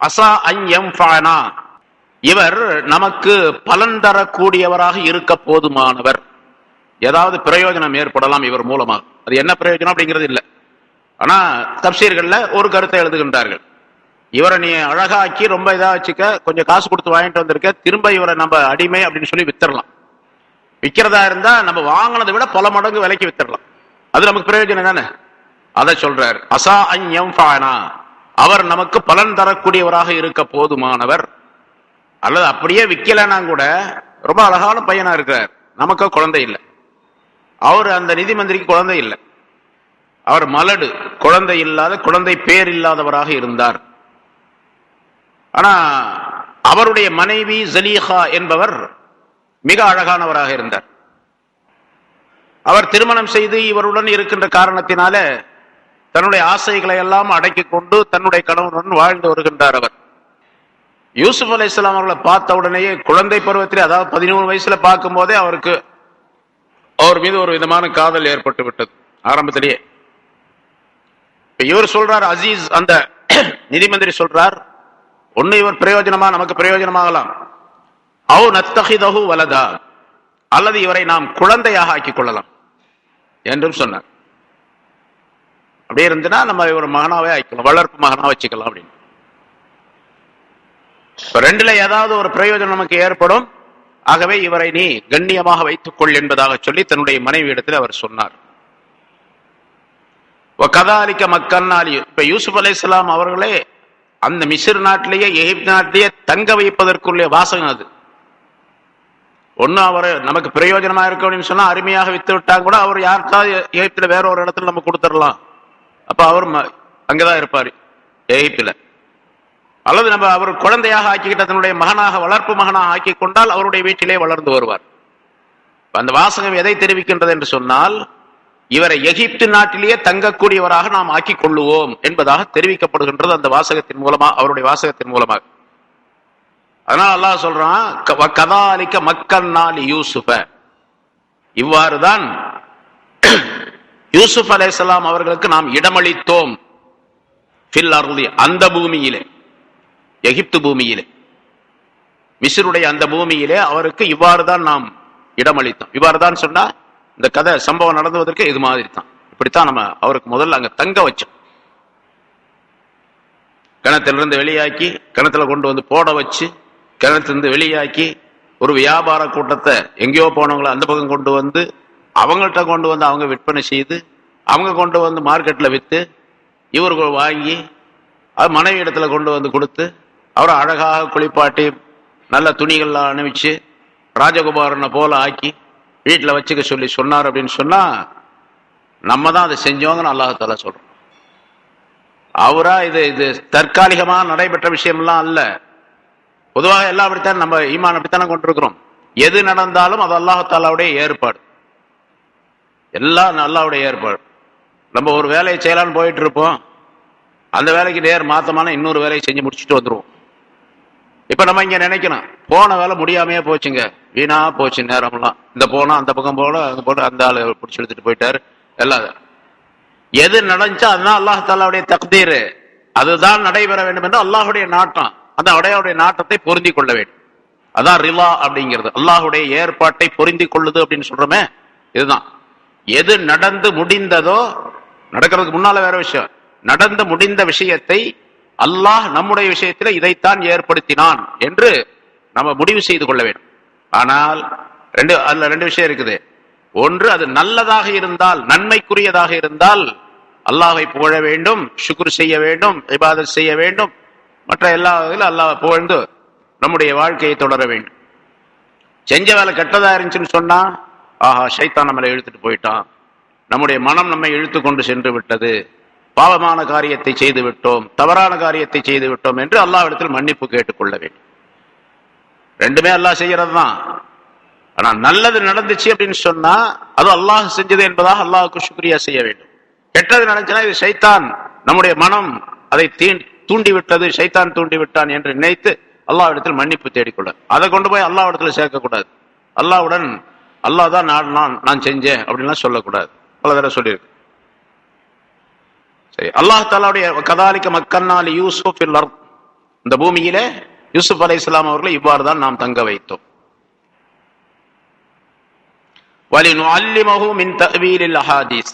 அசா an யன்ஃபஅனா, இவர் நமக்கு பலன் தரக்கூடியவராக இருக்க போதுமானவர். ஏதாவது பிரயோஜனம் ஏற்படலாம் இவர் மூலமாக. அது என்ன பிரயோஜனம் அப்படிங்கிறது இல்லை. ஆனா தப்சீர்கள்ல ஒரு கருத்தை எழுதுகின்றார்கள். இவரை நீ அழகாக்கி ரொம்ப இதா வச்சுக்க, கொஞ்சம் காசு கொடுத்து வாங்கிட்டு வந்திருக்க, திரும்ப இவரை நம்ம அடிமை அப்படின்னு சொல்லி வித்தரலாம். விற்கிறதா இருந்தா நம்ம வாங்கினதை விட பல மடங்கு விலைக்கு வித்தரலாம். அது நமக்கு பிரயோஜனம் தானே. அதை சொல்றார். அசா அன் யன்ஃபஅனா, அவர் நமக்கு பலன் தரக்கூடியவராக இருக்க போதுமானவர். அல்லது அப்படியே விற்கலன்னா கூட ரொம்ப அழகான பையனா இருக்கிறார், நமக்கு குழந்தை இல்லை. அவர் அந்த நிதி மந்திரிக்கு குழந்தை இல்லை, அவர் மலடு, குழந்தை இல்லாத, குழந்தை பேர் இல்லாதவராக இருந்தார். ஆனா அவருடைய மனைவி ஜலீஹா என்பவர் மிக அழகானவராக இருந்தார். அவர் திருமணம் செய்து இவருடன் இருக்கின்ற காரணத்தினால தன்னுடைய ஆசைகளை எல்லாம் அடக்கிக் கொண்டு தன்னுடைய கணவனுடன் வாழ்ந்து வருகின்றார். அவர் யூசுப் அலைஹிஸ்ஸலாம் அவர்களை பார்த்த உடனேயே குழந்தை பருவத்திலே, அதாவது 13 வயசுல பார்க்கும் போதே அவருக்கு அவர் மீது ஒரு விதமான காதல் ஏற்பட்டு விட்டது ஆரம்பத்திலேயே. இவர் சொல்றார், அசீஸ் அந்த நிதி மந்திரி சொல்றார், ஒன்னு இவர் பிரயோஜனமா நமக்கு பிரயோஜனமாகலாம், அவ் நத்தஹிதஹு வலதா, அல்லது இவரை நாம் குழந்தையாக ஆக்கிக் கொள்ளலாம் என்றும் சொன்னார். அப்படியே இருந்துன்னா நம்ம இவர் மகனாவே ஆக்கிக்கலாம், வளர்ப்பு மகனா வச்சுக்கலாம் அப்படின்னு. ரெண்டுல ஏதாவது ஒரு பிரயோஜனம் நமக்கு ஏற்படும். ஆகவே இவரை நீ கண்ணியமாக வைத்துக் கொள் என்பதாக சொல்லி தன்னுடைய மனைவியிடத்தில் அவர் சொன்னார். கதாலிக்க மக்கன்னாலி, இப்ப யூசுப் அலைஹிஸ்ஸலாம் அவர்களே அந்த மிஸ்ர் நாட்டிலேயே எகிப்து நாட்டிலேயே தங்க வைப்பதற்குள்ள வாசகம் அது. ஒன்னு அவர் நமக்கு பிரயோஜனமா இருக்கு அப்படின்னு சொன்னா அருமையாக வித்து விட்டாங்க கூட அவர் யாருக்காவது எகிப்துல வேற ஒரு இடத்துல நம்ம கொடுத்துடலாம். அப்ப அவர் அங்கதான் இருப்பாரு எகிப்துல. அல்லது நம்ம அவர் குழந்தையாக ஆக்கிக்கிட்ட தன்னுடைய மகனாக, வளர்ப்பு மகனாக ஆக்கி கொண்டால் அவருடைய வீட்டிலே வளர்ந்து வருவார். அந்த வாசகம் எதை தெரிவிக்கின்றது என்று சொன்னால், இவரை எகிப்து நாட்டிலேயே தங்கக்கூடியவராக நாம் ஆக்கிக் கொள்ளுவோம் என்பதாக தெரிவிக்கப்படுகின்றது அந்த வாசகத்தின் மூலமா, அவருடைய வாசகத்தின் மூலமாக. அதனால அல்லாஹ் சொல்றான், கதாலிக்க மக்கன்னாலி யூசுஃப, இவ்வாறுதான் யூசுப் அலைஹிஸ்ஸலாம் அவர்களுக்கு நாம் இடமளித்தோம். ஃபில் அர்தி, அந்த பூமியிலே, எகிப்து பூமியிலே, மிஸ்ருடைய அந்த பூமியிலே அவருக்கு இவ்வாறுதான் நாம் இடமளித்தோம். இவ்வாறுதான் சொன்னா இந்த கதை சம்பவம் நடந்துவதற்கு இது மாதிரி தான். இப்படித்தான் நம்ம அவருக்கு முதல்ல அங்க தங்க வச்சோம். கிணத்திலிருந்து வெளியாக்கி, கிணத்துல கொண்டு வந்து போட வச்சு, கிணத்திலிருந்து வெளியாக்கி, ஒரு வியாபார கூட்டத்தை எங்கேயோ போனவங்களை அந்த பக்கம் கொண்டு வந்து அவங்கள்ட்ட கொண்டு வந்து அவங்க விற்பனை செய்து, அவங்க கொண்டு வந்து மார்க்கெட்ல வித்து, இவர்கள் வாங்கி அது மனைவி இடத்துல கொண்டு வந்து கொடுத்து, அவரை அழகாக குளிப்பாட்டி நல்ல துணிகள்லாம் அணிவிச்சு ராஜகுமாரனை போல ஆக்கி வீட்டில் வச்சுக்க சொல்லி சொன்னார் அப்படின்னு சொன்னா நம்ம தான் அதை செஞ்சோங்கன்னு அல்லாஹ் தஆலா சொல்றோம். அவரா இது தற்காலிகமா நடைபெற்ற விஷயம்லாம் அல்ல. பொதுவாக எல்லாம் அப்படித்தான், நம்ம ஈமான் அப்படித்தானே கொண்டிருக்கிறோம். எது நடந்தாலும் அது அல்லாஹ் தஆலாவுடைய ஏற்பாடு, எல்லாம் அல்லாஹ்வுடைய ஏற்பாடு. நம்ம ஒரு வேலையை செய்யலான்னு போயிட்டு இருப்போம், அந்த வேலைக்கு நேர் மாத்தமான இன்னொரு வேலையை செஞ்சு முடிச்சுட்டு வந்துருவோம். இப்ப நம்ம இங்க நினைக்கணும், போன வேலை முடியாமையே போச்சுங்க, வீணா போச்சு நேரம்லாம், இந்த போனா அந்த பக்கம் போல அந்த போல அந்த ஆளு பிடிச்சி எடுத்துட்டு போயிட்டாரு. எல்லாம் எது நடந்துச்சோ அதுதான் அல்லாஹ் தஆலாவுடைய தக்தீர், அதுதான் நடைபெற வேண்டும் என்று அல்லாஹுடைய நாட்டம். அந்த அடையாவுடைய நாட்டத்தை பொருந்தி கொள்ள வேண்டும். அதான் ரிலா அப்படிங்கிறது, அல்லாஹுடைய ஏற்பாட்டை பொருந்தி கொள்ளுது அப்படின்னு சொல்றோமே, இதுதான். எது நடந்து முடிந்ததோ, நடக்கிறதுக்கு முன்னால வேற விஷயம், நடந்து முடிந்த விஷயத்தை அல்லாஹ் நம்முடைய விஷயத்தில் இதைத்தான் ஏற்படுத்தினான் என்று நம்ம முடிவு செய்து கொள்ள வேண்டும். ஆனால் ரெண்டு விஷயம் இருக்குது. ஒன்று, அது நல்லதாக இருந்தால், நன்மைக்குரியதாக இருந்தால் அல்லாஹை புகழ வேண்டும், ஷுக்ர் செய்ய வேண்டும், இபாதத் செய்ய வேண்டும், மற்ற எல்லா வகையிலும் அல்லாஹ் புகழ்ந்து நம்முடைய வாழ்க்கையை தொடர வேண்டும். செஞ்ச வேலை கெட்டதா இருந்துச்சுன்னு சொன்னா, ஆஹா ஷைத்தான் நம்மளை இழுத்துட்டு போயிட்டான், நம்முடைய மனம் நம்மை இழுத்து கொண்டு சென்று விட்டது, பாவமான காரியத்தை செய்து விட்டோம், தவறான காரியத்தை செய்து விட்டோம் என்று அல்லாஹ்விடத்தில் மன்னிப்பு கேட்டுக்கொள்ள வேண்டும். ரெண்டுமே அல்லாஹ் செய்யறது தான். ஆனா நல்லது நடந்துச்சு அப்படின்னு சொன்னா அது அல்லாஹ் செஞ்சது என்பதாக அல்லாஹ்வுக்கு சுக்ரியா செய்ய வேண்டும். கெட்டது நடந்துச்சுன்னா இது ஷைத்தான், நம்முடைய மனம் அதை தூண்டி விட்டது, ஷைத்தான் தூண்டி விட்டான் என்று நினைத்து அல்லாஹ்விடத்தில் மன்னிப்பு தேடிக்கொள்ள, அதை கொண்டு போய் அல்லாஹ்விடத்துல சேர்க்கக்கூடாது. அல்லாஹ்வுடன் அல்லாஹ் தான் நான் செஞ்சேன் அப்படின்லாம் சொல்லக்கூடாது. பல தடவை சொல்லியிருக்கு. சரி, அல்லாஹ் தஆலாவுடைய கதாலிக்க மக்கன்னாலி யூசுஃப் ஃபில் அர்த், இந்த பூமியிலே யூசுப் அலைஹிஸ்ஸலாம் அவர்களை இவ்வாறு தான் நாம் தங்க வைத்தோம். வலினுஅல்லிமஹு மின் தஅவீலில் அஹாதீஸ்.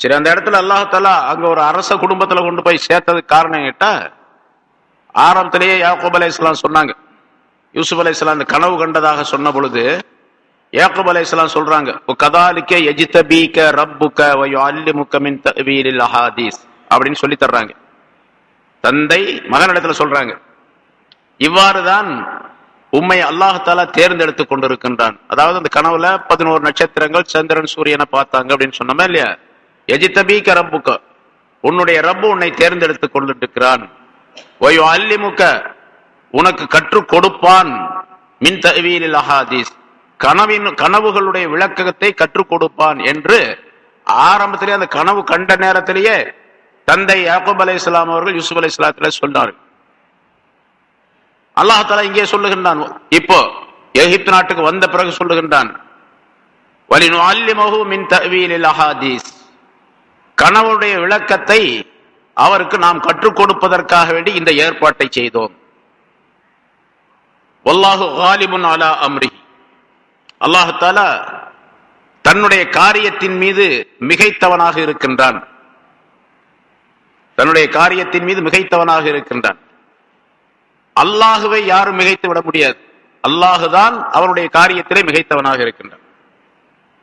சரி, அந்த இடத்துல அல்லாஹ் தஆலா அங்க ஒரு அரச குடும்பத்துல கொண்டு போய் சேர்த்ததுக்கு காரணம் கேட்டா, ஆரம்பத்திலேயே யாக்கூப் அலைஹிஸ்ஸலாம் சொன்னாங்க, யூசுப் அலைஹிஸ்ஸலாம் அந்த கனவு கண்டதாக சொன்ன பொழுது யாக்கூப் அலைஹிஸ்ஸலாம் சொல்றாங்க, கதாலிக யஜ்தபீக ரப்புக வ யுஅல்லிமுக மின் தஅவீலில் அஹாதீஸ் அப்படின்னு சொல்லி தர்றாங்க. தந்தை மகனிடத்துல சொல்றாங்க, இவ்வாறுதான் உம்மை அல்லாஹ் தஆலா தேர்ந்தெடுத்து கொண்டிருக்கின்றான். அதாவது அந்த கனவுல 11 நட்சத்திரங்கள் சந்திரன் சூரியனை பார்த்தாங்க அப்படின்னு சொன்னோமா இல்லையா? யஜ்தபீக ரப்புக, உன்னுடைய ரப்பு உன்னை தேர்ந்தெடுத்து கொண்டிருக்கிறான். வ யுஅல்லிமுக, உனக்கு கற்றுக் கொடுப்பான். மின் தஅவீலில் அஹாதீஸ், கனவுகளுடைய விளக்கத்தை கற்றுக் கொடுப்பான் என்று ஆரம்பத்திலே அந்த கனவு கண்ட நேரத்திலேயே தந்தை யாக்கூப் அலைஹிஸ்ஸலாம் அவர்கள் யூசுப் அலைஹிஸ்ஸலாத்திலே சொன்னார்கள். அல்லாஹ் தஆலா இங்கே சொல்லுகின்றான், இப்போ எகிப்து நாட்டுக்கு வந்த பிறகு சொல்லுகின்றான், வலினுஅல்லிமஹு மின் தஅவீலில் அஹாதீஸ், கனவுடைய விளக்கத்தை அவருக்கு நாம் கற்றுக் கொடுப்பதற்காக வேண்டி இந்த ஏற்பாட்டை செய்தோம். வல்லாஹு காலிபுன் அலா அம்ரிஹி, அல்லாஹ் தஆலா தன்னுடைய காரியத்தின் மீது மிகைத்தவனாக இருக்கின்றான். தன்னுடைய காரியத்தின் மீது மிகைத்தவனாக இருக்கின்றான். அல்லாஹுவை யாரும் மிகைத்து விட முடியாது. அல்லாஹுதான் அவருடைய காரியத்திலே மிகைத்தவனாக இருக்கின்றான்.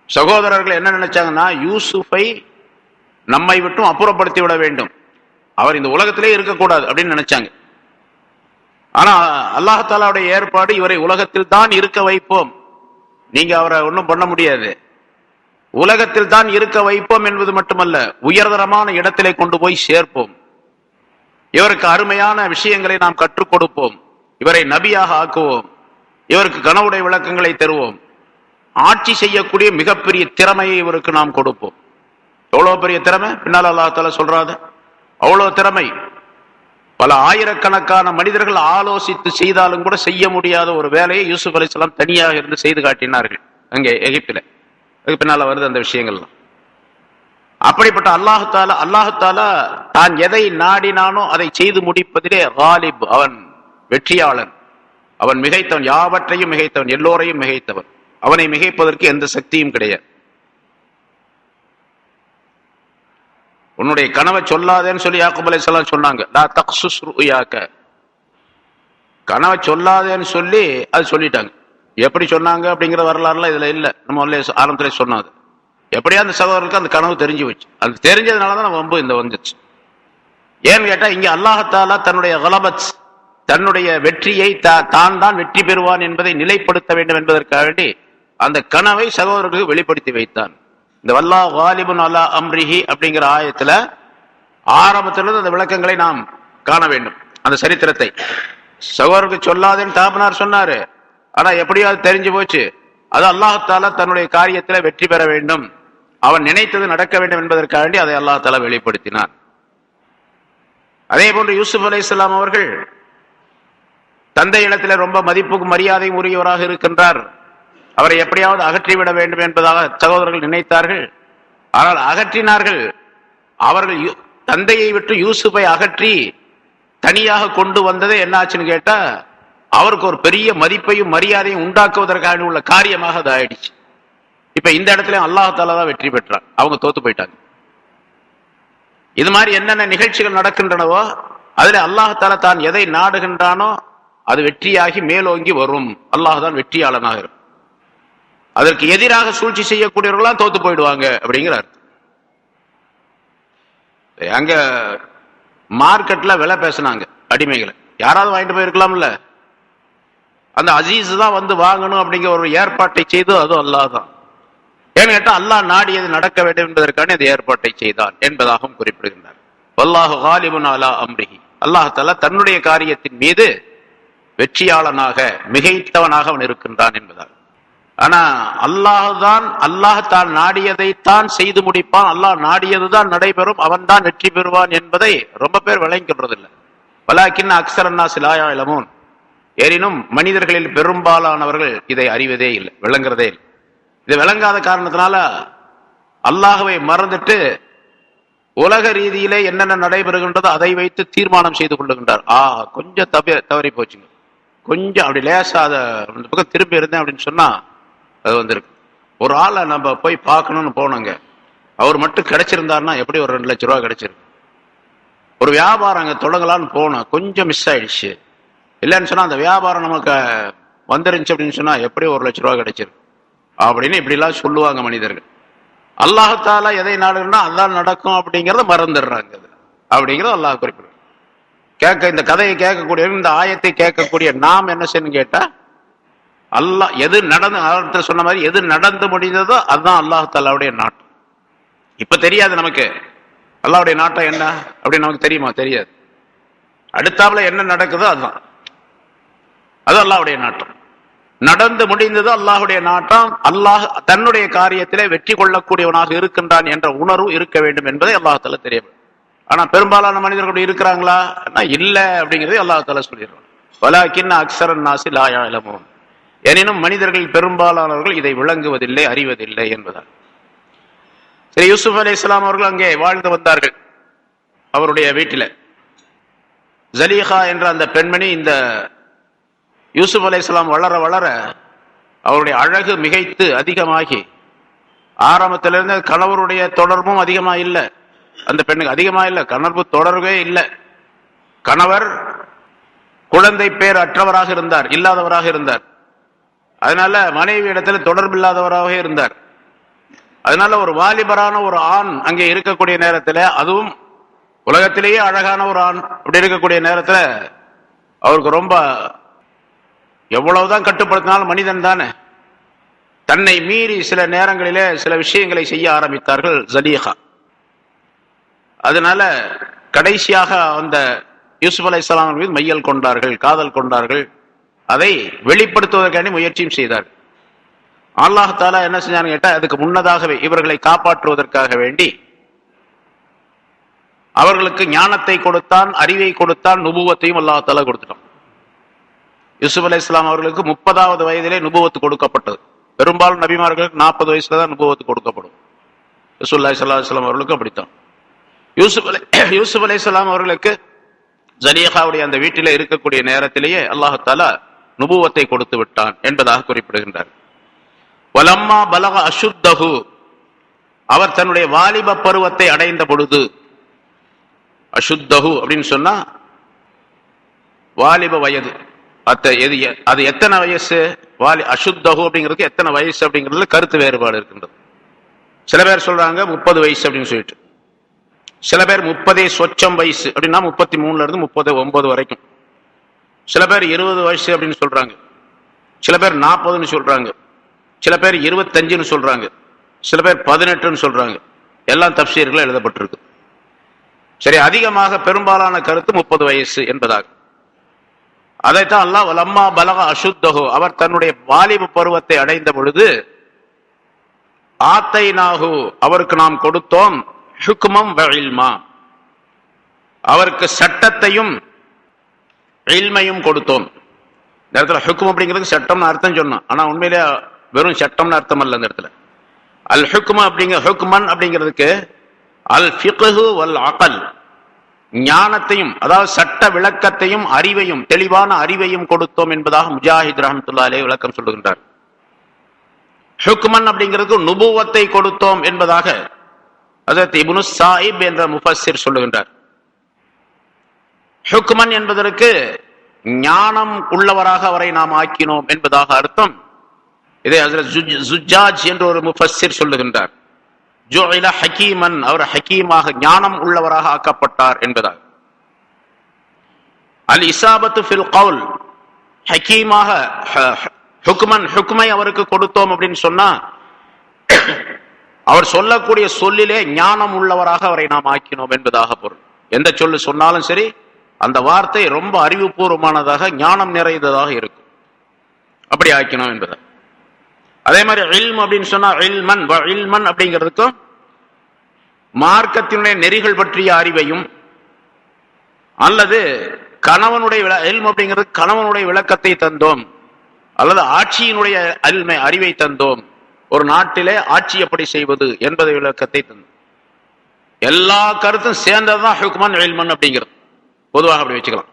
சகோதரர்கள் என்ன நினைச்சாங்கன்னா, யூசுஃபை நம்மை விட்டும் அப்புறப்படுத்தி விட வேண்டும், அவர் இந்த உலகத்திலே இருக்கக்கூடாது அப்படின்னு நினைச்சாங்க. ஆனா அல்லாஹ் தஆலாவுடைய ஏற்பாடு, இவரை உலகத்தில் தான் இருக்க வைப்போம், நீங்க அவரை ஒன்றும் பண்ண முடியாது, உலகத்தில் தான் இருக்க வைப்போம் என்பது மட்டுமல்ல, உயர்தரமான இடத்திலே கொண்டு போய் சேர்ப்போம், இவருக்கு அருமையான விஷயங்களை நாம் கற்றுக் கொடுப்போம், இவரை நபியாக ஆக்குவோம், இவருக்கு கனவுடைய விளக்கங்களை தருவோம், ஆட்சி செய்யக்கூடிய மிகப்பெரிய திறமையை இவருக்கு நாம் கொடுப்போம். எவ்வளவு பெரிய திறமை பின்னால் அல்லாஹ் தஆலா சொல்றாது, அவ்வளவு திறமை. பல ஆயிரக்கணக்கான மனிதர்கள் ஆலோசித்து செய்தாலும் கூட செய்ய முடியாத ஒரு வேலையை யூசுப் அலைஹிஸ்ஸலாம் தனியாக இருந்து செய்து காட்டினார்கள் அங்கே எகிப்தில. அதுக்கு பின்னால வருது அந்த விஷயங்கள்லாம். அப்படிப்பட்ட அல்லாஹ் தஆலா தான் எதை நாடினானோ அதை செய்து முடிப்பதிலே காலிப், அவன் வெற்றியாளன், அவன் மிகைத்தவன், யாவற்றையும் மிகைத்தவன், எல்லோரையும் மிகைத்தவன். அவனை மிகைப்பதற்கு எந்த சக்தியும் கிடையாது. உன்னுடைய கனவை சொல்லாதேன்னு சொல்லி யாக்கூப் அலைஹிஸ்ஸலாம் சொன்னாங்க, லா தக்ஸுஸ் ருயாக, கனவை சொல்லாதேன்னு சொல்லி அது சொல்லிட்டாங்க. எப்படி சொன்னாங்க அப்படிங்கிற வரலாறுலாம் இதுல இல்ல, நம்ம ஆரம்பத்திலே சொன்னது. எப்படியா அந்த சகோதரருக்கு அந்த கனவு தெரிஞ்சு வச்சு, அது தெரிஞ்சதுனாலதான் வம்பு இந்த வந்துச்சு. ஏன்னு கேட்டா, இங்க அல்லாஹ் தஆலா தன்னுடைய கலபத், தன்னுடைய வெற்றியை தான் வெற்றி பெறுவான் என்பதை நிலைப்படுத்த வேண்டும் என்பதற்காக வேண்டி அந்த கனவை சகோதரர்களுக்கு வெளிப்படுத்தி வைத்தான். இந்த வல்லாஹு காலிபுன் அலா அம்ரிஹி அப்படிங்கிற ஆயத்துல ஆரம்பத்திலிருந்து அந்த விளக்கங்களை நாம் காண வேண்டும். அந்த சரித்திரத்தை சகோதரருக்கு சொல்லாதேன்னு தாபனார் சொன்னாரு, ஆனா எப்படியாவது தெரிஞ்சு போச்சு. அது அல்லாஹ் தஆலா தன்னுடைய காரியத்தில் வெற்றி பெற வேண்டும், அவன் நினைத்தது நடக்க வேண்டும் என்பதற்காக வேண்டி அதை அல்லாஹ் தஆலா வெளிப்படுத்தினான். அதே போன்று யூசுப் அலைஹிஸ்ஸலாம் அவர்கள் தந்தை இடத்துல ரொம்ப மதிப்புக்கும் மரியாதையும் உரியவராக இருக்கின்றார், அவரை எப்படியாவது அகற்றிவிட வேண்டும் என்பதாக சகோதரர்கள் நினைத்தார்கள். ஆனால் அகற்றினார்கள். அவர்கள் தந்தையை விட்டு யூசுஃபை அகற்றி தனியாக கொண்டு வந்ததே என்ன ஆச்சுன்னு கேட்டா, அவருக்கு ஒரு பெரிய மதிப்பையும் மரியாதையும் உண்டாக்குவதற்காக உள்ள காரியமாக அது ஆயிடுச்சு. இப்ப இந்த இடத்துல அல்லாஹ் தஆலா தான் வெற்றி பெற்றார், அவங்க தோத்து போயிட்டாங்க. இது மாதிரி என்னென்ன நிகழ்ச்சிகள் நடக்கின்றனவோ அதுல அல்லாஹ் தஆலா தான் எதை நாடுகின்றானோ அது வெற்றியாகி மேலோங்கி வரும். அல்லாஹ் தான் வெற்றியாளனாக இருக்கும். அதற்கு எதிராக சூழ்ச்சி செய்யக்கூடியவர்களாம் தோத்து போயிடுவாங்க அப்படிங்கிற அர்த்தம். அங்க மார்க்கெட்ல விலை பேசினாங்க அடிமைகளை, யாராவது வாங்கிட்டு போயிருக்கலாம்ல, அந்த அசீஸ் தான் வந்து வாங்கணும் அப்படிங்கிற ஒரு ஏற்பாட்டை செய்து அது அல்லாஹ் தான். ஏன்னு கேட்டா அல்லாஹ் நாடியது நடக்க வேண்டும் என்பதற்கான இந்த ஏற்பாட்டை செய்தான் என்பதாகவும் குறிப்பிடுகின்றார். வல்லாஹு காலிபுன் அலா அம்ரிஹி, அல்லாஹ் தஆலா தன்னுடைய காரியத்தின் மீது வெற்றியாளனாக மிகைத்தவனாக அவன் இருக்கின்றான் என்பதாக. ஆனா அல்லாஹ் தான் நாடியதைத்தான் செய்து முடிப்பான், அல்லாஹ் நாடியதுதான் நடைபெறும், அவன் தான் வெற்றி பெறுவான் என்பதை ரொம்ப பேர் விளங்கின்றதில்லை. வலாக்கின் அக்ஸர அன்னாஸி லா யஅலமூன், எனினும் மனிதர்களில் பெரும்பாலானவர்கள் இதை அறிவதே இல்லை, விளங்குறதே இல்லை. இது விளங்காத காரணத்தினால அல்லாஹ்வை மறந்துட்டு உலக ரீதியிலே என்னென்ன நடைபெறுகின்றதோ அதை வைத்து தீர்மானம் செய்து கொள்ளுகின்றார். கொஞ்சம் தவறி போச்சுங்க, கொஞ்சம் அப்படி லேசா அதை அந்த பக்கம் திரும்பி இருந்தேன் அப்படின்னு சொன்னா அது வந்திருக்கு. ஒரு ஆளை நம்ம போய் பார்க்கணும்னு போனோங்க, அவர் மட்டும் கிடைச்சிருந்தாருன்னா எப்படி ஒரு 2 லட்சம் ரூபா கிடைச்சிருக்கு. ஒரு வியாபாரம் அங்கே தொடங்கலான்னு போனோம், கொஞ்சம் மிஸ் ஆயிடுச்சு. இல்லைன்னு சொன்னா அந்த வியாபாரம் நமக்கு வந்துருந்துச்சு அப்படின்னு சொன்னா எப்படி 1 லட்சம் ரூபா கிடைச்சிருக்கு அப்படின்னு இப்படிலாம் சொல்லுவாங்க மனிதர்கள். அல்லாஹால எதை நாடுன்னா அதான் நடக்கும் அப்படிங்கிறத மறந்துடுறாங்க. அப்படிங்கிறத அல்லாஹ் குறிப்பிடுறாங்க. இந்த கதையை கேட்கக்கூடிய, இந்த ஆயத்தை கேட்கக்கூடிய நாம் என்ன செய்யணும் கேட்டா, அல்லாஹ் எது நடந்து சொன்ன மாதிரி எது நடந்து முடிந்ததோ அதுதான் அல்லாஹாலாவுடைய நாட்டம். இப்ப தெரியாது நமக்கு அல்லாஹ்வுடைய நாட்டம் என்ன அப்படின்னு நமக்கு தெரியுமா? தெரியாது. அடுத்தாப்புல என்ன நடக்குதோ அதுதான், அது அல்லாஹ்வுடைய நாட்டம். நடந்து முடிந்தது அல்லாஹ்வுடைய நாட்டம். அல்லாஹ் தன்னுடைய காரியத்திலே வெற்றி கொள்ளக்கூடியவனாக இருக்கின்றான் என்ற உணர்வு இருக்க வேண்டும் என்பதை அல்லாஹால தெரியும். ஆனா பெரும்பாலான மனிதர்கள் இருக்கிறாங்களா? இல்ல அப்படிங்கிறதை அல்லாஹால சொல்லிடுறான். வலாக்கின் அக்ஸரன் நாஸி லா யஅலமூன். எனினும் மனிதர்கள் பெரும்பாலானவர்கள் இதை விளங்குவதில்லை, அறிவதில்லை என்பதால். சரி, யூசுப் அலைஹிஸ்ஸலாம் அவர்கள் அங்கே வாழ்ந்து வந்தார்கள். அவருடைய வீட்டில ஜலீஹா என்ற அந்த பெண்மணி, இந்த யூசுப் அலைஹிஸ்ஸலாம் வளர வளர அவருடைய அழகு மிகைத்து அதிகமாகி, ஆரம்பத்திலிருந்து கணவருடைய தொடர்பும் அதிகமா இல்லை, அந்த பெண்ணுக்கு அதிகமா இல்லை, கணவர்பு தொடர்பே இல்லை. கணவர் குழந்தை பேர் அற்றவராக இருந்தார், இல்லாதவராக இருந்தார். அதனால மனைவி இடத்துல தொடர்பு இல்லாதவராக இருந்தார். அதனால ஒரு வாலிபரான ஒரு ஆண் அங்கே இருக்கக்கூடிய நேரத்தில், அதுவும் உலகத்திலேயே அழகான ஒரு ஆண் அப்படி இருக்கக்கூடிய நேரத்தில் அவருக்கு ரொம்ப, எவ்வளவுதான் கட்டுப்படுத்தினாலும் மனிதன் தானே, தன்னை மீறி சில நேரங்களிலே சில விஷயங்களை செய்ய ஆரம்பித்தார்கள் ஜலீஹா. அதனால கடைசியாக அந்த யூசுப் அலைஹிஸ்ஸலாம் மீது மையல் கொண்டார்கள், காதல் கொண்டார்கள். அதை வெளிப்படுத்துவதற்கான முயற்சியும் செய்தார்கள். அல்லாஹ் தஆலா என்ன செஞ்சான்னு கேட்டா, அதுக்கு முன்னதாகவே இவர்களை காப்பாற்றுவதற்காக வேண்டி அவர்களுக்கு ஞானத்தை கொடுத்தான், அறிவை கொடுத்தான், நுபுவத்தையும் அல்லாஹ் தஆலா கொடுத்துட்டான். யூசுப் அலைஹிஸ்ஸலாம் அவர்களுக்கு 30வது வயதிலே நுபுவத்து கொடுக்கப்பட்டது. பெரும்பாலும் நபிமார்களுக்கு 40 வயசுல தான் நுபுவத்து கொடுக்கப்படும். ரசூலுல்லாஹி ஸல்லல்லாஹு அலைஹி வஸல்லம் அவர்களுக்கு அப்படித்தான். யூசுப் அலைஹிஸ்ஸலாம் அவர்களுக்கு ஜலீஹாவுடைய அந்த வீட்டிலே இருக்கக்கூடிய நேரத்திலேயே அல்லாஹ் தஆலா நுபுவத்தை கொடுத்து விட்டான் என்பதாக குறிப்பிடுகின்றார். வலம்மா பலக அஷுத்தஹு, அவர் தன்னுடைய வாலிப பருவத்தை அடைந்த பொழுது, அஷுத்தஹு அப்படின்னு சொன்னா வாலிப வயது. அது எத்தனை வயசு, அஷுத்தஹு அப்படிங்கிறதுக்கு எத்தனை வயசு அப்படிங்கிறதுல கருத்து வேறுபாடு இருக்கின்றது. சில பேர் சொல்றாங்க 30 வயசு அப்படின்னு சொல்லிட்டு, சில பேர் 30 சொச்சம் வயசு அப்படின்னா 33ல இருந்து 39 வரைக்கும், சில பேர் 20 வயசு அப்படின்னு சொல்றாங்க, சில பேர் 40ன்னு சொல்றாங்க, சில பேர் 25ன்னு சொல்றாங்க, சில பேர் 18ன்னு சொல்றாங்க. எல்லாம் தஃப்சீர்கள் எழுதப்பட்டிருக்கு. சரி, அதிகமாக பெரும்பாலான கருத்து 30 வயசு என்பதாக. அதைத்தான் அல்லாஹ் வலம்மா பலக அஷுத்தஹு, அவர் தன்னுடைய வாலிப பருவத்தை அடைந்த பொழுது, ஆத்தைனாஹு, அவருக்கு நாம் கொடுத்தோம், ஹுக்மம் வ இல்மா, அவருக்கு சட்டத்தையும் இல்மையும் கொடுத்தோம். இந்த இடத்துல ஹுக்ம் அப்படிங்கிறது சட்டம்னு அர்த்தம் சொன்னோம், ஆனா உண்மையிலே வெறும் சட்டம்னு அர்த்தம் அல்ல. இந்த இடத்துல அல் ஹுக்ம அப்படிங்கிற ஹுக்மன் அப்படிங்கிறதுக்கு அல் ஃபிக்ஹு வல் அகல், ஞானத்தையும் அதாவது சட்ட விளக்கத்தையும் அறிவையும் தெளிவான அறிவையும் கொடுத்தோம் என்பதாக முஜாஹித் ரஹ்மத்துல்லாஹி அலைஹி விளக்கம் சொல்லுகின்றார். ஹுக்மன் அப்படிங்கிறதுக்கு நுபுவத்தை கொடுத்தோம் என்பதாக ஹஜ்ரத் இப்னு ஸாயிப் என்ற முஃபஸ்ஸிர் சொல்லுகின்றார். ஹுக்மன் என்பதற்கு ஞானம் உள்ளவராக அவரை நாம் ஆக்கினோம் என்பதாக அர்த்தம். இதை ஹஜ்ரத் ஜுஜ்ஜாஜ் என்ற ஒரு முஃபஸ்ஸிர் சொல்லுகின்றார். ஜுஇல ஹகீமன், அவர் ஹகீமாக ஞானம் உள்ளவராக ஆக்கப்பட்டார் என்பதாக. அல் இசாபத்து ஃபில் கவுல், ஹகீமாக ஹுக்மன், ஹுக்மை அவருக்கு கொடுத்தோம் அப்படின்னு சொன்னா அவர் சொல்லக்கூடிய சொல்லிலே ஞானம் உள்ளவராக அவரை நாம் ஆக்கினோம் என்பதாக பொருள். எந்த சொல்லு சொன்னாலும் சரி, அந்த வார்த்தை ரொம்ப அறிவுபூர்வமானதாக ஞானம் நிறைந்ததாக இருக்கும், அப்படி ஆக்கினோம் என்பதாக. அதே மாதிரி இல்ம் அப்படின்னு சொன்னா இல்மன் வ இல்மன் அப்படிங்கிறதுக்கும் மார்க்கத்தினுடைய நெறிகள் பற்றிய அறிவையும், அல்லது கணவனுடைய இல்ம் அப்படிங்கிறது கணவனுடைய விளக்கத்தை தந்தோம், அல்லது ஆட்சியினுடைய அறிவை தந்தோம், ஒரு நாட்டிலே ஆட்சி எப்படி செய்வது என்பதை விளக்கத்தை தந்தோம். எல்லா கருத்தும் சேர்ந்ததுதான் ஹுக்மன் இல்மன் அப்படிங்கிறது. பொதுவாக அப்படி வச்சுக்கலாம்.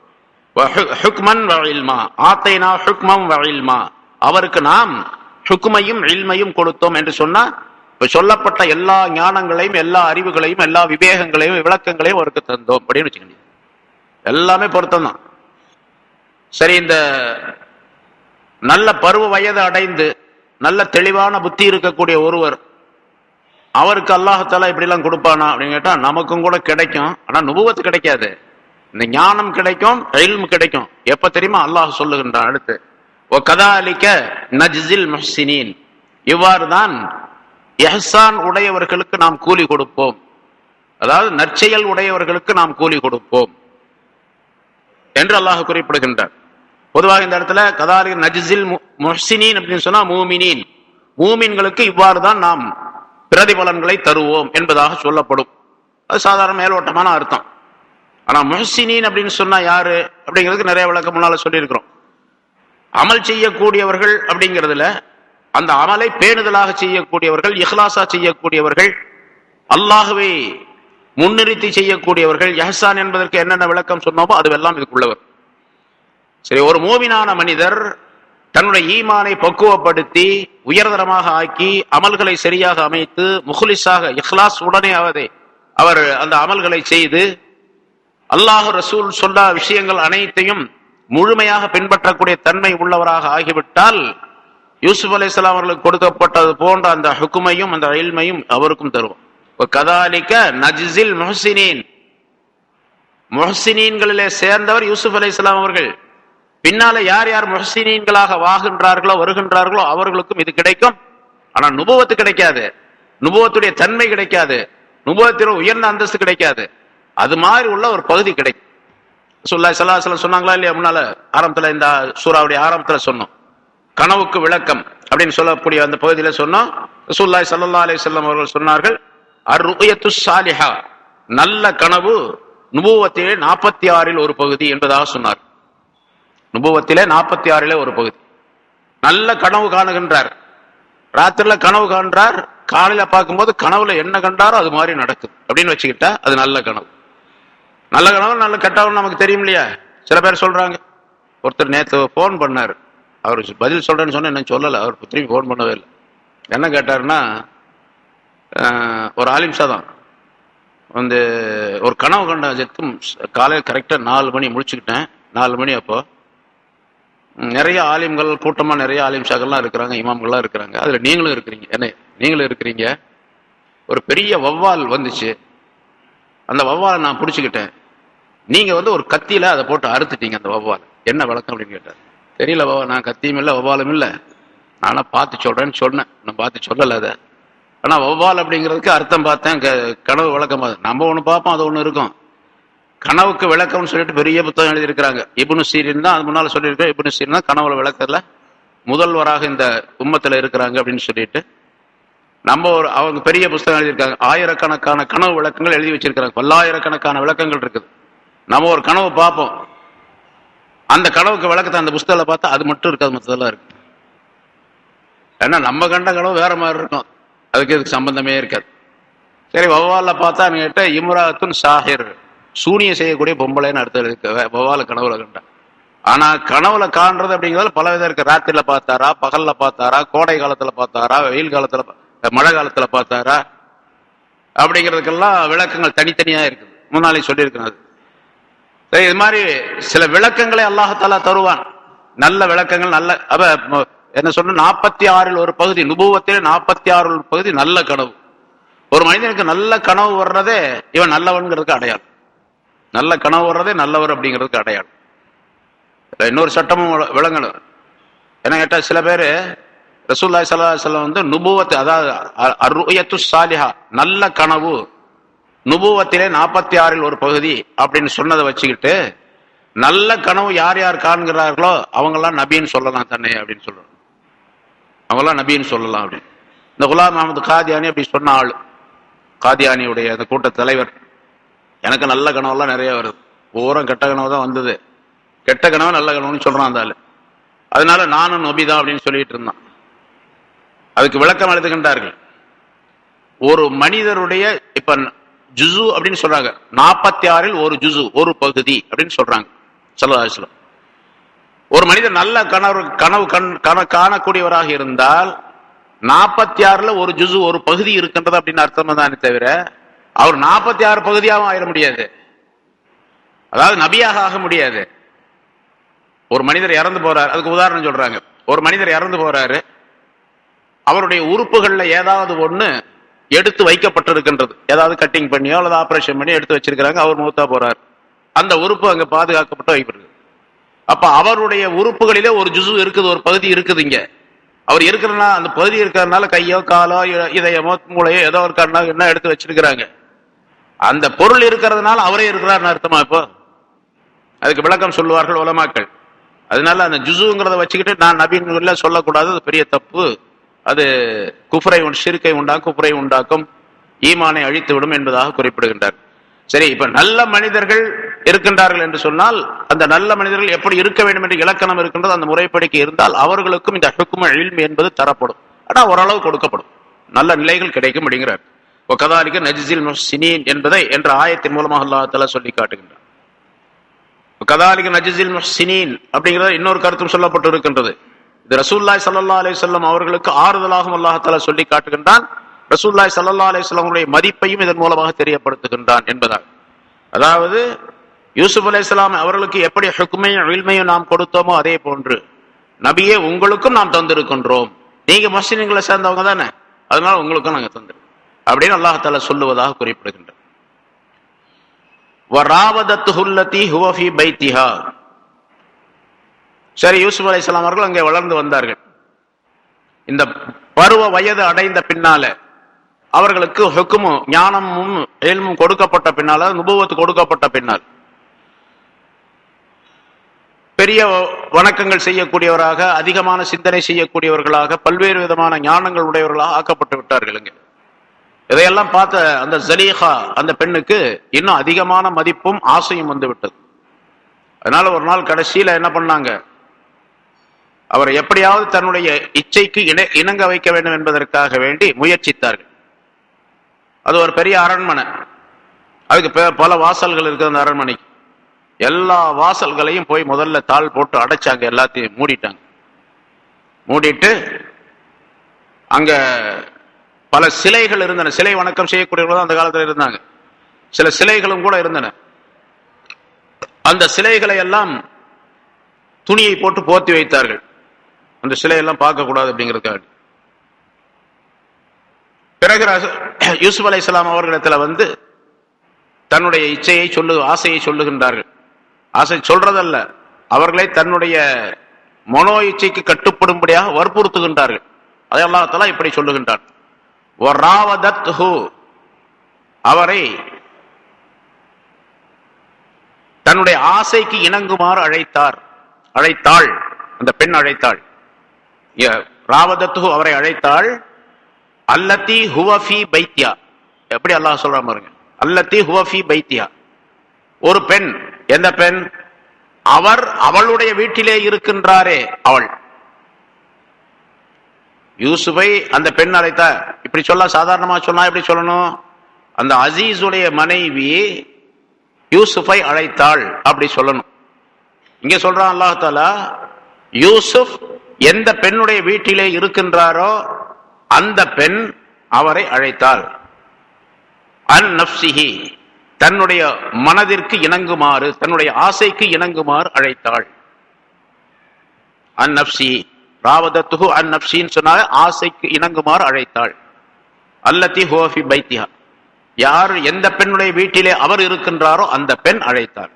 ஹுக்மன் வ இல்மா ஆத்தைனா ஹுக்மம் வ இல்மா, அவருக்கு நாம் ஹுக்மையும் இல்மையும் கொடுத்தோம் என்று சொன்னா இப்ப சொல்லப்பட்ட எல்லா ஞானங்களையும் எல்லா அறிவுகளையும் எல்லா விவேகங்களையும் விளக்கங்களையும் அவருக்கு தந்தோம் அப்படின்னு வச்சுக்கணும். எல்லாமே பொருத்தம் தான். சரி, இந்த நல்ல பருவ வயது அடைந்து நல்ல தெளிவான புத்தி இருக்கக்கூடிய ஒருவர், அவருக்கு அல்லாஹாலா இப்படி எல்லாம் கொடுப்பானா அப்படின்னு கேட்டா நமக்கும் கூட கிடைக்கும். ஆனா நுபுவத்து கிடைக்காது. இந்த ஞானம் கிடைக்கும், இல்ம் கிடைக்கும். எப்ப தெரியுமா? அல்லாஹ் சொல்லுகின்றான் அடுத்து, ஒ கதாலிக நஜ்ஸில் முஹ்ஸினீன், இவ்வாறுதான் இஹ்சான் உடையவர்களுக்கு நாம் கூலி கொடுப்போம். அதாவது நற்செயல் உடையவர்களுக்கு நாம் கூலி கொடுப்போம் என்று அல்லாஹ் குறிப்பிடுகின்றார். பொதுவாக இந்த இடத்துல கதாலிக நஜ்ஸில் முஹ்ஸினீன் அப்படின்னு சொன்னா மூமினீன், மூமின்களுக்கு இவ்வாறுதான் நாம் பிரதிபலன்களை தருவோம் என்பதாக சொல்லப்படும். அது சாதாரண மேலோட்டமான அர்த்தம். ஆனா முஹ்ஸினீன் அப்படின்னு சொன்னா யாரு அப்படிங்கிறதுக்கு நிறைய விளக்கம் முன்னால சொல்லியிருக்கிறோம். அமல் செய்யக்கூடியவர்கள் அப்படிங்கிறதுல அந்த அமலை பேணுதலாக செய்யக்கூடியவர்கள், இஹ்லாஸா செய்யக்கூடியவர்கள், அல்லாஹ்வை முன்னிறுத்தி செய்யக்கூடியவர்கள். இஹ்சான் என்பதற்கு என்னென்ன விளக்கம் சொன்னோமோ அதுவெல்லாம் இதுக்குள்ளவர். சரி, ஒரு மூமினான மனிதர் தன்னுடைய ஈமானை பக்குவப்படுத்தி உயர்தரமாக ஆக்கி அமல்களை சரியாக அமைத்து முஹ்லிஸாக இஹ்லாஸ் உடனே அவர் அந்த அமல்களை செய்து அல்லாஹ் ரசூல் சொன்ன விஷயங்கள் அனைத்தையும் முழுமையாக பின்பற்றக்கூடிய தன்மை உள்ளவராக ஆகிவிட்டால் யூசுப் அலைஹிஸ்ஸலாம் அவர்களுக்கு கொடுக்கப்பட்டது போன்ற அந்த ஹுக்குமையும் அந்த இல்மையும் அவருக்கும் தருவோம். கதாலிக நஜ்ஸில் முஹ்ஸினீன், முஹ்ஸினீன்களிலே சேர்ந்தவர் யூசுப் அலைஹிஸ்ஸலாம் அவர்கள். பின்னால யார் யார் முஹ்ஸினீன்களாக வருகின்றார்களோ அவர்களுக்கும் இது கிடைக்கும். ஆனா நுபுவத்து கிடைக்காது, நுபுவத்துடைய தன்மை கிடைக்காது, நுபுவத்தின் உயர்ந்த அந்தஸ்து கிடைக்காது. அது மாதிரி உள்ள ஒரு பகுதி கிடைக்கும். ரசூலுல்லாஹி ஸல்லல்லாஹு அலைஹி வஸல்லம் சொன்னாங்களா இல்லையா? முன்னால ஆரம்பத்துல இந்த சூராவுடைய ஆரம்பத்துல சொன்னோம், கனவுக்கு விளக்கம் அப்படின்னு சொல்லக்கூடிய அந்த பகுதியில சொன்னோம். ரசூலுல்லாஹி ஸல்லல்லாஹு அலைஹி வஸல்லம் அவர்கள் சொன்னார்கள், அர்-ருயத்து ஸாலிஹா, நல்ல கனவு நுபுவத்திலே 46 ஒரு பகுதி என்பதாக சொன்னார். நுபுவத்திலே 46 ஒரு பகுதி. நல்ல கனவு காணுகின்றார், ராத்திரில கனவு காண்றார், காலையில பார்க்கும்போது கனவுல என்ன கண்டாரோ அது மாதிரி நடக்குது அப்படின்னு வச்சுக்கிட்டா அது நல்ல கனவு. நல்ல கனவு நல்ல கெட்டவன் நமக்கு தெரியும் இல்லையா? சில பேர் சொல்றாங்க. ஒருத்தர் நேற்று போன் பண்ணார், அவர் பதில் சொல்றேன்னு சொன்ன என்ன சொல்லலை, அவர் திரும்பி போன் பண்ணவே இல்லை. என்ன கேட்டாருன்னா, ஒரு ஆலிம்சா தான் வந்து ஒரு கனவு கண்ட ஜெத்தும் காலையில் கரெக்டாக 4 மணி முழிச்சுக்கிட்டேன். 4 மணி அப்போ நிறைய ஆலிம்கள் கூட்டமாக நிறைய ஆலிம்ஷாக்கள்லாம் இருக்கிறாங்க, இமாம்கள்லாம் இருக்கிறாங்க. அதில் நீங்களும் இருக்கிறீங்க, என்ன நீங்களும் இருக்கிறீங்க. ஒரு பெரிய வௌவால் வந்துச்சு, அந்த வௌவாலை நான் பிடிச்சிக்கிட்டேன். நீங்கள் வந்து ஒரு கத்தியில் அதை போட்டு அறுத்துட்டீங்க அந்த வௌவால். என்ன விளக்கம் அப்படின்னு கேட்டார். தெரியல பாபா, நான் கத்தியும் இல்லை வௌவாலும் இல்லை, நானும் பார்த்து சொல்கிறேன்னு சொன்னேன், நான் பார்த்து சொல்லலை அதை. ஆனால் வௌவால் அப்படிங்கிறதுக்கு அர்த்தம் பார்த்தேன், கனவு விளக்கம் பார்த்தேன். நம்ம ஒன்று பார்ப்போம், அது ஒன்று இருக்கும். கனவுக்கு விளக்கம்னு சொல்லிட்டு பெரிய புத்தகம் எழுதியிருக்கிறாங்க. இப்னு சீரின் தான் அது முன்னால் சொல்லியிருக்கேன். இப்னு சீரின் தான் கனவுல விளக்கத்தில் முதல்வராக இந்த உம்மத்தில் இருக்கிறாங்க அப்படின்னு சொல்லிட்டு அவங்க பெரிய புத்தகம் எழுதியிருக்காங்க. ஆயிரக்கணக்கான கனவு விளக்கங்கள் எழுதி வச்சிருக்கிறாங்க. பல்லாயிரக்கணக்கான விளக்கங்கள் இருக்குது. நம்ம ஒரு கனவு பார்ப்போம், அந்த கனவுக்கு விளக்கத்தை அந்த புத்தகத்தில் பார்த்தா அது மட்டும் இருக்காது, மற்றதெல்லாம் இருக்கு. ஏன்னா நம்ம கண்ட கனவு வேற மாதிரி இருக்கும், அதுக்கு இதுக்கு சம்பந்தமே இருக்காது. சரி, வௌவால பார்த்தா கேட்ட இம்ராத்துன் சாஹிர், சூனிய செய்யக்கூடிய பொம்பளைன்னு அர்த்தம் இருக்கு வௌவால கனவுல கண்டா. ஆனா கனவுல காண்றது அப்படிங்கிறதுல பல விதம் இருக்கு. ராத்திரில பார்த்தாரா, பகல்ல பார்த்தாரா, கோடை காலத்துல பார்த்தாரா, வெயில் காலத்துல, மழை காலத்துல பார்த்தாரா, அப்படிங்கிறதுக்கெல்லாம் விளக்கங்கள் தனித்தனியா இருக்குது. முன்னாலே சொல்லியிருக்கிறது. இது மாதிரி சில விளக்கங்களை அல்லாஹாலா தருவான், நல்ல விளக்கங்கள். நல்ல என்ன சொன்ன 46 ஒரு பகுதி, நுபுவத்திலே 46 ஒரு பகுதி நல்ல கனவு. ஒரு மனிதனுக்கு நல்ல கனவு வர்றதே இவன் நல்லவன்கிறதுக்கு அடையாளம். நல்ல கனவு வர்றதே நல்லவர் அப்படிங்கிறதுக்கு அடையாளம். இன்னொரு சட்டமும் விளங்கணும். என்ன கேட்டா, சில பேரு ரசூலுல்லாஹி ஸல்லல்லாஹு அலைஹி வஸல்லம் வந்து நுபுவத், அதாவது அர்-ருயத்து ஸாலிஹா, நல்ல கனவு நுபுவத்திலே 46 ஒரு பகுதி அப்படின்னு சொன்னதை வச்சுக்கிட்டு நல்ல கனவு யார் யார் காண்கிறார்களோ அவங்கெல்லாம் நபின்னு சொல்லலாம் தன்னை அப்படின்னு சொல்றோம். அவங்கெல்லாம் நபின்னு சொல்லலாம் அப்படின்னு. இந்த குலாம் அஹமது காதியானி அப்படி சொன்ன ஆள், காதியானியுடைய அந்த கூட்ட தலைவர், எனக்கு நல்ல கனவெல்லாம் நிறைய வருது, ஓரம் கெட்ட கனவு தான் வந்தது, கெட்ட கனவு நல்ல கனவுன்னு சொல்றான் அந்த ஆளு. அதனால நானும் நபிதான் அப்படின்னு சொல்லிட்டு இருந்தான். அதுக்கு விளக்கம் எழுதுகின்றார்கள். ஒரு மனிதருடைய இப்ப ஜுசு அப்படின்னு சொல்றாங்க. 46 ஒரு ஜுசு, ஒரு பகுதி அப்படின்னு சொல்றாங்க ஸல்லல்லாஹு அலைஹி வஸல்லம். ஒரு மனிதர் நல்ல கனவு காணக்கூடியவராக இருந்தால் 46 ஒரு ஜுசு, ஒரு பகுதி இருக்கின்றது அப்படின்னு அர்த்தம் தானே தவிர அவர் 46 பகுதியாகவும் ஆயிட முடியாது. அதாவது நபியாக ஆக முடியாது. ஒரு மனிதர் இறந்து போறாரு, அதுக்கு உதாரணம் சொல்றாங்க. ஒரு மனிதர் இறந்து போறாரு, அவருடைய உறுப்புகள்ல ஏதாவது ஒண்ணு எடுத்து வைக்கப்பட்டிருக்கின்றது, ஏதாவது கட்டிங் பண்ணியோ அல்லது ஆபரேஷன் பண்ணி எடுத்து வச்சிருக்கிறாங்க. அவர் மூத்தா போறார், அந்த உறுப்பு அங்க பாதுகாக்கப்பட்டு வைக்கப்படுது. அப்ப அவருடைய உறுப்புகளிலே ஒரு ஜுசு இருக்குது, ஒரு பகுதி இருக்குது. இங்க அவர் இருக்கிறனா அந்த பகுதி இருக்கிறதுனால கையோ காலோ இதயமோ மூளையோ ஏதோ ஒரு காரணம் என்ன எடுத்து வச்சிருக்கிறாங்க. அந்த பொருள் இருக்கிறதுனால அவரே இருக்கிறார்னு அர்த்தமா? இப்போ அதுக்கு விளக்கம் சொல்லுவார்கள் உலமாக்கள். அதனால அந்த ஜுசுங்கிறத வச்சுக்கிட்டு நான் நபின்னு சொல்லக்கூடாது, அது பெரிய தப்பு. அது குஃப்ரை ஷிர்கை உண்டாக்கும், குஃப்ரை உண்டாக்கும், ஈமானை அழித்து விடும் என்பதாக குறிப்பிடுகின்றார். சரி, இப்ப நல்ல மனிதர்கள் இருக்கின்றார்கள் என்று சொன்னால் அந்த நல்ல மனிதர்கள் எப்படி இருக்க வேண்டும் என்று இலக்கணம் இருக்கின்றது. அந்த முறைப்படிக்கு இருந்தால் அவர்களுக்கும் இந்த ஹுக்மு இல்ம் என்பது தரப்படும். ஆனா ஓரளவு கொடுக்கப்படும், நல்ல நிலைகள் கிடைக்கும் அப்படிங்கிறார். கதாலிக நஜ்ஸில் முஹ்சினீன் என்பதை என்ற ஆயத்தின் மூலமாக அல்லாஹ் தஆலா சொல்லி காட்டுகின்றார். கதாலிக நஜ்ஸில் முஹ்சினீன் அப்படிங்கிறது இன்னொரு கருத்தும் சொல்லப்பட்டு இருக்கின்றது. இது ரசூலுல்லாஹி ஸல்லல்லாஹு அலைஹி வஸல்லம் அவர்களுக்கு ஆறுதலாகவும் அல்லாஹ் தஆலா சொல்லி காட்டுகின்றான். ரசூலுல்லாஹி ஸல்லல்லாஹு அலைஹி வஸல்லம் அவருடைய மதிப்பையும் இதன் மூலமாக தெரியப்படுத்துகின்றான் என்பதாக. அதாவது யூசுப் அலைஹிஸ்ஸலாம் அவர்களுக்கு எப்படி ஹுக்மையும் இல்மையும் நாம் கொடுத்தோமோ அதே போன்று நபியே உங்களுக்கும் நாம் தந்திருக்கின்றோம். நீங்க முஹ்சினீன்களை சேர்ந்தவங்க தானே, அதனால உங்களுக்கும் நாங்க தந்திருக்கோம் அப்படின்னு அல்லாஹ் தஆலா சொல்லுவதாக குறிப்பிடுகின்றார். வராவதத்துஹு அல்லதி ஹுவ ஃபீ பைத்திஹா. சரி, யூசுப் அலைஹிஸ்ஸலாம் அவர்கள் அங்கே வளர்ந்து வந்தார்கள். இந்த பருவ வயது அடைந்த பின்னால அவர்களுக்கு ஹுக்மும் ஞானமும் இல்மும் கொடுக்கப்பட்ட பின்னால, நுபுவத் கொடுக்கப்பட்ட பின்னால் பெரிய வணக்கங்கள் செய்யக்கூடியவராக, அதிகமான சிந்தனை செய்யக்கூடியவர்களாக, பல்வேறு விதமான ஞானங்கள் உடையவர்களாக ஆக்கப்பட்டு விட்டார்கள். இங்கே இதையெல்லாம் பார்த்த அந்த ஜலீஹா அந்த பெண்ணுக்கு இன்னும் அதிகமான மதிப்பும் ஆசையும் வந்து விட்டது. அதனால ஒரு நாள் கடைசியில என்ன பண்ணாங்க, அவரை எப்படியாவது தன்னுடைய இச்சைக்கு இணங்க வைக்க வேண்டும் என்பதற்காக வேண்டி முயற்சித்தார்கள். அது ஒரு பெரிய அரண்மனை, அதுக்கு பல வாசல்கள் இருக்குது. அந்த அரண்மனைக்கு எல்லா வாசல்களையும் போய் முதல்ல தாள் போட்டு அடைச்சாங்க, எல்லாத்தையும் மூடிட்டாங்க. மூடிட்டு அங்க பல சிலைகள் இருந்தன. சிலை வணக்கம் செய்யக்கூடியவர்கள் அந்த காலத்தில் இருந்தாங்க. சில சிலைகளும் கூட இருந்தன. அந்த சிலைகளை எல்லாம் துணியை போட்டு போர்த்தி வைத்தார்கள், அந்த சிலையெல்லாம் பார்க்க கூடாது அப்படிங்கிறதுக்காக. பிறகு யூசுப் அலைஹிஸ்ஸலாம் அவர்களிடத்துல வந்து தன்னுடைய இச்சையை ஆசையை சொல்லுகின்றார்கள். ஆசை சொல்றதல்ல, அவர்களை தன்னுடைய மனோ இச்சைக்கு கட்டுப்படும்படியாக வற்புறுத்துகின்றார்கள். அதை அல்லாஹ் தஆலா இப்படி சொல்லுகின்றான், வராவதத்ஹு, அவரை தன்னுடைய ஆசைக்கு இணங்குமாறு அழைத்தாள். அந்த பெண் அழைத்தாள். ராவதத்ஹு, அவரை அழைத்தாள். அல்லதி ஹுவ ஃபீ பைத்தியா, எப்படி அல்லாஹ் சொல்றான் பாருங்க. அல்லதி ஹுவ ஃபீ பைத்தியா, ஒரு பெண். எந்த பெண்? அவளுடைய வீட்டிலே இருக்கின்றாரே அவள். யூசுஃபை அந்த பெண் அழைத்தா. இப்படி சொல்ல சாதாரணமா சொன்னா எப்படி சொல்லணும்? அந்த அசீஸுடைய மனைவி யூசுஃபை அழைத்தாள் அப்படி சொல்லணும். இங்க சொல்றான் அல்லாஹ் தஆலா, யூசுப் எந்த பெண்ணுடைய வீட்டிலே இருக்கின்றாரோ அந்த பெண் அவரை அழைத்தாள். அன் நஃப்ஸிஹி, தன்னுடைய மனதிற்கு இணங்குமாறு, தன்னுடைய ஆசைக்கு இணங்குமாறு அழைத்தாள். அன் நஃப்ஸி, ராவதத்துஹு அன் நஃப்ஸின்னு சொன்னால ஆசைக்கு இணங்குமாறு அழைத்தாள். அல்லதி ஹுவ ஃபீ பைத்திஹா, யார் எந்த பெண்ணுடைய வீட்டிலே அவர் இருக்கின்றாரோ அந்த பெண் அழைத்தாள்.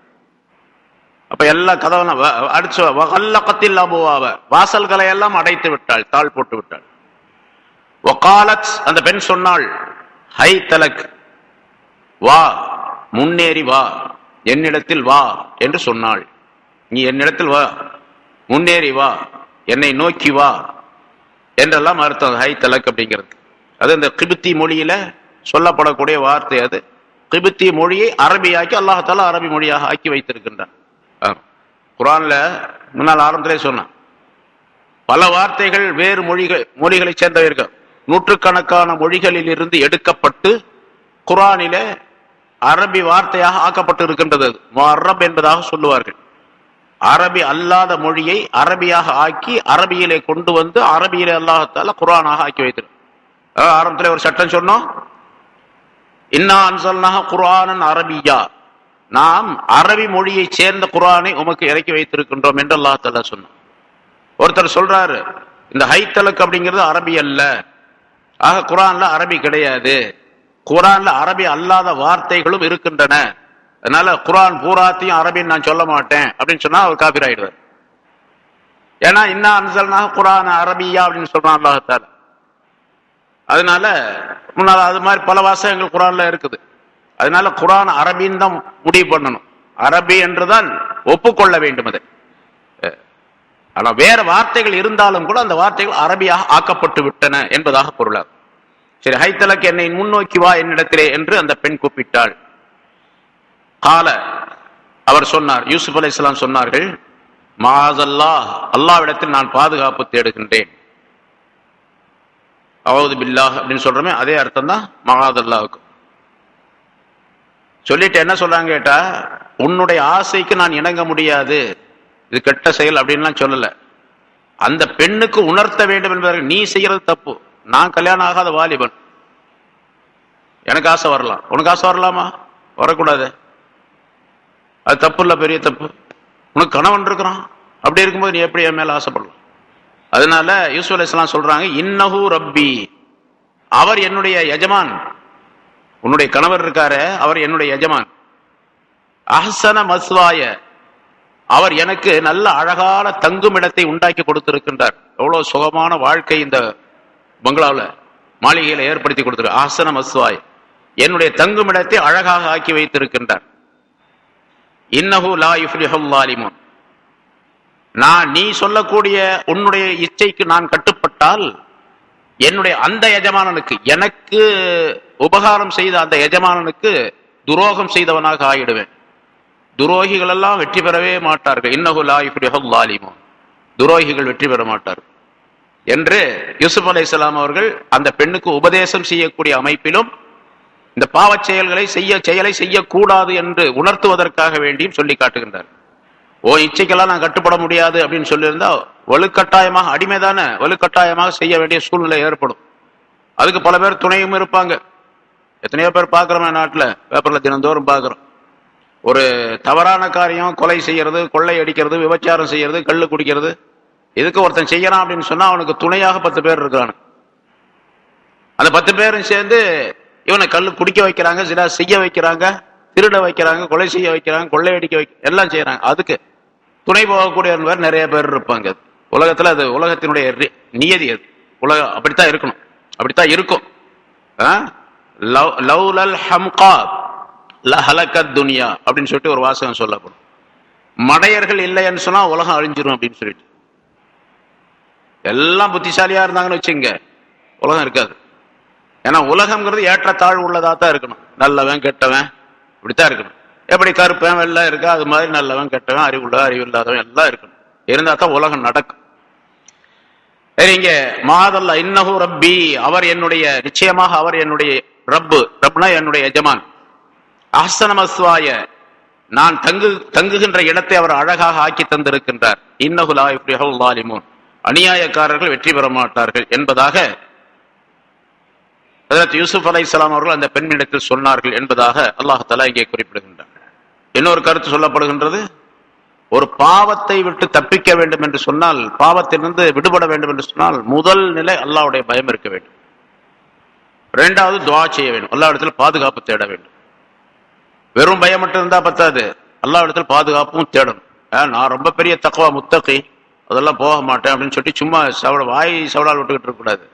அப்ப எல்லா கதவெல்லாம் அடிச்சு வகல்லகத்தில் அபுவாவ, வாசல்களை எல்லாம் அடைத்து விட்டாள், தாள் போட்டு விட்டாள். வகாலத், அந்த பெண் சொன்னாள், ஹை தலக், வா, முன்னேறி வா, என்னிடத்தில் வா என்று சொன்னாள். நீ என்னிடத்தில் வா, முன்னேறி வா, என்னை நோக்கி வா என்றெல்லாம் அர்த்தம் ஹை தலக் அப்படிங்கிறது. அது இந்த கிபித்தி மொழியில சொல்லப்படக்கூடிய வார்த்தை. அது கிபித்தி மொழியை அரபியாக்கி அல்லாஹ் தஆலா அரபி மொழியாக ஆக்கி வைத்திருக்கின்றான். குர்ஆன்ல முன்னால் ஆரம்பத்திலே சொன்னான், பல வார்த்தைகள் வேறு மொழிகளை சேர்ந்தவை இருக்கு. நூற்றுக்கணக்கான மொழிகளில் இருந்து எடுக்கப்பட்டு குர்ஆனிலே அரபி வார்த்தையாக ஆக்கப்பட்டு இருக்கின்றது. முஅர்ரப் என்பதாக சொல்லுவார்கள். அரபி அல்லாத மொழியை அரபியாக ஆக்கி அரபியிலே கொண்டு வந்து அரபியிலே அல்லாஹ் தஆலா குர்ஆனாக ஆக்கி வைத்திருக்கிறார். ஆரம்பத்தில் ஒரு சட்டம் சொன்னோம், இன்னா அன்ஸல்னாஹு குர்ஆனன் அரபியா, நாம் அரபி மொழியை சேர்ந்த குர்ஆனை உமக்கு இறக்கி வைத்திருக்கின்றோம் என்று அல்லாஹ் தஆலா சொன்னார். ஒருத்தர் சொல்றாரு, இந்த ஹைத்தலக் அப்படிங்கிறது அரபி அல்ல, ஆக குர்ஆன்ல அரபி கிடையாது, குர்ஆன்ல அரபி அல்லாத வார்த்தைகளும் இருக்கின்றன, அதனால குர்ஆன் பூராத்தையும் அரபின்னு நான் சொல்ல மாட்டேன் அப்படின்னு சொன்னா அவர் காஃபிர் ஆயிடுவார். ஏன்னா இன்னா அன்ஸல்னாஹு குர்ஆன அரபியா அப்படின்னு சொல்றான் அல்லாஹ் தஆலா. அதனால முன்னால அது மாதிரி பல வாசகங்கள் குர்ஆன்ல இருக்குது. அதனால குர்ஆன் அரபின்னு தான் முடிவு பண்ணணும், அரபி என்றுதான் ஒப்புக்கொள்ள வேண்டும். அதை ஆனா வேற வார்த்தைகள் இருந்தாலும் கூட அந்த வார்த்தைகள் அரபியாக ஆக்கப்பட்டு விட்டன என்பதாக பொருளாகும். சரி, ஹைத்தலக் என்னை முன்னோக்கி வா என்னிடத்திலே என்று அந்த பெண் கூப்பிட்டாள். கால அவர் சொன்னார், யூசுப் அலைஹிஸ்ஸலாம் சொன்னார்கள், மாஅல்லாஹ், அல்லாஹ்விடத்தில் நான் பாதுகாப்பு தேடுகின்றேன். அஊது பில்லாஹ் அப்படின்னு சொல்றோமே அதே அர்த்தம் தான் மகாதல்லாவுக்கு. சொல்லிட்டு என்ன சொல்றாங்க கேட்டா, உன்னுடைய ஆசைக்கு நான் இணங்க முடியாது, இது கெட்ட செயல் அப்படின்லாம் சொல்லல. அந்த பெண்ணுக்கு உணர்த்த வேண்டும் என்பதற்கு, நீ செய்யறது தப்பு, நான் கல்யாணம் ஆகாத வாலிபன், எனக்கு ஆசை வரலாம், உனக்கு ஆசை வரலாமா? வரக்கூடாது, அது தப்பு இல்ல, பெரிய தப்பு. உனக்கு கணவன் இருக்கிறான், அப்படி இருக்கும்போது நீ எப்படி என் மேல ஆசைப்படலாம்? அதனால யூசுப் அலைஹிஸ்ஸலாம் சொல்றாங்க, இன்னஹு ரப்பி, அவர் என்னுடைய எஜமான், உன்னுடைய கணவர் இருக்காரு அவர் என்னுடைய எஜமான். அஹ்ஸன மஸ்வாய, அவர் எனக்கு நல்ல அழகான தங்கும் இடத்தை உண்டாக்கி கொடுத்திருக்கின்றார். எவ்வளவு சுகமான வாழ்க்கை இந்த பங்களாவில் மாளிகையில ஏற்படுத்தி கொடுத்திரு. அஹ்ஸன மஸ்வாய், என்னுடைய தங்கும் இடத்தை அழகாக ஆக்கி வைத்திருக்கின்றார். இன்னஹு லா யுஃப்லிஹுல் ஸாலிமூன், நீ சொல்லக்கூடிய உன்னுடைய இச்சைக்கு நான் கட்டுப்பட்டால் என்னுடைய அந்த எஜமானனுக்கு, எனக்கு உபகாரம் செய்த அந்த எஜமானனுக்கு துரோகம் செய்தவனாக ஆகிடுவேன். துரோகிகள் எல்லாம் வெற்றி பெறவே மாட்டார்கள். இன்னஹு லா யுஃப்லிஹுல் ஸாலிமூன், துரோகிகள் வெற்றி பெற மாட்டார்கள் என்று யூசுப் அலைஹிஸ்ஸலாம் அவர்கள் அந்த பெண்ணுக்கு உபதேசம் செய்யக்கூடிய அமைப்பிலும் இந்த பாவச் செயலை செய்யக்கூடாது என்று உணர்த்துவதற்காக வேண்டியும் சொல்லி காட்டுகின்றார். இச்சைக்கெல்லாம் நான் கட்டுப்பட முடியாது அப்படின்னு சொல்லியிருந்தா வலுக்கட்டாயமாக, அடிமைதானே, வலுக்கட்டாயமாக செய்ய வேண்டிய சூழ்நிலை ஏற்படும். அதுக்கு பல பேர் துணையும் இருப்பாங்க. எத்தனையோ பேர் பார்க்கிறோம் நாட்டில், பேப்பர்ல தினந்தோறும் பார்க்கிறோம். ஒரு தவறான காரியம், கொலை செய்யறது, கொள்ளை அடிக்கிறது, விபச்சாரம் செய்யறது, கள்ளு குடிக்கிறது, இதுக்கு ஒருத்தன் செய்யறான் அப்படின்னு சொன்னா அவனுக்கு துணையாக 10 பேர் இருக்கிறாங்க. அந்த 10 பேரும் சேர்ந்து இவனை கல்லு குடிக்க வைக்கிறாங்க, சில செய்ய வைக்கிறாங்க, திருட வைக்கிறாங்க, கொலை செய்ய வைக்கிறாங்க, கொள்ளை அடிக்க எல்லாம் செய்யறாங்க. அதுக்கு துணை போகக்கூடிய நிறைய பேர் இருப்பாங்க. உலகத்துல அது உலகத்தினுடைய நியதி, அது உலகம் அப்படித்தான் இருக்கணும், அப்படித்தான் இருக்கும். லவ்லல் ஹம்கா லஹலகத் துனியா அப்படின்னு சொல்லிட்டு ஒரு வாசகம் சொல்லப்படும். மடையர்கள் இல்லைன்னு சொன்னா உலகம் அழிஞ்சிரும் அப்படின்னு சொல்லிட்டு. எல்லாம் புத்திசாலியா இருந்தாங்கன்னு வச்சுங்க, உலகம் இருக்காது. ஏன்னா உலகம்ங்கிறது ஏற்றத்தாழ்வு உள்ளதா தான் இருக்கணும். நல்லவன் கெட்டவன் இப்படித்தான் இருக்கணும். எப்படி கருப்பன் வெள்ளை இருக்கா அது மாதிரி நல்லவன் கெட்டவன், அறிவுள்ள அறிவு இல்லாதவன் எல்லாம் இருக்கணும். இருந்தா தான் உலகம் நடக்கும். சரிங்க, மாதல்ல இன்னஹு ரப்பி, அவர் என்னுடைய, நிச்சயமாக அவர் என்னுடைய ரப்பு, ரப்னா என்னுடைய எஜமான். அஹ்ஸன மஸ்வாய, நான் தங்குகின்ற இடத்தை அவர் அழகாக ஆக்கி தந்திருக்கின்றார். இன்னஹு லா யுஃப்லிஹுல் ஸாலிமூன், அநியாயக்காரர்கள் வெற்றி பெற மாட்டார்கள் என்பதாக ஹஜ்ரத் யூசுப் அலைஹிஸ்ஸலாம் அவர்கள் அந்த பெண்ணிடத்தில் சொன்னார்கள் என்பதாக அல்லாஹ் தஆலா இங்கே குறிப்பிடுகின்றார். இன்னொரு கருத்து சொல்லப்படுகின்றது, ஒரு பாவத்தை விட்டு தப்பிக்க வேண்டும் என்று சொன்னால், பாவத்திலிருந்து விடுபட வேண்டும் என்று சொன்னால் முதல் நிலை அல்லாஹ்வுடைய பயம் இருக்க வேண்டும். இரண்டாவது துஆ செய்ய வேண்டும், அல்லாஹ்விடத்தில் பாதுகாப்பு தேட வேண்டும். வெறும் பயம் மட்டும் இருந்தா பத்தாது, அல்லாஹ்விடத்தில் பாதுகாப்பும் தேடணும். நான் ரொம்ப பெரிய தக்வா முத்தகி, அதெல்லாம் போக மாட்டேன் அப்படின்னு சொல்லிட்டு சும்மா வாய் சவடால் விட்டுக்கிட்டு இருக்கக்கூடாது,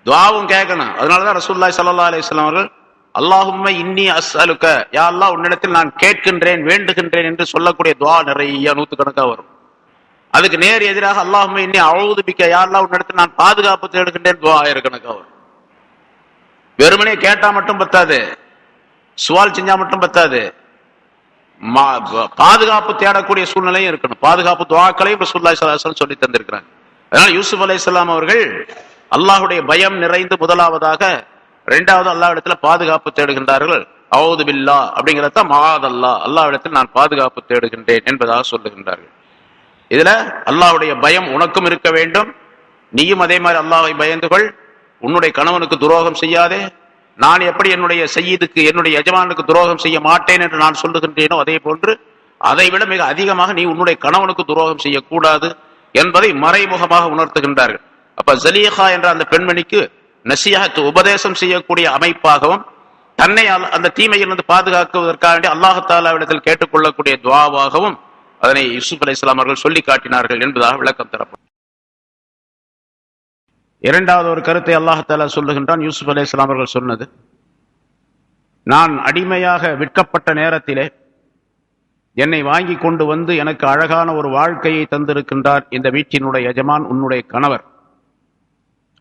துஆவும் கேட்கணும். அதனாலதான் ரசூலுல்லாஹி ஸல்லல்லாஹு அலைஹி வஸல்லம் அவர்கள் அல்லாஹும்ம இன்னி அஸ்அலுக, யா அல்லாஹ் உன்னிடத்தில் நான் கேட்கின்றேன், வேண்டுகின்றேன் என்று சொல்லக்கூடிய துஆ நிறைய நூற்றுக்கணக்கா வரும். அதுக்கு நேர் எதிராக அல்லாஹும்ம இன்னி அஊது பிக்க, யா அல்லாஹ் உன்னிடத்தில் நான் பாதுகாப்பு தேடுகின்றேன் துஆ ஆயிரக்கணக்கா வரும். வெறுமனே கேட்டா மட்டும் பத்தாது, சுவால் செஞ்சா மட்டும் பத்தாது, பாதுகாப்பு தேடக்கூடிய சூழ்நிலையும் இருக்கணும். பாதுகாப்பு துஆக்களையும் ரசூலுல்லாஹி ஸல்லல்லாஹு அலைஹி வஸல்லம் சொல்லி தந்திருக்கிறாங்க. அதனால யூசுப் அலைஹிஸ்ஸலாம் அவர்கள் அல்லாஹ்வுடைய பயம் நிறைந்து முதலாவதாக, இரண்டாவது அல்லாஹ்விடத்தில் பாதுகாப்பு தேடுகின்றார்கள். அவுது பில்லா அப்படிங்கிறத மகாதல்லா, அல்லாஹ்விடத்தில் நான் பாதுகாப்பு தேடுகின்றேன் என்பதாக சொல்லுகின்றார்கள். இதுல அல்லாஹ்வுடைய பயம் உனக்கும் இருக்க வேண்டும், நீயும் அதே மாதிரி அல்லாஹ்வை பயந்து கொள், உன்னுடைய கணவனுக்கு துரோகம் செய்யாதே. நான் எப்படி என்னுடைய சையீதுக்கு, என்னுடைய எஜமானுக்கு துரோகம் செய்ய மாட்டேன் என்று நான் சொல்லுகின்றேனோ அதே போன்று அதை விட மிக அதிகமாக நீ உன்னுடைய கணவனுக்கு துரோகம் செய்யக்கூடாது என்பதை மறைமுகமாக உணர்த்துகின்றார்கள். அப்ப ஜலீஹா என்ற அந்த பெண்மணிக்கு நசிஹத், உபதேசம் செய்யக்கூடிய அமைப்பாகவும், தன்னை அந்த தீமையிலிருந்து பாதுகாக்குவதற்காக அல்லாஹ் தஆலாவிடத்தில் கேட்டுக்கொள்ளக்கூடிய துஆவாகவும் அதனை யூசுப் அலைஹிஸ்ஸலாம் அவர்கள் சொல்லி காட்டினார்கள் என்பதாக விளக்கம் தரப்படும். இரண்டாவது ஒரு கருத்தை அல்லாஹ் தஆலா சொல்லுகின்றான். யூசுப் அலைஹிஸ்ஸலாம் அவர்கள் சொன்னது, நான் அடிமையாக விற்கப்பட்ட நேரத்திலே என்னை வாங்கி கொண்டு வந்து எனக்கு அழகான ஒரு வாழ்க்கையை தந்திருக்கின்றார் இந்த வீட்டினுடைய எஜமான், உன்னுடைய கணவர்.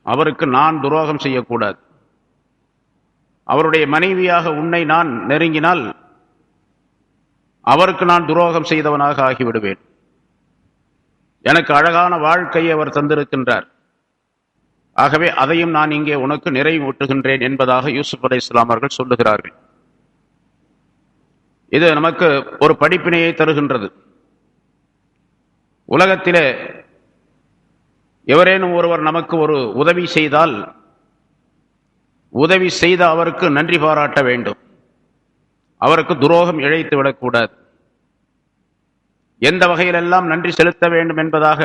அவருக்கு நான் துரோகம் செய்யக்கூடாது. அவருடைய மனைவியாக உன்னை நான் நெருங்கினால் அவருக்கு நான் துரோகம் செய்தவனாக ஆகிவிடுவேன். எனக்கு அழகான வாழ்க்கையை அவர் தந்திருக்கின்றார், ஆகவே அதையும் நான் இங்கே உனக்கு நிறைவூட்டுகின்றேன் என்பதாக யூசுப் அலைஹிஸ்ஸலாம் அவர்கள் சொல்லுகிறார்கள். இது நமக்கு ஒரு படிப்பினையை தருகின்றது. உலகத்திலே எவரேனும் ஒருவர் நமக்கு ஒரு உதவி செய்தால், உதவி செய்த அவருக்கு நன்றி பாராட்ட வேண்டும், அவருக்கு துரோகம் இழைத்து விடக்கூடாது. எந்த வகையிலெல்லாம் நன்றி செலுத்த வேண்டும் என்பதாக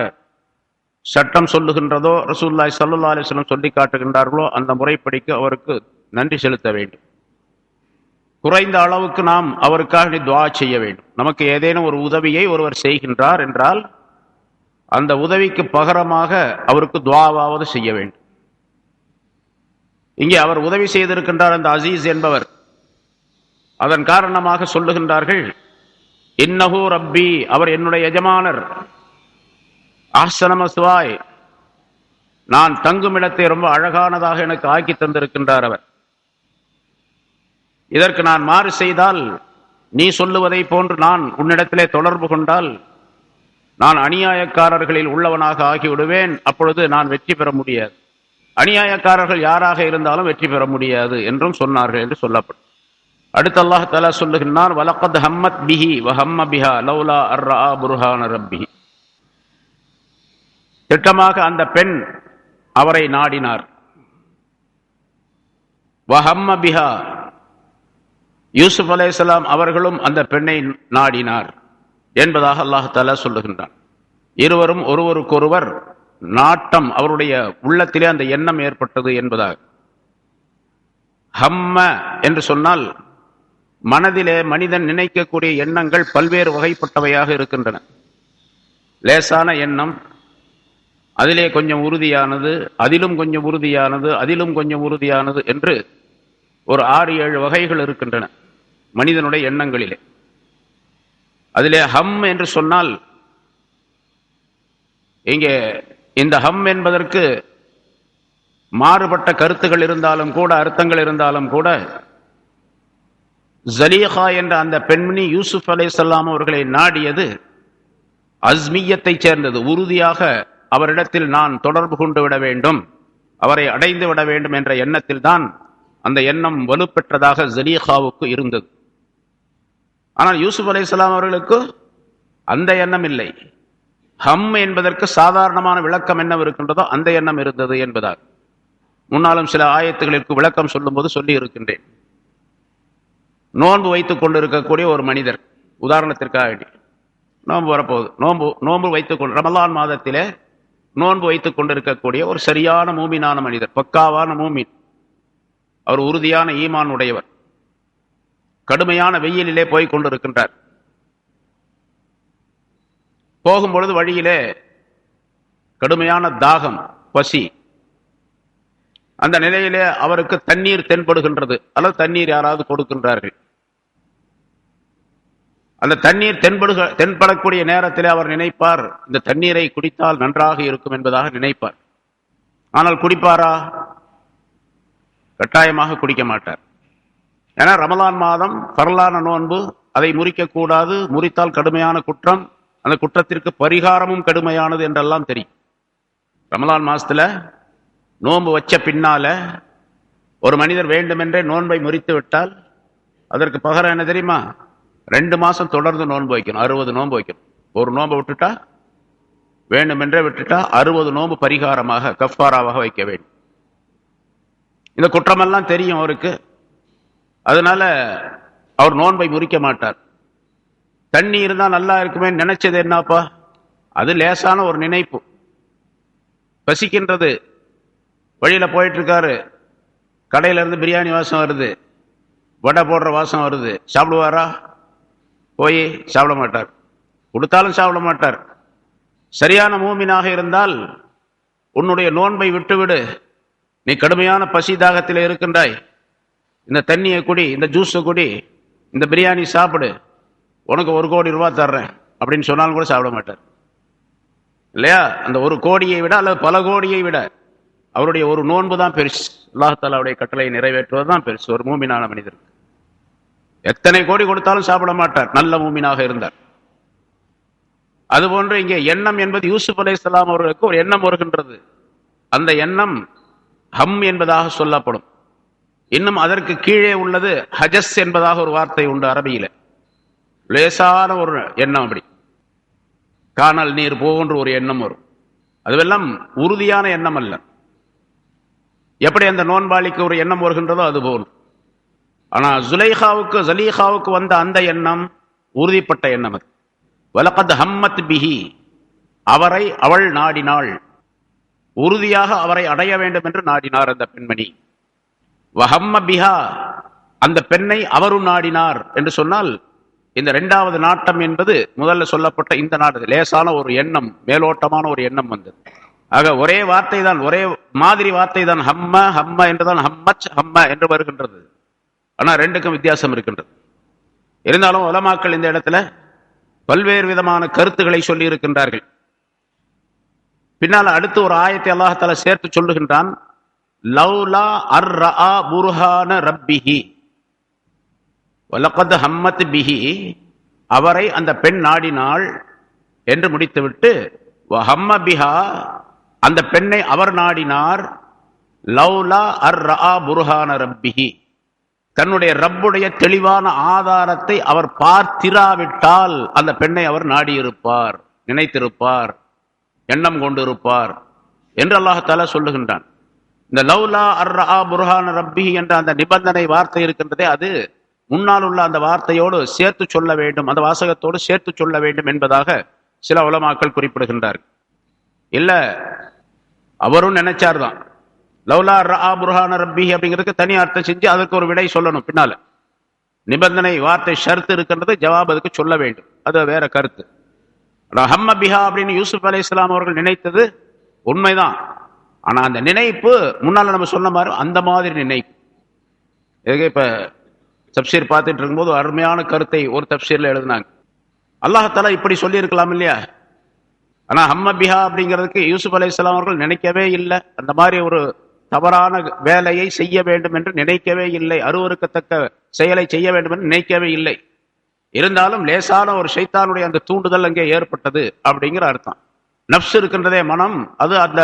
சட்டம் சொல்லுகின்றதோ, ரசூலுல்லாஹி ஸல்லல்லாஹு அலைஹி வஸல்லம் சொல்லி காட்டுகின்றார்களோ அந்த முறைப்படிக்கு அவருக்கு நன்றி செலுத்த வேண்டும். குறைந்த அளவுக்கு நாம் அவருக்காக துஆ செய்ய வேண்டும். நமக்கு ஏதேனும் ஒரு உதவியை ஒருவர் செய்கின்றார் என்றால் அந்த உதவிக்கு பகரமாக அவருக்கு துஆவாவது செய்ய வேண்டும். இங்கே அவர் உதவி செய்திருக்கின்றார் அந்த அசீஸ் என்பவர். அதன் காரணமாக சொல்லுகின்றார்கள், இன்னஹு ரப்பி, அவர் என்னுடைய எஜமானர், அஹ்ஸன மஸ்வாய், நான் தங்கும் இடத்தை ரொம்ப அழகானதாக எனக்கு ஆக்கி தந்திருக்கின்றார் அவர். இதற்கு நான் மாறு செய்தால், நீ சொல்லுவதை போன்று நான் உன்னிடத்திலே தொடர்பு கொண்டால் நான் அநியாயக்காரர்களில் உள்ளவனாக ஆகிவிடுவேன். அப்பொழுது நான் வெற்றி பெற முடியாது. அநியாயக்காரர்கள் யாராக இருந்தாலும் வெற்றி பெற முடியாது என்றும் சொன்னார்கள் என்று சொல்லப்படும். அடுத்து அல்லாஹ் தஆலா சொல்லுகின்றான், வலக்கத் ஹம்மத் பிஹி வஹம்ம பிஹா லௌலா அர்ரா புர்ஹான ரப்பிஹி. திட்டமாக அந்த பெண் அவரை நாடினார். வஹம்ம பிஹா, யூசுப் அலைஹிஸ்ஸலாம் அவர்களும் அந்த பெண்ணை நாடினார் என்பதாக அல்லாஹ் தஆலா சொல்லுகின்றான். இருவரும் ஒருவருக்கொருவர் நாட்டம், அவருடைய உள்ளத்திலே அந்த எண்ணம் ஏற்பட்டது என்பதாக. ஹம்ம என்று சொன்னால் மனதிலே மனிதன் நினைக்கக்கூடிய எண்ணங்கள் பல்வேறு வகைப்பட்டவையாக இருக்கின்றன. லேசான எண்ணம், அதிலே கொஞ்சம் உறுதியானது, அதிலும் கொஞ்சம் உறுதியானது, அதிலும் கொஞ்சம் உறுதியானது என்று ஒரு 6-7 வகைகள் இருக்கின்றன மனிதனுடைய எண்ணங்களிலே. அதிலே ஹம் என்று சொன்னால், இங்கே இந்த ஹம் என்பதற்கு மாறுபட்ட கருத்துகள் இருந்தாலும் கூட, அர்த்தங்கள் இருந்தாலும் கூட, ஜலீஹா என்ற அந்த பெண்மணி யூசுப் அலைஹிஸ்ஸலாம் அவர்களை நாடியது அஸ்மியத்தை சேர்ந்தது. உறுதியாக அவரிடத்தில் நான் தொடர்பு கொண்டு விட வேண்டும், அவரை அடைந்து விட வேண்டும் என்ற எண்ணத்தில் தான் அந்த எண்ணம் வலுப்பெற்றதாக ஜலீஹாவுக்கு இருந்தது. ஆனால் யூசுப் அலைஹிஸ்ஸலாம் அவர்களுக்கு அந்த எண்ணம் இல்லை. ஹம் என்பதற்கு சாதாரணமான விளக்கம் என்ன இருக்கின்றதோ அந்த எண்ணம் இருந்தது என்பதாக முன்னாலும் சில ஆயத்துகளுக்கு விளக்கம் சொல்லும் போது சொல்லி இருக்கின்றேன். நோன்பு வைத்துக் கொண்டிருக்கக்கூடிய ஒரு மனிதர், உதாரணத்திற்காக நோன்பு வரப்போகுது, நோன்பு வைத்துக் கொண்டு ரமலான் மாதத்திலே நோன்பு வைத்துக் கொண்டிருக்கக்கூடிய ஒரு சரியான மூமினான மனிதர், பக்காவான மூமின், அவர் உறுதியான ஈமான் உடையவர், கடுமையான வெயிலிலே போய் கொண்டிருக்கின்றார். போகும்பொழுது வழியிலே கடுமையான தாகம், பசி. அந்த நிலையிலே அவருக்கு தண்ணீர் தென்படுகின்றது, அல்லது தண்ணீர் யாராவது கொடுக்கின்றார்கள். அந்த தண்ணீர் தென்படக்கூடிய நேரத்திலே அவர் நினைப்பார், இந்த தண்ணீரை குடித்தால் நன்றாக இருக்கும் என்பதாக நினைப்பார். ஆனால் குடிப்பாரா? கட்டாயமாக குடிக்க மாட்டார். ஏன்னா ரமலான் மாதம் பரலான நோன்பு, அதை முறிக்கக்கூடாது, முறித்தால் கடுமையான குற்றம், அந்த குற்றத்திற்கு பரிகாரமும் கடுமையானது என்றெல்லாம் தெரியும். ரமலான் மாசத்துல நோன்பு வச்ச பின்னால ஒரு மனிதர் வேண்டுமென்றே நோன்பை முறித்து விட்டால் அதற்கு பகரம் என்ன தெரியுமா? 2 மாசம் தொடர்ந்து நோன்பு வைக்கணும், 60 நோன்பு வைக்கணும். ஒரு நோன்பை விட்டுட்டா, வேண்டுமென்றே விட்டுட்டா 60 நோன்பு பரிகாரமாக கஃபாராவாக வைக்க வேண்டும். இந்த குற்றமெல்லாம் தெரியும் அவருக்கு. அதனால அவர் நோன்பை முறிக்க மாட்டார். தண்ணி இருந்தா நல்லா இருக்குமே நினைச்சது என்னப்பா? அது லேசான ஒரு நினைப்பு. பசிக்கின்றது, வழியில போயிட்டு இருக்காரு, கடையில இருந்து பிரியாணி வாசம் வருது, வடை போடுற வாசம் வருது, சாப்பிடுவாரா? போய் சாப்பிட மாட்டார், கொடுத்தாலும் சாப்பிட மாட்டார். சரியான மூமினாக இருந்தால் உன்னுடைய நோன்பை விட்டுவிடு, நீ கடுமையான பசி தாகத்தில் இருக்கின்றாய், இந்த தண்ணியை குடி, இந்த ஜூஸை குடி, இந்த பிரியாணி சாப்பிடு, உனக்கு 1 கோடி ரூபாய் தர்றேன் அப்படின்னு சொன்னாலும் கூட சாப்பிட மாட்டார். இல்லையா? அந்த 1 கோடியை விட அல்லது பல கோடியை விட அவருடைய ஒரு நோன்பு தான் பெருசு. அல்லாஹ் தஆலாவுடைய கட்டளையை நிறைவேற்றுவதுதான் பெருசு ஒரு மூமினான மனிதருக்கு. எத்தனை கோடி கொடுத்தாலும் சாப்பிட மாட்டார், நல்ல மூமினாக இருந்தார். அதுபோன்று இங்கே எண்ணம் என்பது யூசுப் அலைஹிஸ்ஸலாம் அவர்களுக்கு ஒரு எண்ணம் வருகின்றது. அந்த எண்ணம் ஹம் என்பதாக சொல்லப்படும். இன்னும் அதற்கு கீழே உள்ளது ஹஜஸ் என்பதாக ஒரு வார்த்தை உண்டு அரபியில. லேசான ஒரு எண்ணம், அப்படி காணல் நீர் போன்ற ஒரு எண்ணம் வரும். அதுவெல்லாம் உறுதியான எண்ணம் அல்ல. எப்படி அந்த நோன்பாளிக்கு ஒரு எண்ணம் வருகின்றதோ அதுபோல். ஆனா ஜலீஹாவுக்கு வந்த அந்த எண்ணம் உறுதிப்பட்ட எண்ணம். அது வலகத் ஹம்மத் பிஹி, அவரை அவள் நாடினாள், உறுதியாக அவரை அடைய வேண்டும் என்று நாடினார் அந்த பெண்மணி. வஹம்ம பிஹா, அந்த பெண்ணை அவரும் நாடினார் என்று சொன்னால் இந்த 2வது நாட்டம் என்பது முதல்ல சொல்லப்பட்ட இந்த நாடு லேசான ஒரு எண்ணம், மேலோட்டமான ஒரு எண்ணம் வந்தது. ஆக ஒரே வார்த்தை தான், ஒரே மாதிரி வார்த்தை தான், ஹம்ம ஹம்ம என்றுதான் ஹம்மச் ஹம்ம என்று வருகின்றது. ஆனா 2க்கும் வித்தியாசம் இருக்கின்றது. இருந்தாலும் உலமாக்கள் இந்த இடத்துல பல்வேறு விதமான கருத்துக்களை சொல்லி இருக்கின்றார்கள். பின்னால் அடுத்து ஒரு ஆயத்தை அல்லாஹ் தஆலா சேர்த்து சொல்லுகின்றான். லவ்லா அர்ரா புர்ஹான ரப்பிஹி வலகத் ஹம்மத் பிஹி, அவரை அந்த பெண் நாடினாள் என்று முடித்துவிட்டு வஹம்ம பிஹா, அந்த பெண்ணை அவர் நாடினார். லவ்லா அர்ரா புர்ஹான ரப்பிஹி, தன்னுடைய ரப்புடைய தெளிவான ஆதாரத்தை அவர் பார்த்திராவிட்டால் அந்த பெண்ணை அவர் நாடியிருப்பார், நினைத்திருப்பார், எண்ணம் கொண்டிருப்பார் என்று அல்லாஹ் தஆலா சொல்லுகின்றான். இந்த லவ்லா அர்ரா புர்ஹான ரப்பிஹி என்ற அந்த நிபந்தனை வார்த்தை இருக்கின்றதே, அது முன்னால் உள்ள அந்த வார்த்தையோடு சேர்த்து சொல்ல வேண்டும், அந்த வாசகத்தோடு சேர்த்து சொல்ல வேண்டும் என்பதாக சில உலமாக்கள் குறிப்பிடுகின்றார்கள். இல்ல, அவரும் நினைச்சார்தான் லவ்லா அர்ரா புர்ஹான ரப்பிஹி அப்படிங்கிறதுக்கு தனி அர்த்தம் செஞ்சு அதற்கு ஒரு விடை சொல்லணும். பின்னால நிபந்தனை வார்த்தை ஷர்த்து இருக்கின்றது, ஜவாப் அதுக்கு சொல்ல வேண்டும், அது வேற கருத்து. ஹம்ம பிஹா அப்படின்னு யூசுப் அலைஹிஸ்ஸலாம் அவர்கள் நினைத்தது உண்மைதான். ஆனா அந்த நினைப்பு முன்னால நம்ம சொன்ன மாதிரி அந்த மாதிரி நினைப்பு. இப்ப தப்சீர் பார்த்துட்டு இருக்கும்போது அருமையான கருத்தை ஒரு தப்சீர்ல எழுதினாங்க. அல்லாஹ் தஆலா இப்படி சொல்லி இருக்கலாம் இல்லையா? ஆனா ஹம்ம பிஹா அப்படிங்கிறதுக்கு யூசுப் அலைஹிஸ்ஸலாம் அவர்கள் நினைக்கவே இல்லை. அந்த மாதிரி ஒரு தவறான வேலையை செய்ய வேண்டும் என்று நினைக்கவே இல்லை, அருவருக்கத்தக்க செயலை செய்ய வேண்டும் என்று நினைக்கவே இல்லை. இருந்தாலும் லேசான ஒரு ஷைத்தானுடைய அந்த தூண்டுதல் அங்கே ஏற்பட்டது அப்படிங்கிற அர்த்தம். நப்சு இருக்கின்றதே, மனம், அது அந்த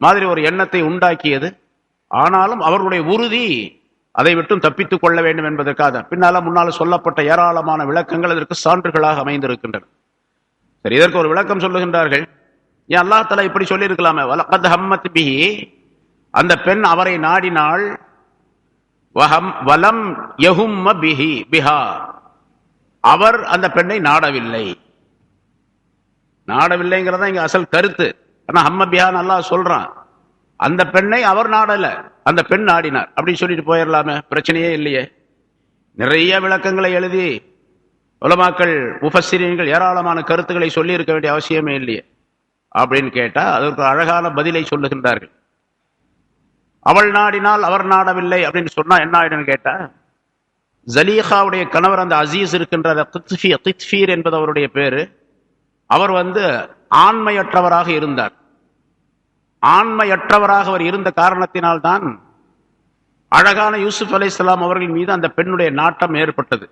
மாதிரி ஒரு எண்ணத்தை உண்டாக்கியது. ஆனாலும் அவர்களுடைய உறுதி அதை விட்டும் தப்பித்துக் கொள்ள வேண்டும் என்பதற்காக பின்னால முன்னால சொல்லப்பட்ட ஏராளமான விளக்கங்கள் அதற்கு சான்றுகளாக அமைந்திருக்கின்றன. சரி, இதற்கு ஒரு விளக்கம் சொல்லுகின்றார்கள். ஏன் அல்லாஹ் தஆலா இப்படி சொல்லி இருக்கலாமே, வலகத் ஹம்மத் பிஹி, அந்த பெண் அவரை நாடினாள், வலம் யஹும்ம பிஹி பிஹா, அவர் அந்த பெண்ணை நாடவில்லை. நாடவில்லைங்கிறதா இங்க அசல் கருத்து. ஆனா ஹம்ம பிஹான்னு அல்லாஹ் சொல்றான், அந்த பெண்ணை அவர் நாடல, அந்த பெண் நாடினார் அப்படின்னு சொல்லிட்டு போயிடலாமே, பிரச்சனையே இல்லையே. நிறைய விளக்கங்களை எழுதி உலமாக்கள் முஃபஸ்ஸிரீன்கள் ஏராளமான கருத்துக்களை சொல்லி இருக்க வேண்டிய அவசியமே இல்லையே அப்படின்னு கேட்டா அதற்கு அழகான பதிலை சொல்லுகின்றார்கள். அவள் நாடினால் அவர் நாடவில்லை அப்படின்னு சொன்னா என்ன ஆயிடுன்னு கேட்டா, ஜலீஹாவுடைய கணவர் அந்த அசீஸ் இருக்கின்ற கித்ஃபீர் என்பது அவருடைய பேரு. அவர் ஆண்மையற்றவராக இருந்தார். ஆண்மையற்றவராக அவர் இருந்த காரணத்தினால்தான் அழகான யூசுப் அலைஹிஸ்ஸலாம் அவர்கள் மீது அந்த பெண்ணுடைய நாட்டம் ஏற்பட்டது.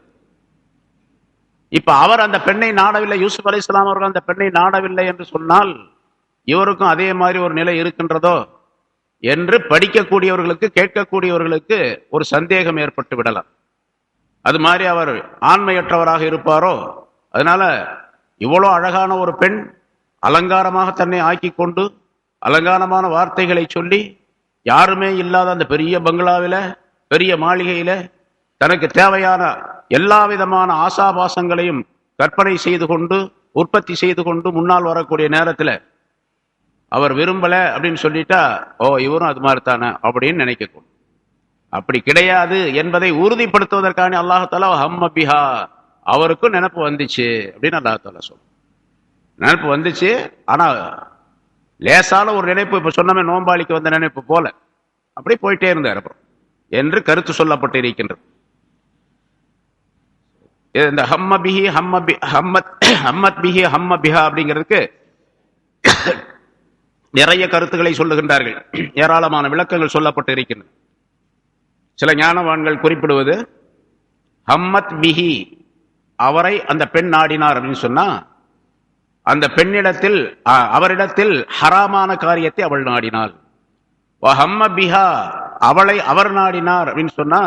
இப்ப அவர் அந்த பெண்ணை நாடவில்லை, யூசுப் அலைஹிஸ்ஸலாம் அவர்கள் அந்த பெண்ணை நாடவில்லை என்று சொன்னால் இவருக்கும் அதே மாதிரி ஒரு நிலை இருக்கின்றதோ என்று படிக்கக்கூடியவர்களுக்கு, கேட்கக்கூடியவர்களுக்கு ஒரு சந்தேகம் ஏற்பட்டு விடலாம். அது மாதிரி அவர் ஆண்மையற்றவராக இருப்பாரோ? அதனால இவ்வளோ அழகான ஒரு பெண் அலங்காரமாக தன்னை ஆக்கி கொண்டு அலங்காரமான வார்த்தைகளை சொல்லி யாருமே இல்லாத அந்த பெரிய பங்களாவில, பெரிய மாளிகையில தனக்கு தேவையான எல்லா விதமான ஆசாபாசங்களையும் கற்பனை செய்து கொண்டு உற்பத்தி செய்து கொண்டு முன்னால் வரக்கூடிய நேரத்தில் அவர் விரும்பல அப்படின்னு சொல்லிட்டா, ஓ இவரும் அது மாதிரி தானே அப்படின்னு நினைக்கக்கூடும். அப்படி கிடையாது என்பதை உறுதிப்படுத்துவதற்கான அல்லாஹாலா ஹம்ம பிஹா, அவருக்கும் நினைப்பு வந்துச்சு அப்படின்னு அல்லாஹாலா சொல்ல. நினைப்பு வந்துச்சு, ஆனா லேசான ஒரு நினைப்பு, இப்ப சொன்னமே நோம்பாளிக்கு வந்த நினைப்பு போல அப்படி போயிட்டே இருந்தார் அப்புறம் என்று கருத்து சொல்லப்பட்டு இருக்கின்றது. இந்த ஹம்மத் பிஹி ஹம்ம பிஹா அப்படிங்கிறதுக்கு நிறைய கருத்துக்களை சொல்லுகின்றார்கள். ஏராளமான விளக்கங்கள் சொல்லப்பட்டு இருக்கின்றன. சில ஞானவான்கள் குறிப்பிடுவது, ஹம்மத் பிஹி, அவரை அந்த பெண் நாடினார் அப்படின்னு சொன்னா, அந்த பெண்ணிடத்தில் அவரிடத்தில் ஹராமான காரியத்தை அவள் நாடினாள். ஹம்ம பிஹா, அவளை அவர் நாடினார் அப்படின்னு சொன்னா,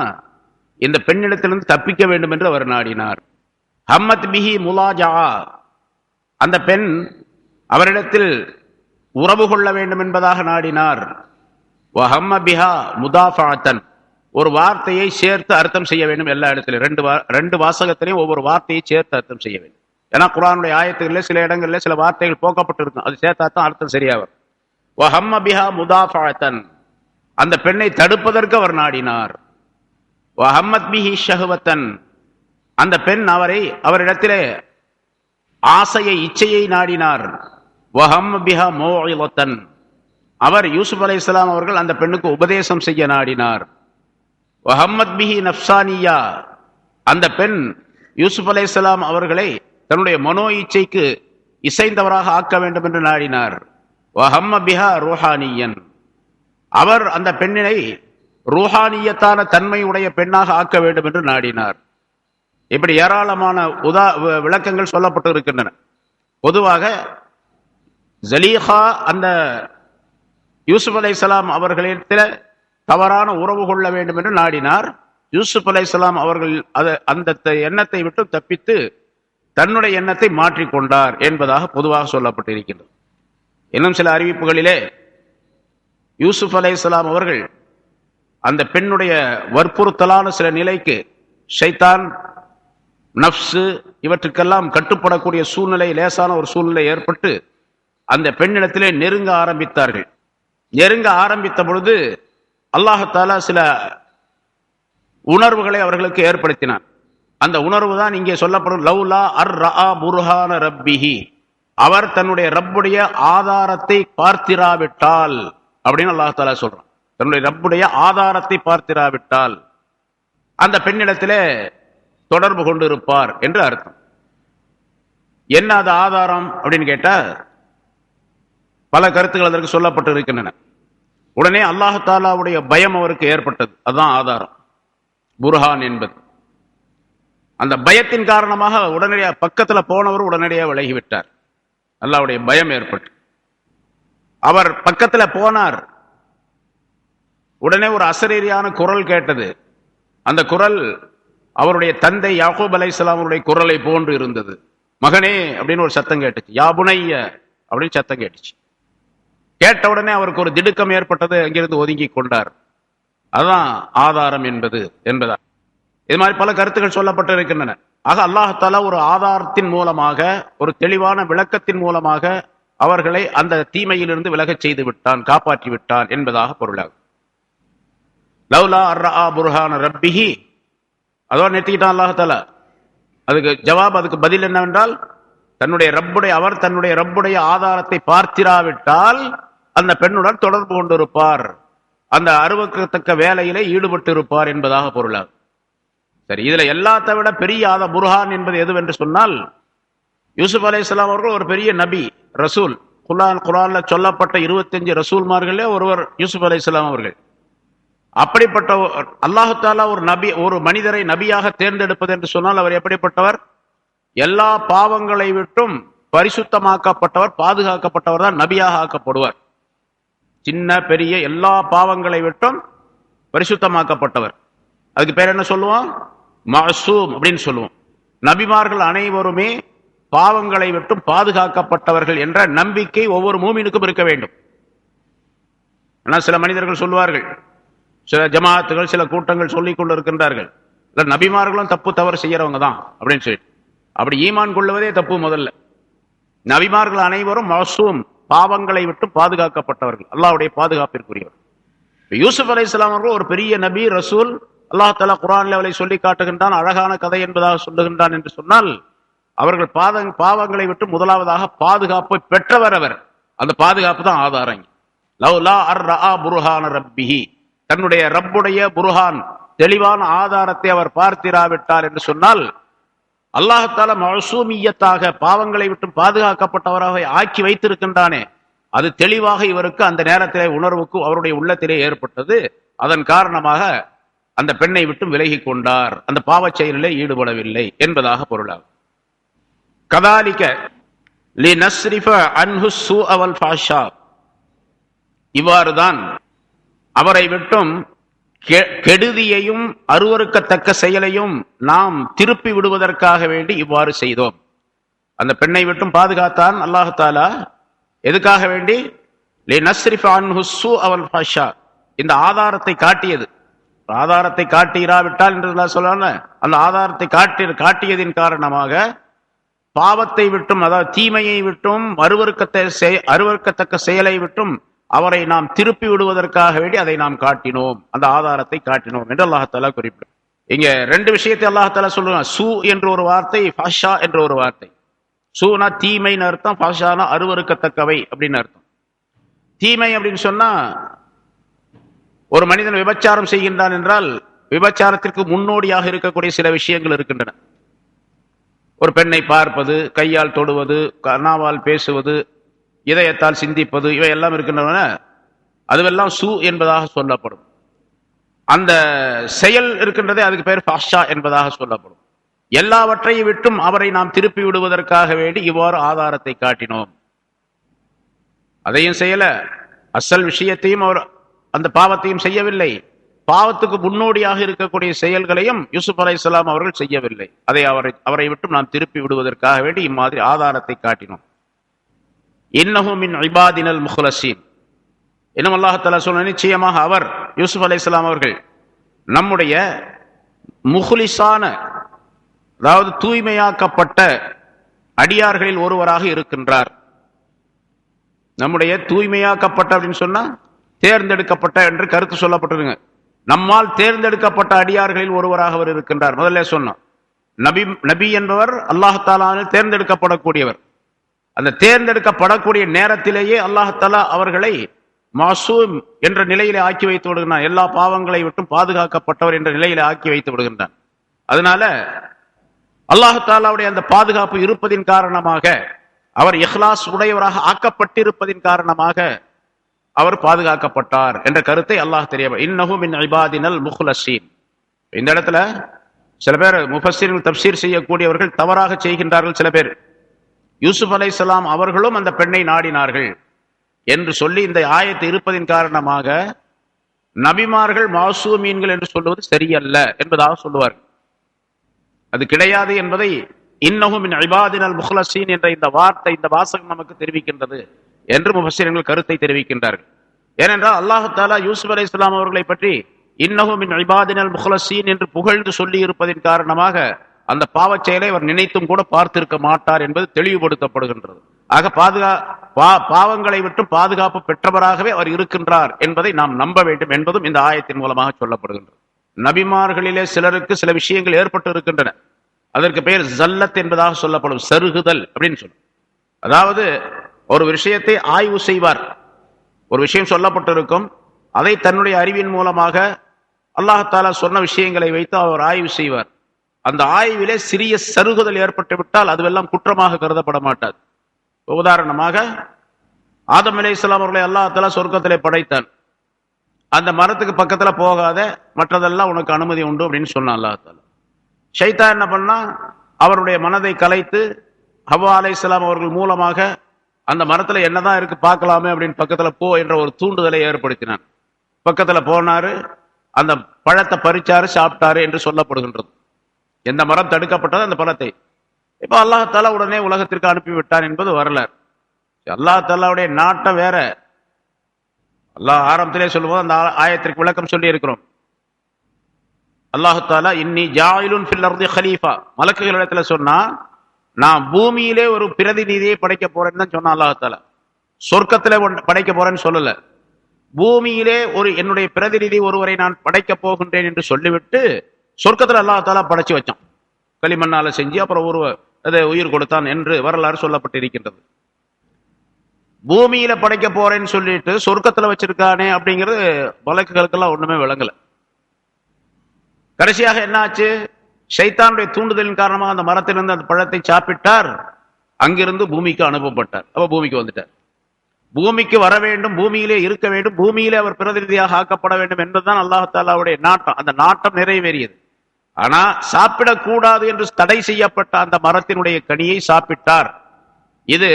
இந்த பெண்ணிடத்திலிருந்து தப்பிக்க வேண்டும் என்று அவர் நாடினார். ஹம்மத் பிஹி முலாஜா, அந்த பெண் அவரிடத்தில் உறவு கொள்ள வேண்டும் என்பதாக நாடினார். ஹம்ம பிஹா முதாஃபாத்தன், ஒரு வார்த்தையை சேர்த்து அர்த்தம் செய்ய வேண்டும். எல்லா இடத்திலும் ரெண்டு வாசகத்திலையும் ஒவ்வொரு வார்த்தையை சேர்த்து அர்த்தம் செய்ய வேண்டும். ஏன்னா குர்ஆனுடைய ஆயத்துகளில் சில இடங்களில் சில வார்த்தைகள் போக்கப்பட்டு இருக்கும், அது சேர்த்தாத்தான் அர்த்தம் சரியாகும். ஹம்ம பிஹா முதாஃபாத்தன், அந்த பெண்ணை தடுப்பதற்கு அவர் நாடினார். ஹம்மத் பிஹி ஷஹ்வத்தன், அந்த பெண் அவரிடத்திலே ஆசையை இச்சையை நாடினார். வஹம்ம பிஹா மௌஇலத்தன், அவர் யூசுப் அலைஹிஸ்ஸலாம் அவர்கள் அந்த பெண்ணுக்கு உபதேசம் செய்ய நாடினார். வஹம்மத் பிஹி நஃப்சானியா, அந்த பெண் யூசுப் அலைஹிஸ்ஸலாம் அவர்களை தன்னுடைய மனோ இச்சைக்கு இசைந்தவராக ஆக்க வேண்டும் என்று நாடினார். வஹம்ம பிஹா ரூஹானியன், அவர் அந்த பெண்ணினை ரூஹானியத்தான தன்மை உடைய பெண்ணாக ஆக்க வேண்டும் என்று நாடினார். இப்படி ஏராளமான விளக்கங்கள் சொல்லப்பட்டு இருக்கின்றன. பொதுவாக ஜலீஹா அந்த யூசுப் அலைஹிஸ்ஸலாம் அவர்களிடத்தில் தவறான உறவு கொள்ள வேண்டும் என்று நாடினார். யூசுப் அலைஹிஸ்ஸலாம் அவர்கள் அந்த எண்ணத்தை விட்டு தப்பித்து தன்னுடைய எண்ணத்தை மாற்றிக்கொண்டார் என்பதாக பொதுவாக சொல்லப்பட்டிருக்கின்றது. இன்னும் சில அறிவிப்புகளிலே யூசுப் அலைஹிஸ்ஸலாம் அவர்கள் அந்த பெண்ணுடைய வற்புறுத்தலான சில நிலைக்கு ஷைத்தான், நஃப்ஸு இவற்றுக்கெல்லாம் கட்டுப்படக்கூடிய சூழ்நிலை, லேசான ஒரு சூழ்நிலை ஏற்பட்டு அந்த பெண்ணிடத்திலே நெருங்க ஆரம்பித்தார்கள். நெருங்க ஆரம்பித்த பொழுது அல்லாஹ் சில உணர்வுகளை அவர்களுக்கு ஏற்படுத்தினார். அந்த உணர்வு தான் இங்கே சொல்லப்படும் லவ்லா அர் ரஆ புர்ஹான ரப்பிஹி, அவர் தன்னுடைய ரப்புடைய ஆதாரத்தை பார்த்திராவிட்டால் அப்படின்னு அல்லாஹ் சொல்றான். தன்னுடைய ரப்புடைய ஆதாரத்தை பார்த்திராவிட்டால் அந்த பெண்ணிடத்திலே தொடர்பு கொண்டு இருப்பார் என்று அர்த்தம். என்ன அது ஆதாரம் அப்படின்னு கேட்டா, பல கருத்துக்கள் அதற்கு சொல்லப்பட்டு இருக்கின்றன. உடனே அல்லாஹ் தாலாவுடைய பயம் அவருக்கு ஏற்பட்டது, அதுதான் ஆதாரம், புர்ஹான் என்பது. அந்த பயத்தின் காரணமாக உடனடியாக பக்கத்துல போனவர் உடனடியாக விலகிவிட்டார். அல்லாஹ்வுடைய பயம் ஏற்பட்டு அவர் பக்கத்துல போனார். உடனே ஒரு அசரீரியான குரல் கேட்டது. அந்த குரல் அவருடைய தந்தை யாக்கூப் அலைஹிஸ்ஸலாம் அவருடைய குரலை போன்று இருந்தது. மகனே அப்படின்னு ஒரு சத்தம் கேட்டுச்சு, யா புனைய அப்படின்னு சத்தம் கேட்டுச்சு. கேட்ட உடனே அவருக்கு ஒரு திடுக்கம் ஏற்பட்டது, அங்கிருந்து ஒதுங்கி கொண்டார். அதுதான் ஆதாரம் என்பதா. இது மாதிரி பல கருத்துக்கள் சொல்லப்பட்டு இருக்கின்றன. ஆக அல்லாஹ் தஆலா ஒரு ஆதாரத்தின் மூலமாக, ஒரு தெளிவான விளக்கத்தின் மூலமாக அவர்களை அந்த தீமையிலிருந்து விலகச் செய்து விட்டான், காப்பாற்றி விட்டான் என்பதாக பொருளாகும். லவ்லா அர் ரஆ புர்ஹான ரப்பிஹி, அதோடு நிறுத்திக்கிட்டான் அல்லாஹ் தஆலா. அதுக்கு ஜவாப், அதுக்கு பதில் என்னவென்றால், அவர் தன்னுடைய ரப்புடைய ஆதாரத்தை பார்த்திராவிட்டால் அந்த பெண்ணுடன் தொடர்பு கொண்டிருப்பார், அந்த அருவக்கத்தக்க வேலையிலே ஈடுபட்டு இருப்பார் என்பதாக பொருளாகும். சரி, இதுல எல்லாத்தை விட பெரிய புர்ஹான் என்பது எதுவென்று சொன்னால், யூசுப் அலைஹிஸ்ஸலாம் அவர்கள் ஒரு பெரிய நபி, ரசூல். குர்ஆன்ல சொல்லப்பட்ட 25 ரசூல்மார்களே ஒருவர் யூசுப் அலைஹிஸ்ஸலாம் அவர்கள். அப்படிப்பட்ட அல்லாஹ் தஆலா ஒரு மனிதரை நபியாக தேர்ந்தெடுப்பது என்று சொன்னால் அவர் எப்படிப்பட்டவர்? எல்லா பாவங்களை விட்டும் பரிசுத்தமாக்கப்பட்டவர், பாதுகாக்கப்பட்டவர் தான் நபியாக ஆக்கப்படுவார். சின்ன பெரிய எல்லா பாவங்களை விட்டும் பரிசுத்தமாக்கப்பட்டவர். அதுக்கு பேர் என்ன சொல்லுவோம்? மஅசூம் அப்படின்னு சொல்லுவோம். நபிமார்கள் அனைவருமே பாவங்களை விட்டும் பாதுகாக்கப்பட்டவர்கள் என்ற நம்பிக்கை ஒவ்வொரு மூமினுக்கும் இருக்க வேண்டும். ஆனால் சில மனிதர்கள் சொல்வார்கள், சில ஜமாத்துகள், சில கூட்டங்கள் சொல்லிக் கொண்டு இருக்கின்றார்கள், நபிமார்களும் தப்பு தவறு செய்யறவங்க தான் அப்படின்னு சொல்லி. அப்படி ஈமான் கொள்ளுவதே தப்பு. முதல்ல நபிமார்கள் அனைவரும் மஅசூம், பாவங்களை விட்டு பாதுகாக்கப்பட்டவர்கள், அல்லாஹ்வுடைய பாதுகாப்பிற்குரியவர். யூசுப் அலைஹிஸ்ஸலாம் அவர்கள் ஒரு பெரிய நபி, ரசூல். அல்லாஹ் தஆலா குர்ஆனில் அவளை சொல்லி காட்டுகின்றான், அழகான கதை என்பதாக சொல்லுகின்றான் என்று சொன்னால், அவர்கள் பாவங்களை விட்டு முதலாவதாக பாதுகாப்பை பெற்றவர் அவர். அந்த பாதுகாப்பு தான் ஆதாரம். லவ்லா அர்ரா புர்ஹான ரப்பிஹி, தன்னுடைய ரப்புடைய புர்ஹான், தெளிவான ஆதாரத்தை அவர் பார்த்திராவிட்டார் என்று சொன்னால், அல்லாஹ் தஆலா மஅசூமியத்தாக, பாவங்களை விட்டு பாதுகாக்கப்பட்டவராக ஆக்கி வைத்திருக்கின்றானே, அது தெளிவாக இவருக்கு அந்த நேரத்திலே உணர்வுக்கு அவருடைய உள்ளத்திலே ஏற்பட்டது. அதன் காரணமாக அந்த பெண்ணை விட்டு விலகி கொண்டார், அந்த பாவச் செயலிலே ஈடுபடவில்லை என்பதாக பொருளாகும். கதாலிக லினஸ்ரிஃப அன்ஹு ஸூஅ வல் ஃபாஹ்ஷா, இவ்வாறுதான் அவரை விட்டும் கெடுதியையும் அருவருக்கத்தக்க செயலையும் நாம் திருப்பி விடுவதற்காக வேண்டி இவ்வாறு செய்தோம். அந்த பெண்ணை விட்டும் பாதுகாத்தான் அல்லாஹ் தஆலா. எதுக்காக வேண்டி? லினஸ்ரிஃப அன்ஹு ஸூஅ வல் ஃபாஹ்ஷா, இந்த ஆதாரத்தை காட்டியது. ஆதாரத்தை காட்டிராவிட்டால் என்று சொல்ல, அந்த ஆதாரத்தை காட்டியதின் காரணமாக பாவத்தை விட்டும், அதாவது தீமையை விட்டும், அருவருக்கத்தக்க செயலை விட்டும் அவரை நாம் திருப்பி விடுவதற்காக வேண்டி அதை நாம் காட்டினோம், அந்த ஆதாரத்தை காட்டினோம் என்று அல்லாஹ் தஆலா குறிப்பிடும். இங்க ரெண்டு விஷயத்தை அல்லாஹ் தஆலா சொல்லுவாங்க. சூ என்ற ஒரு வார்த்தை, ஃபாஹ்ஷா என்ற ஒரு வார்த்தை. சூனா தீமைன்னு அர்த்தம், ஃபாஹ்ஷானா அருவருக்கத்தக்கவை அப்படின்னு அர்த்தம். தீமை அப்படின்னு சொன்னா, ஒரு மனிதன் விபச்சாரம் செய்கின்றான் என்றால், விபச்சாரத்திற்கு முன்னோடியாக இருக்கக்கூடிய சில விஷயங்கள் இருக்கின்றன. ஒரு பெண்ணை பார்ப்பது, கையால் தொடுவது, கனாவால் பேசுவது, இதயத்தால் சிந்திப்பது, இவை எல்லாம் இருக்கின்றன. அதுவெல்லாம் சூ என்பதாக சொல்லப்படும். அந்த செயல் இருக்கின்றதே, அதுக்கு பெயர் ஃபாஹ்ஷா என்பதாக சொல்லப்படும். எல்லாவற்றையும் விட்டும் அவரை நாம் திருப்பி விடுவதற்காக வேண்டி இவ்வாறு ஆதாரத்தை காட்டினோம். அதையும் செய்யல, அசல் விஷயத்தையும் அவர் அந்த பாவத்தையும் செய்யவில்லை. பாவத்துக்கு முன்னோடியாக இருக்கக்கூடிய செயல்களையும் யூசுப் அலைஹிஸ்ஸலாம் அவர்கள் செய்யவில்லை. அதை அவரை விட்டு நாம் திருப்பி விடுவதற்காக வேண்டி இம்மாதிரி ஆதாரத்தை காட்டினோம். இன்னஹு மின் இபாதினல் முஹ்லஸீன், இன்னும் அல்லாஹ் தஆலா சொன்ன, நிச்சயமாக அவர் யூசுப் அலைஹிஸ்ஸலாம் அவர்கள் நம்முடைய முஹ்லிஸான, அதாவது தூய்மையாக்கப்பட்ட அடியார்களில் ஒருவராக இருக்கின்றார். நம்முடைய தூய்மையாக்கப்பட்ட அப்படின்னு சொன்னா தேர்ந்தெடுக்கப்பட்ட என்று கருத்து சொல்லப்பட்டிருங்க. நம்மால் தேர்ந்தெடுக்கப்பட்ட அடியார்களில் ஒருவராக அவர் இருக்கின்றார். முதல்ல சொன்னோம், நபி என்பவர் அல்லாஹ் தஆலாவால் தேர்ந்தெடுக்கப்படக்கூடியவர். அந்த தேர்ந்தெடுக்கப்படக்கூடிய நேரத்திலேயே அல்லாஹ் தஆலா அவர்களை மாசூம் என்ற நிலையிலே ஆக்கி வைத்து விடுகின்றான். எல்லா பாவங்களை விட்டும் பாதுகாக்கப்பட்டவர் என்ற நிலையிலே ஆக்கி வைத்து விடுகின்றான். அதனால அல்லாஹ் தஆலாவுடைய அந்த பாதுகாப்பு இருப்பதின் காரணமாக, அவர் இஹ்லாஸ் உடையவராக ஆக்கப்பட்டிருப்பதின் காரணமாக அவர் பாதுகாக்கப்பட்டார் என்ற கருத்தை அல்லாஹ் தெரிய. இன்னஹு மின் இபாதினல் முஹ்லஸீன். இந்த இடத்துல சில பேர் முஃபஸ்ஸிர்கள் தஃப்சீர் செய்யக்கூடியவர்கள் தவறாக செய்கின்றார்கள். சில பேர் யூசுப் அலைஹிஸ்ஸலாம் அவர்களும் அந்த பெண்ணை நாடினார்கள் என்று சொல்லி இந்த ஆயத்து இருப்பதின் காரணமாக நபிமார்கள் மாசூமீன்கள் என்று சொல்வது சரியல்ல என்பதாக சொல்லுவார்கள். அது கிடையாது என்பதை இன்னஹு மின் இபாதினல் முஹ்லஸீன் என்ற இந்த வார்த்தை, இந்த வாசகம் நமக்கு தெரிவிக்கின்றது என்று முஃபஸ்ஸிர்கள் கருத்தை தெரிவிக்கின்றார்கள். ஏனென்றால் அல்லாஹ் தஆலா யூசுப் அலைஹிஸ்ஸலாம் அவர்களை பற்றி இன்னஹு மின் இபாதினல் முஹ்லஸீன் என்று புகழ்ந்து சொல்லி இருப்பதின் காரணமாக அந்த பாவச் செயலை அவர் நினைத்தும் கூட பார்த்திருக்க மாட்டார் என்பது தெளிவுபடுத்தப்படுகின்றது. ஆக பாவங்களை விட்டு பாதுகாப்பு பெற்றவராகவே அவர் இருக்கின்றார் என்பதை நாம் நம்ப வேண்டும் என்பதும் இந்த ஆயத்தின் மூலமாக சொல்லப்படுகின்றது. நபிமார்களிலே சிலருக்கு சில விஷயங்கள் ஏற்பட்டு இருக்கின்றன. அதற்கு பெயர் ஜல்லத் என்பதாக சொல்லப்படும், சருகுதல் அப்படின்னு சொல்லும். அதாவது ஒரு விஷயத்தை ஆய்வு செய்வார். ஒரு விஷயம் சொல்லப்பட்டிருக்கும், அதை தன்னுடைய அறிவின் மூலமாக அல்லாஹ் தஆலா சொன்ன விஷயங்களை வைத்து அவர் ஆய்வு செய்வார். அந்த ஆய்விலே சிறிய சருகுதல் ஏற்பட்டு விட்டால் அதுவெல்லாம் குற்றமாக கருதப்பட மாட்டாது. உதாரணமாக, ஆதம் அலைஹிஸ்ஸலாம் அவர்களை அல்லாஹ் தஆலா சொர்க்கத்திலே படைத்தான். அந்த மரத்துக்கு பக்கத்துல போகாத, மற்றதெல்லாம் உனக்கு அனுமதி உண்டு அப்படின்னு சொன்னான் அல்லாஹ் தஆலா. ஷைத்தான் என்ன பண்ணா, அவருடைய மனதை கலைத்து ஹவ்வா அலைஹிஸ்ஸலாம் அவர்கள் மூலமாக அந்த மரத்துல என்னதான் இருக்கு பார்க்கலாமே அப்படின்னு பக்கத்துல போ என்ற ஒரு தூண்டுதலை ஏற்படுத்தினான். பக்கத்துல போனாரு, அந்த பழத்தை பறிச்சாரு, சாப்பிட்டாரு என்று சொல்லப்படுகின்றது. எந்த மரம் தடுக்கப்பட்டது அந்த பழத்தை இப்ப அல்லாஹாலா உடனே உலகத்திற்கு அனுப்பிவிட்டான் என்பது வரலாறு. அல்லாஹாலாவுடைய நாட்டம் வேற. அல்லாஹ் ஆரம்பத்திலே சொல்லும்போது அந்த ஆயத்திற்கு விளக்கம் சொல்லி இருக்கிறோம். அல்லாஹாலா இன்னி ஜாயிலுன் ஃபில் அர்தி ஹலீஃபா, மலக்குகளிடத்துல சொன்னா நான் பூமியிலே ஒரு பிரதிநிதியை படைக்க போறேன்னு தான் சொன்னா அல்லாஹாலா. சொர்க்கத்திலே படைக்க போறேன்னு சொல்லல, பூமியிலே ஒரு என்னுடைய பிரதிநிதி ஒருவரை நான் படைக்க போகின்றேன் என்று சொல்லிவிட்டு சொர்க்கத்தில் அல்லாஹாலா படைச்சு வச்சான். களிமண்ணால செஞ்சு அப்புறம் அதை உயிர் கொடுத்தான் என்று வரலாறு சொல்லப்பட்டிருக்கின்றது. பூமியில படைக்க போறேன்னு சொல்லிட்டு சொர்க்கத்துல வச்சிருக்கானே அப்படிங்கிறது வழக்குகளுக்கெல்லாம் ஒண்ணுமே விளங்கல. கடைசியாக என்ன ஆச்சு? ஷைத்தானுடைய தூண்டுதலின் காரணமாக அந்த மரத்திலிருந்து அந்த பழத்தை சாப்பிட்டார். அங்கிருந்து பூமிக்கு அனுப்பப்பட்டார். அப்ப பூமிக்கு வந்துட்டார். பூமிக்கு வர வேண்டும், பூமியிலே இருக்க வேண்டும், பூமியிலே அவர் பிரதிநிதியாக ஆக்கப்பட வேண்டும் என்பதுதான் அல்லாஹாலாவுடைய நாட்டம். அந்த நாட்டம் நிறைவேறியது. ஆனா சாப்பிடக்கூடாது என்று தடை செய்யப்பட்ட அந்த மரத்தினுடைய கனியை சாப்பிட்டார். இது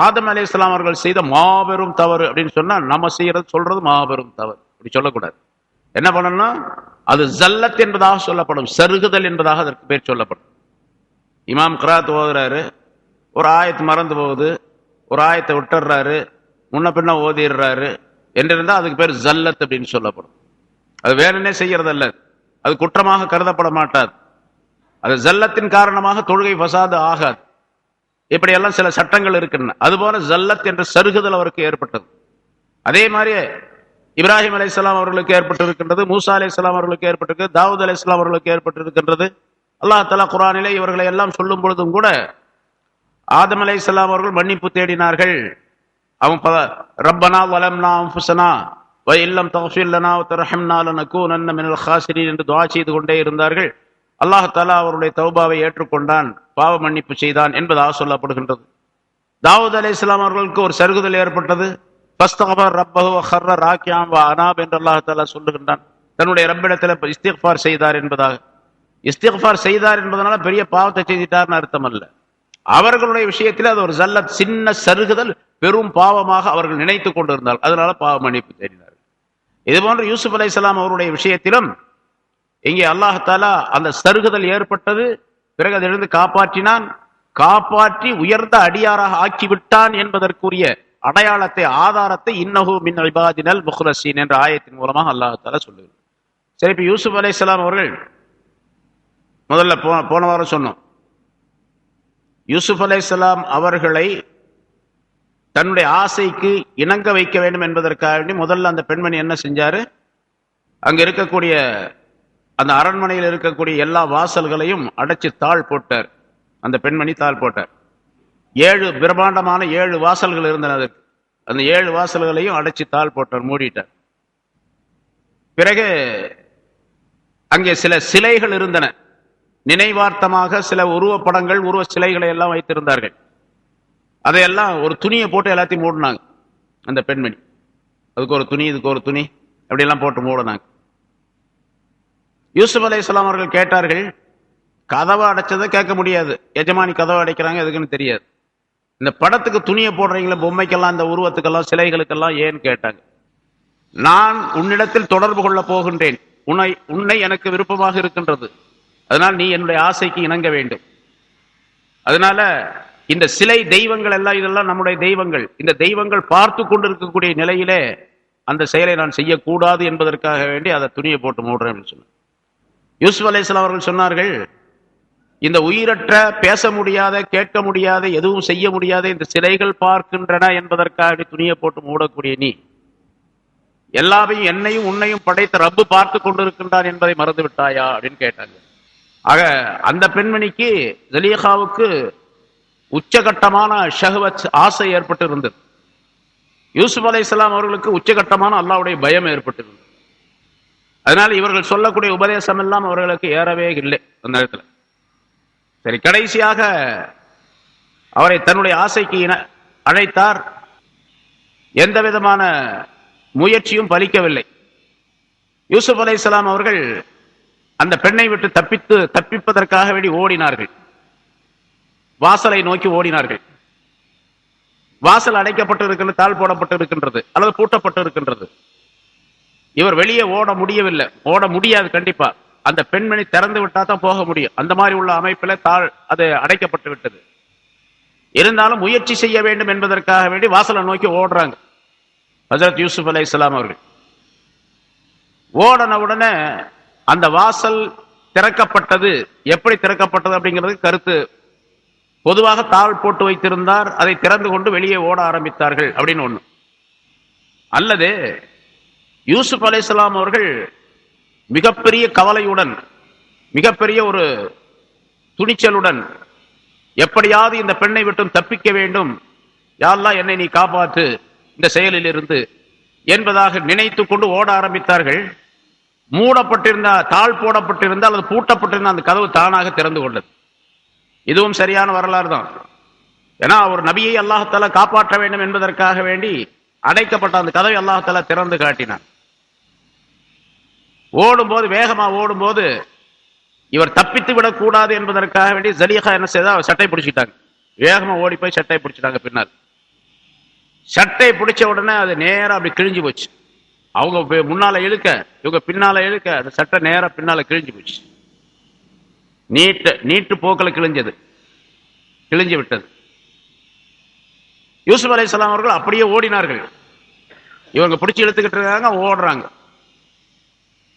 ஆதம் அலைஹிஸ்ஸலாம் அவர்கள் செய்த மாபெரும் தவறு அப்படின்னு சொன்னா நம்ம சொல்றது மாபெரும் தவறு அப்படி சொல்லக்கூடாது. என்ன பண்ணணும்? அது ஜல்லத் என்பதாக சொல்லப்படும், சருகுதல் என்பதாக அதற்கு பேர் சொல்லப்படும். இமாம் கிராத் ஓதுறாரு, ஒரு ஆயத்து மறந்து போகுது, ஒரு ஆயத்தை விட்டுறாரு, முன்ன பின்ன ஓதிடுறாரு என்றிருந்தா அதுக்கு பேர் ஜல்லத் அப்படின்னு சொல்லப்படும். அது வேணுன்னே செய்யறதல்ல, அது குற்றமாக கருதப்பட மாட்டாது. அது ஜல்லத்தின் காரணமாக தொழுகை ஃபசாது ஆகாது. இப்படியெல்லாம் சில சட்டங்கள் இருக்கின்றன. அதுபோல ஜல்லத் என்ற சருகுதல் அவருக்கு ஏற்பட்டது. அதே மாதிரி இப்ராஹிம் அலைஹிஸ்ஸலாம் அவர்களுக்கு ஏற்பட்டிருக்கின்றது, மூசா அலைஹிஸ்ஸலாம் அவர்களுக்கு ஏற்பட்டிருக்கு, தாவூத் அலைஹிஸ்ஸலாம் அவர்களுக்கு ஏற்பட்டிருக்கின்றது. அல்லாஹ் தஆலா குர்ஆனிலே இவர்களை எல்லாம் சொல்லும் பொழுதும் கூட ஆதம் அலைஹிஸ்ஸலாம் அவர்கள் மன்னிப்பு தேடினார்கள். அவங்க ரப்பனா வலம்னா அன்ஃபுஸனா வ இல்லம் தக்ஃபிர் லனா வ தர்ஹம்னா லனகூனன்ன மினல் காசிரீன் என்று துஆ செய்து கொண்டே இருந்தார்கள். அல்லாஹ் தஆலா அவருடைய தௌபாவை ஏற்றுக்கொண்டான், பாவ மன்னிப்பு செய்தான் என்பதாக சொல்லப்படுகின்றது. தாவூத் அலைஹிஸ்ஸலாம் அவர்களுக்கு ஒரு சருகுதல் ஏற்பட்டது. ஃபஸ்தக்பர் ரப்பஹு வ ஹர்ர ராக்கியான் வ அனாப் என்று அல்லாஹ் தஆலா சொல்லுகின்றான். தன்னுடைய ரப்பிடத்தில் இஸ்திக்ஃபார் செய்தார் என்பதாக. இஸ்திக்ஃபார் செய்தார் என்பதனால பெரிய பாவத்தை செய்திட்டார்னு அர்த்தம் அல்ல. அவர்களுடைய விஷயத்தில் அது ஒரு ஜல்லத், சின்ன சருகுதல், பெரும் பாவமாக அவர்கள் நினைத்துக் கொண்டிருந்தார்கள். அதனால பாவ மன்னிப்பு தேடினார்கள். இது போன்று யூசுப் அலைஹிஸ்ஸலாம் அவருடைய விஷயத்திலும் இங்கே அல்லாஹ் தஆலா அந்த சருகுதல் ஏற்பட்டது. பிறகு அதிலிருந்து காப்பாற்றினான். காப்பாற்றி உயர்ந்த அடியாராக ஆக்கிவிட்டான் என்பதற்குரிய அடையாளத்தை, ஆதாரத்தை இன்னஹு மின் இபாதினல் முக்லஸீன் என்ற ஆயத்தின் மூலமாக அல்லாஹ் தஆலா சொல்லுகிறார். சரி, இப்ப யூசுப் அலைஹிஸ்ஸலாம் அவர்கள் முதல்ல போன வாரம் சொன்னோம், யூசுப் அலைஹிஸ்ஸலாம் அவர்களை தன்னுடைய ஆசைக்கு இணங்க வைக்க வேண்டும் என்பதற்காக முதல்ல அந்த பெண்மணி என்ன செஞ்சாரு? அங்க இருக்கக்கூடிய அந்த அரண்மனையில் இருக்கக்கூடிய எல்லா வாசல்களையும் அடைச்சு தாழ் போட்டார். அந்த பெண்மணி தாழ் போட்டார். 7 பிரம்மாண்டமான 7 வாசல்கள் இருந்தன. அதற்கு அந்த 7 வாசல்களையும் அடைச்சு தாழ் போட்டார், மூடிட்டார். பிறகு அங்கே சில சிலைகள் இருந்தன. நினைவார்த்தமாக சில உருவப்படங்கள், உருவ சிலைகளை எல்லாம் வைத்திருந்தார்கள். அதையெல்லாம் ஒரு துணியை போட்டு எல்லாத்தையும் மூடினாங்க அந்த பெண்மணி. அதுக்கு ஒரு துணி, இதுக்கு ஒரு துணி, அப்படியெல்லாம் போட்டு மூடினாங்க. யூசுப் அலைஹிஸ்ஸலாம் அவர்கள் கேட்டார்கள். கதவை அடைச்சதை கேட்க முடியாது, எஜமானி கதவை அடைக்கிறாங்க எதுக்குன்னு தெரியாது. இந்த படத்துக்கு துணியை போடுறீங்களா, பொம்மைக்கெல்லாம், இந்த உருவத்துக்கெல்லாம், சிலைகளுக்கெல்லாம் ஏன்னு கேட்டாங்க. நான் உன்னிடத்தில் தொடர்பு கொள்ள போகின்றேன், உன்னை எனக்கு விருப்பமாக இருக்கின்றது, அதனால் நீ என்னுடைய ஆசைக்கு இணங்க வேண்டும். அதனால இந்த சிலை தெய்வங்கள் எல்லாம், இதெல்லாம் நம்முடைய தெய்வங்கள், இந்த தெய்வங்கள் பார்த்து கொண்டு இருக்கக்கூடிய நிலையிலே அந்த செயலை நான் செய்யக்கூடாது என்பதற்காக வேண்டி அதை துணியை போட்டு மூடுறேன் சொன்னார். யூசுப் அலைஹிஸ்ஸலாம் அவர்கள் சொன்னார்கள், இந்த உயிரற்ற, பேச முடியாத, கேட்க முடியாத, எதுவும் செய்ய முடியாத இந்த சிலைகள் பார்க்கின்றன என்பதற்காக துணியை போட்டு மூடக்கூடிய நீ எல்லாவையும், என்னையும் உன்னையும் படைத்த ரப்பு பார்த்து கொண்டிருக்கின்றான் என்பதை மறந்து விட்டாயா அப்படின்னு கேட்டாங்க. ஆக அந்த பெண்மணிக்கு, ஜலீஹாவுக்கு உச்சகட்டமான ஷஹ்வத், ஆசை ஏற்பட்டு இருந்தது. யூசுப் அலைஹிஸ்ஸலாம் அவர்களுக்கு உச்சகட்டமான அல்லாஹ்வுடைய பயம் ஏற்பட்டிருந்தது. அதனால இவர்கள் சொல்லக்கூடிய உபதேசம் எல்லாம் அவர்களுக்கு ஏறவே இல்லை அந்த நேரத்தில். சரி, கடைசியாக அவரை தன்னுடைய ஆசைக்கு அழைத்தார். எந்த விதமான முயற்சியும் பலிக்கவில்லை. யூசுப் அலைஹிஸ்ஸலாம் அவர்கள் அந்த பெண்ணை விட்டு தப்பிப்பதற்காக வேண்டி ஓடினார்கள். வாசலை நோக்கி ஓடினார்கள். வாசல் அடைக்கப்பட்டு இருக்கின்றது, தாழ் போடப்பட்டு இருக்கின்றது, அல்லது பூட்டப்பட்டு இருக்கின்றது. இவர் வெளியே ஓட முடியவில்லை, ஓட முடியாது கண்டிப்பா. அந்த பெண்மணி திறந்து விட்டா தான் போக முடியும். அந்த மாதிரி உள்ள அமைப்பில் அது அடைக்கப்பட்டு விட்டது. இருந்தாலும் முயற்சி செய்ய வேண்டும் என்பதற்காக வேண்டி வாசலை நோக்கி ஓடுறாங்க ஹஜ்ரத் யூசுப் அலைஹிஸ்ஸலாம் அவர்கள். ஓடன உடனே அந்த வாசல் திறக்கப்பட்டது. எப்படி திறக்கப்பட்டது அப்படிங்கிறது கருத்து. பொதுவாக தாள் போட்டு வைத்திருந்தார், அதை திறந்து கொண்டு வெளியே ஓட ஆரம்பித்தார்கள் அப்படின்னு ஒண்ணு. அல்லது யூசுப் அலைஹிஸ்ஸலாம் அவர்கள் மிகப்பெரிய கவலையுடன், மிகப்பெரிய ஒரு துணிச்சலுடன், எப்படியாவது இந்த பெண்ணை விட்டும் தப்பிக்க வேண்டும், யா அல்லாஹ் என்னை நீ காப்பாற்று இந்த செயலில் இருந்து என்பதாக நினைத்து கொண்டு ஓட ஆரம்பித்தார்கள். மூடப்பட்டிருந்த, தாழ் போடப்பட்டிருந்தால் அல்லது பூட்டப்பட்டிருந்த அந்த கதவு தானாக திறந்து கொண்டது. இதுவும் சரியான வரலாறு தான். ஏன்னா ஒரு நபியை அல்லாஹ் காப்பாற்ற வேண்டும் என்பதற்காக வேண்டி அடைக்கப்பட்ட அந்த கதவை அல்லாஹ் திறந்து காட்டினார். ஓடும்போது, வேகமா ஓடும்போது இவர் தப்பித்து விடக்கூடாது என்பதற்காக வேண்டி ஜலீஹா என்ன செய்தா, சட்டை பிடிச்சிட்டாங்க. வேகமா ஓடி போய் சட்டை பிடிச்சிட்டாங்க. பின்னால் சட்டை பிடிச்ச உடனே அது நேரம் அப்படி கிழிஞ்சு போச்சு. அவங்க முன்னால இழுக்க, இவங்க பின்னால இழுக்க, அந்த சட்டை நேரம் பின்னால கிழிஞ்சு போச்சு. நீட்டு போக்கில் கிழிஞ்சது, கிழிஞ்சு விட்டது. யூசுப் அலைஹிஸ்ஸலாம் அவர்கள் அப்படியே ஓடினார்கள். இவங்க பிடிச்சி இழுத்துக்கிட்டு இருக்காங்க, ஓடுறாங்க.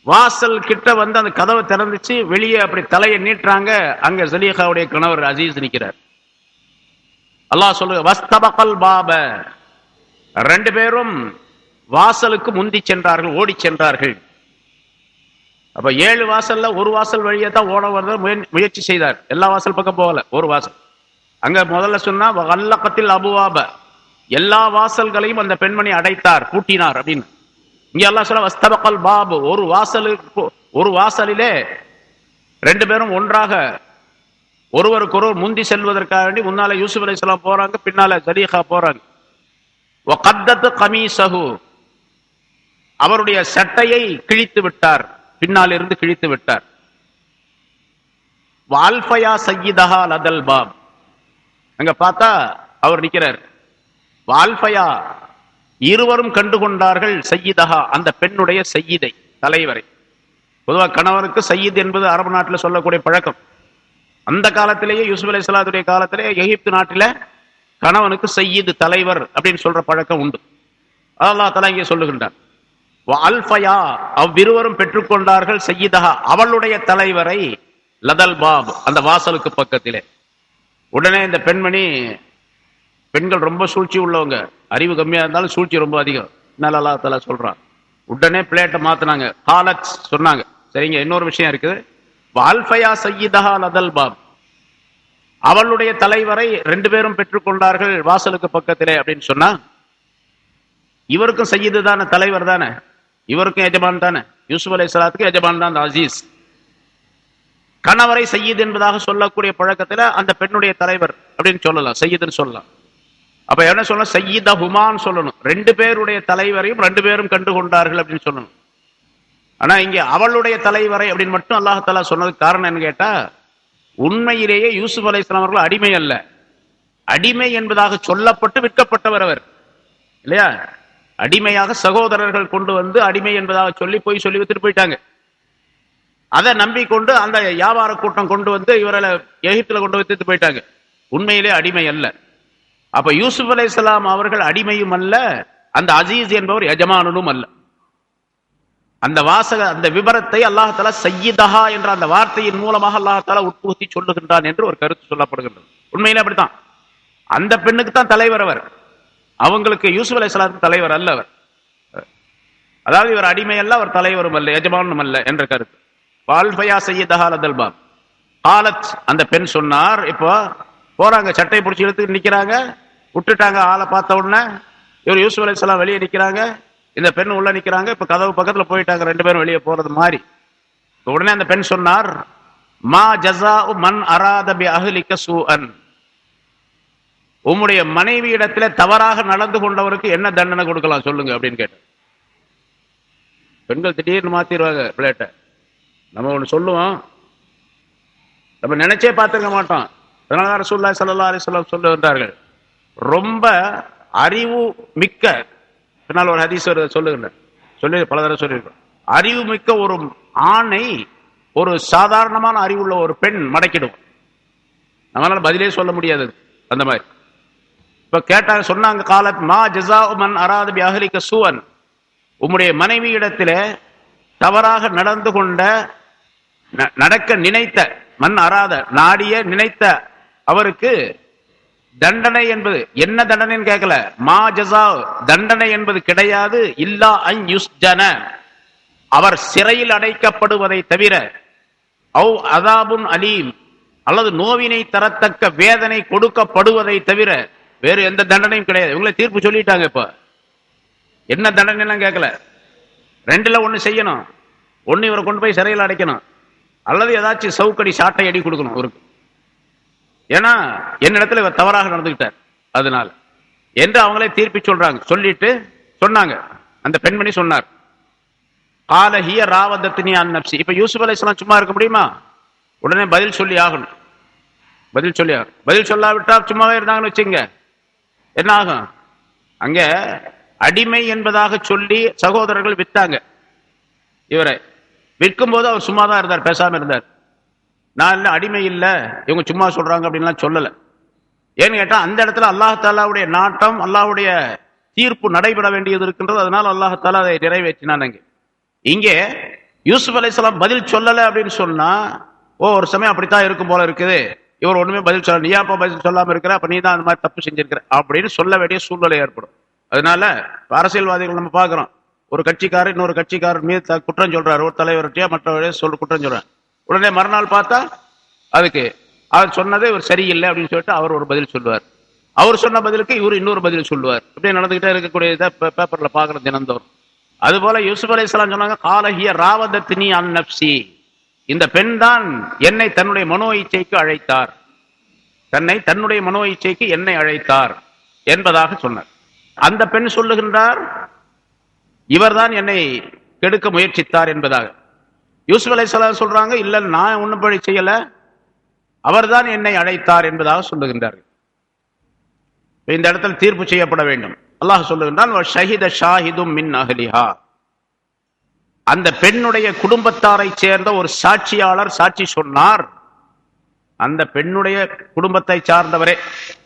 வாசல் கிட்ட வந்து அந்த கதவை திறந்துச்சு. வெளியே அப்படி தலையை நீட்டுறாங்க. அங்க ஜலீஹாவுடைய கணவர் அசீஸ் நிற்கிறார். அல்லாஹ் சொல்லுங்க, வஸ்தபகல் பாப, ரெண்டு பேரும் வாசலுக்கு முந்தி சென்றார்கள், ஓடி சென்றார்கள். அப்ப 7 வாசல்ல ஒரு வாசல் வழியே தான் ஓட வர முயற்சி செய்தார். எல்லா வாசல் பக்கம் போகல, ஒரு வாசல். அங்க முதல்ல சொன்னா வல்லகத்தில் அபுவாப, எல்லா வாசல்களையும் அந்த பெண்மணி அடைத்தார், பூட்டினார் அப்படின்னு. இங்க அல்லாஹ் சொல்ல வஸ்தபகல் பாபு, ஒரு வாசலிலே ரெண்டு பேரும் ஒன்றாக ஒருவருக்கொருவர் முந்தி செல்வதற்காக வேண்டி முன்னால யூசுப் அலைஹிஸ்ஸலாம் போறாங்க, பின்னால ஜலீஹா போறாங்க. வகத்தத் கமீஸஹு, அவருடைய சட்டையை கிழித்து விட்டார், பின்னால் இருந்து கிழித்து விட்டார். வால்ஃபயா சய்யிதஹா லதல் பாப், அங்க பார்த்தா அவர் நிற்கிறார். வால்ஃபயா, இருவரும் கண்டுகொண்டார்கள் சய்யிதஹா, அந்த பெண்ணுடைய சய்யிதை, தலைவரை. பொதுவாக கணவருக்கு சய்யித் என்பது அரபு நாட்டில் சொல்லக்கூடிய பழக்கம். அந்த காலத்திலேயே யூசுப் அலைஹிஸ்ஸலாத்துடைய காலத்திலேயே எகிப்து நாட்டில கணவனுக்கு சய்யித், தலைவர் அப்படின்னு சொல்ற பழக்கம் உண்டு. அல்லாஹ் தஆலா இங்கே சொல்லுகின்றார், வால்ஃபயா, அவ்விருவரும் பெற்றுக்கொண்டார்கள் சய்யிதஹா, அவளுடைய தலைவரை, லதல் பாப், அந்த வாசலுக்கு பக்கத்திலே. உடனே இந்த பெண்மணி, பெண்கள் ரொம்ப சூழ்ச்சி உள்ளவங்க, அறிவு கம்மியா இருந்தாலும் சூழ்ச்சி ரொம்ப அதிகம். அல்லாஹ் தஆலா சொல்றான். உடனே பிளேட்டை மாத்தினாங்க. ஹாலத் சொன்னாங்க. சரிங்க, இன்னொரு விஷயம் இருக்குது. வால்ஃபயா சய்யிதஹா லதல் பாப், அவளுடைய தலைவரை ரெண்டு பேரும் பெற்றுக்கொண்டார்கள் வாசலுக்கு பக்கத்திலே அப்படின்னு சொன்னா, இவருக்கும் சய்யிது தானே, தலைவர் தானே, இவருக்கும் எஜமான் தானே, யூசுப் அலைஹிஸ்ஸலாத்துக்கு எஜமான் தான் அந்த அசீஸ். கணவரை சய்யித் என்பதாக சொல்லக்கூடிய பழக்கத்துல அந்த பெண்ணுடைய தலைவர் அப்படின்னு சொல்லலாம், சய்யிதுன்னு சொல்லலாம். அப்ப என்ன சொல்லணும், சய்யித ஹுமான் சொல்லணும். ரெண்டு பேருடைய தலைவரையும் ரெண்டு பேரும் கண்டு கொண்டார்கள் அப்படின்னு சொல்லணும். ஆனா இங்க அவளுடைய தலைவரை அப்படின்னு மட்டும் அல்லாஹ் தஆலா சொன்னதுக்கு காரணம் என்ன கேட்டா, உண்மையிலேயே யூசுப் அலைஹிஸ்ஸலாம் அவர்கள் அடிமை அல்ல. அடிமை என்பதாக சொல்லப்பட்டு விற்கப்பட்டவர் அவர் இல்லையா. அடிமையாக சகோதரர்கள் கொண்டு வந்து அடிமை என்பதாக சொல்லி போய் சொல்லி வித்துட்டு போயிட்டாங்க. அதை நம்பிக்கொண்டு அந்த வியாபார கூட்டம் கொண்டு வந்து இவரை எகிப்துல கொண்டு வித்துட்டு போயிட்டாங்க. உண்மையிலே அடிமை அல்ல. அப்ப யூசுப் அலைஹிஸ்ஸலாம் அவர்கள் அடிமையும் அல்ல, அந்த அசீஸ் என்பவர் எஜமானனும் அல்ல. அந்த அந்த விபரத்தை அல்லாஹ் தஆலா சய்யிதஹா என்ற அந்த வார்த்தையின் மூலமாக அல்லாஹ் தஆலா உட்புகுத்தி சொல்லுகின்றான் என்று ஒரு கருத்து சொல்லப்படுகின்றது. உண்மையிலே அப்படித்தான். அந்த பெண்ணுக்கு தான் தலைவர் அவர், அவங்களுக்கு யூசுப் அலைஹிஸ்ஸலாத்துக்கு தலைவர் அல்ல அவர். அதாவது இவர் அடிமை அல்ல, அவர் தலைவரும் அல்ல, எஜமானும் அல்ல என்ற கருத்து. வால்ஃபயா சய்யிதஹா லதல் பாப் காலத், அந்த பெண் சொன்னார். இப்போ போறாங்க, சட்டை பிடிச்சி இழுத்துட்டு நிக்கிறாங்க, விட்டுட்டாங்க. ஆளை பார்த்த உடனே இவர் யூசுப் அலைஹிஸ்ஸலாம் வெளியே நிக்கிறாங்க, இந்த பெண் உள்ள நிக்கிறாங்க. இப்ப கதவு பக்கத்துல போயிட்டாங்க, ரெண்டு பேரும் வெளியே போறது மாதிரி. உடனே அந்த பெண் சொன்னார், மா ஜஸாஉ மன் அராத பி அஹ்லிக சூஅன், உம்முடைய மனைவி இடத்துல தவறாக நடந்து கொண்டவருக்கு என்ன தண்டனை கொடுக்கலாம் சொல்லுங்க அப்படின்னு கேட்டார். பெண்கள் திடீர்னு மாத்திடுவாங்க பிளேட்டை. நம்ம ஒண்ணு சொல்லுவோம், நம்ம நினைச்சே பார்த்திருக்க மாட்டோம். அதனால ரசூலுல்லாஹி ஸல்லல்லாஹு அலைஹி வஸல்லம் சொல்லுகின்றார்கள், ரொம்ப அறிவு மிக்க, பின்னால் ஒரு ஹதீஸ் சொல்லுகின்ற சொல்லி பல தடவை சொல்லியிருக்கோம், அறிவு மிக்க ஒரு ஆணை ஒரு சாதாரணமான அறிவுள்ள ஒரு பெண் மடக்கிடும். நம்மளால பதிலே சொல்ல முடியாது அந்த மாதிரி. இப்ப கேட்டாங்க, சொன்னாங்க, காலத் மா ஜஸாஉ மன் அராத பி அஹ்லிக சூஅன், உம்முடைய மனைவி இடத்திலே தவறாக நடந்து கொண்ட, நடக்க நினைத்த, மன் அராத நாடிய நினைத்த அவருக்கு தண்டனை என்பது என்ன தண்டனைன்னு கேட்கல. மா ஜஸா தண்டனை என்பது கிடையாது. இல்லா அன் யுஸ்ஜன, அவர் சிறையில் அடைக்கப்படுவதை தவிர, அவ் அதாபுன் அலீம், அல்லது நோவினை தரத்தக்க வேதனை கொடுக்கப்படுவதை தவிர வேறு எந்த தண்டனையும் கிடையாது. இவங்களை தீர்ப்பு சொல்லிட்டாங்க. இப்ப என்ன தண்டனை எல்லாம் கேட்கல. ரெண்டுல ஒண்ணு செய்யணும். ஒண்ணு இவரை கொண்டு போய் சிறையில் அடைக்கணும், அல்லது ஏதாச்சும் சவுக்கடி சாட்டை அடி கொடுக்கணும் இவருக்கு. ஏன்னா என்னிடத்துல இவர் தவறாக நடந்துகிட்டார், அதனால என்று அவங்களே தீர்ப்பி சொல்றாங்க. சொல்லிட்டு சொன்னாங்க, அந்த பெண்மணி சொன்னார், கால ஹிய ராவதத்னி அன் நப்சி. இப்ப யூசுப் அலைஹிஸ்ஸலாம் சும்மா இருக்க முடியுமா? உடனே பதில் சொல்லி ஆகணும். பதில் சொல்லாவிட்டா சும்மாவே இருந்தாங்கன்னு வச்சுங்க, என்ன ஆகும்? அங்க அடிமை என்பதாக சொல்லி சகோதரர்கள் வித்தாங்க. இவரை விற்கும் போது அவர் சும்மா தான் இருந்தார், பேசாம இருந்தார். நான் இல்ல, அடிமை இல்ல, இவங்க சும்மா சொல்றாங்க அப்படின்லாம் சொல்லல. ஏன்னு கேட்டா அந்த இடத்துல அல்லாஹாலாவுடைய நாட்டம், அல்லாஹுடைய தீர்ப்பு நடைபெற வேண்டியது இருக்கின்றது. அதனால அல்லாஹாலா அதை நிறைவேற்றினாங்க. இங்கே யூசுப் அலைஹிஸ்ஸலாம் பதில் சொல்லல அப்படின்னு சொன்னா, ஒரு சமயம் அப்படித்தான் இருக்கும் போல இருக்குது, இவர் ஒண்ணுமே பதில் சொல்ல, நீ அப்ப பதில் சொல்லாம இருக்கிற, அப்ப நீ தான் அந்த மாதிரி தப்பு செஞ்சிருக்கிற அப்படின்னு சொல்ல வேண்டிய சூழ்நிலை ஏற்படும். அதனால அரசியல்வாதிகள் நம்ம பாக்குறோம், ஒரு கட்சிக்காரர் இன்னொரு கட்சிக்காரர் மீது குற்றம் சொல்றாரு, ஒரு தலைவர்கிட்டயா மற்றவரையே குற்றம் சொல்றாரு. உடனே மறுநாள் பார்த்தா அதுக்கு அவர் சொன்னதை இவர் சரியில்லை அப்படின்னு சொல்லிட்டு அவர் ஒரு பதில் சொல்லுவார். அவர் சொன்ன பதிலுக்கு இவர் இன்னொரு பதில் சொல்லுவார். இப்படியே நடந்துகிட்டே இருக்கக்கூடிய இதை பேப்பர்ல பாக்குற தினந்தோறும். அது போல யூசுப் அலைஹிஸ்ஸலாம் சொன்னாங்க, காலஹிய ராவதத்னி அன் நப்சி, இந்த பெண் தான் என்னை தன்னுடைய மனோ இச்சைக்கு அழைத்தார், தன்னுடைய மனோ இச்சைக்கு என்னை அழைத்தார் என்பதாக சொன்னார். அந்த பெண் சொல்லுகின்றார், இவர்தான் என்னை கெடுக்க முயற்சித்தார் என்பதாக. யூசுப் அலைஹிஸ்ஸலாம் சொல்றாங்க, இல்ல நான் ஒண்ணும் பழி செய்யல, அவர்தான் என்னை அழைத்தார் என்பதாக சொல்லுகின்றார்கள். இந்த இடத்துல தீர்ப்பு செய்யப்பட வேண்டும். அல்லாஹ் சொல்லுகின்றான், ஷஹித ஷாஹிதும் மின் அஹ்லிஹா, அந்த பெண்ணுடைய குடும்பத்தாரை சேர்ந்த ஒரு சாட்சியாளர் சாட்சி சொன்னார். அந்த பெண்ணுடைய குடும்பத்தை சார்ந்தவரே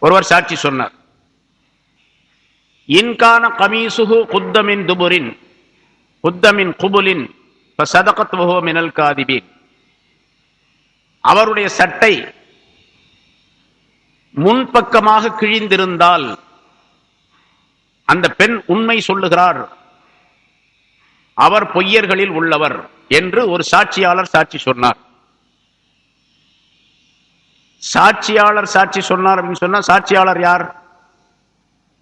ஒருவர் சாட்சி சொன்னார். இன்கான கமீசுஹு குத்தமின் துபுரின் குத்தமின் குபுலின் ஃபஸதகத் வஹுவ மினல் காதிபீன், அவருடைய சட்டை முன்பக்கமாக கிழிந்திருந்தால் அந்த பெண் உண்மை சொல்லுகிறார், அவர் பொய்யர்களில் உள்ளவர் என்று ஒரு சாட்சியாளர் சாட்சி சொன்னார். சாட்சியாளர் சாட்சி சொன்னார் அப்படின்னு சொன்னா, சாட்சியாளர் யார்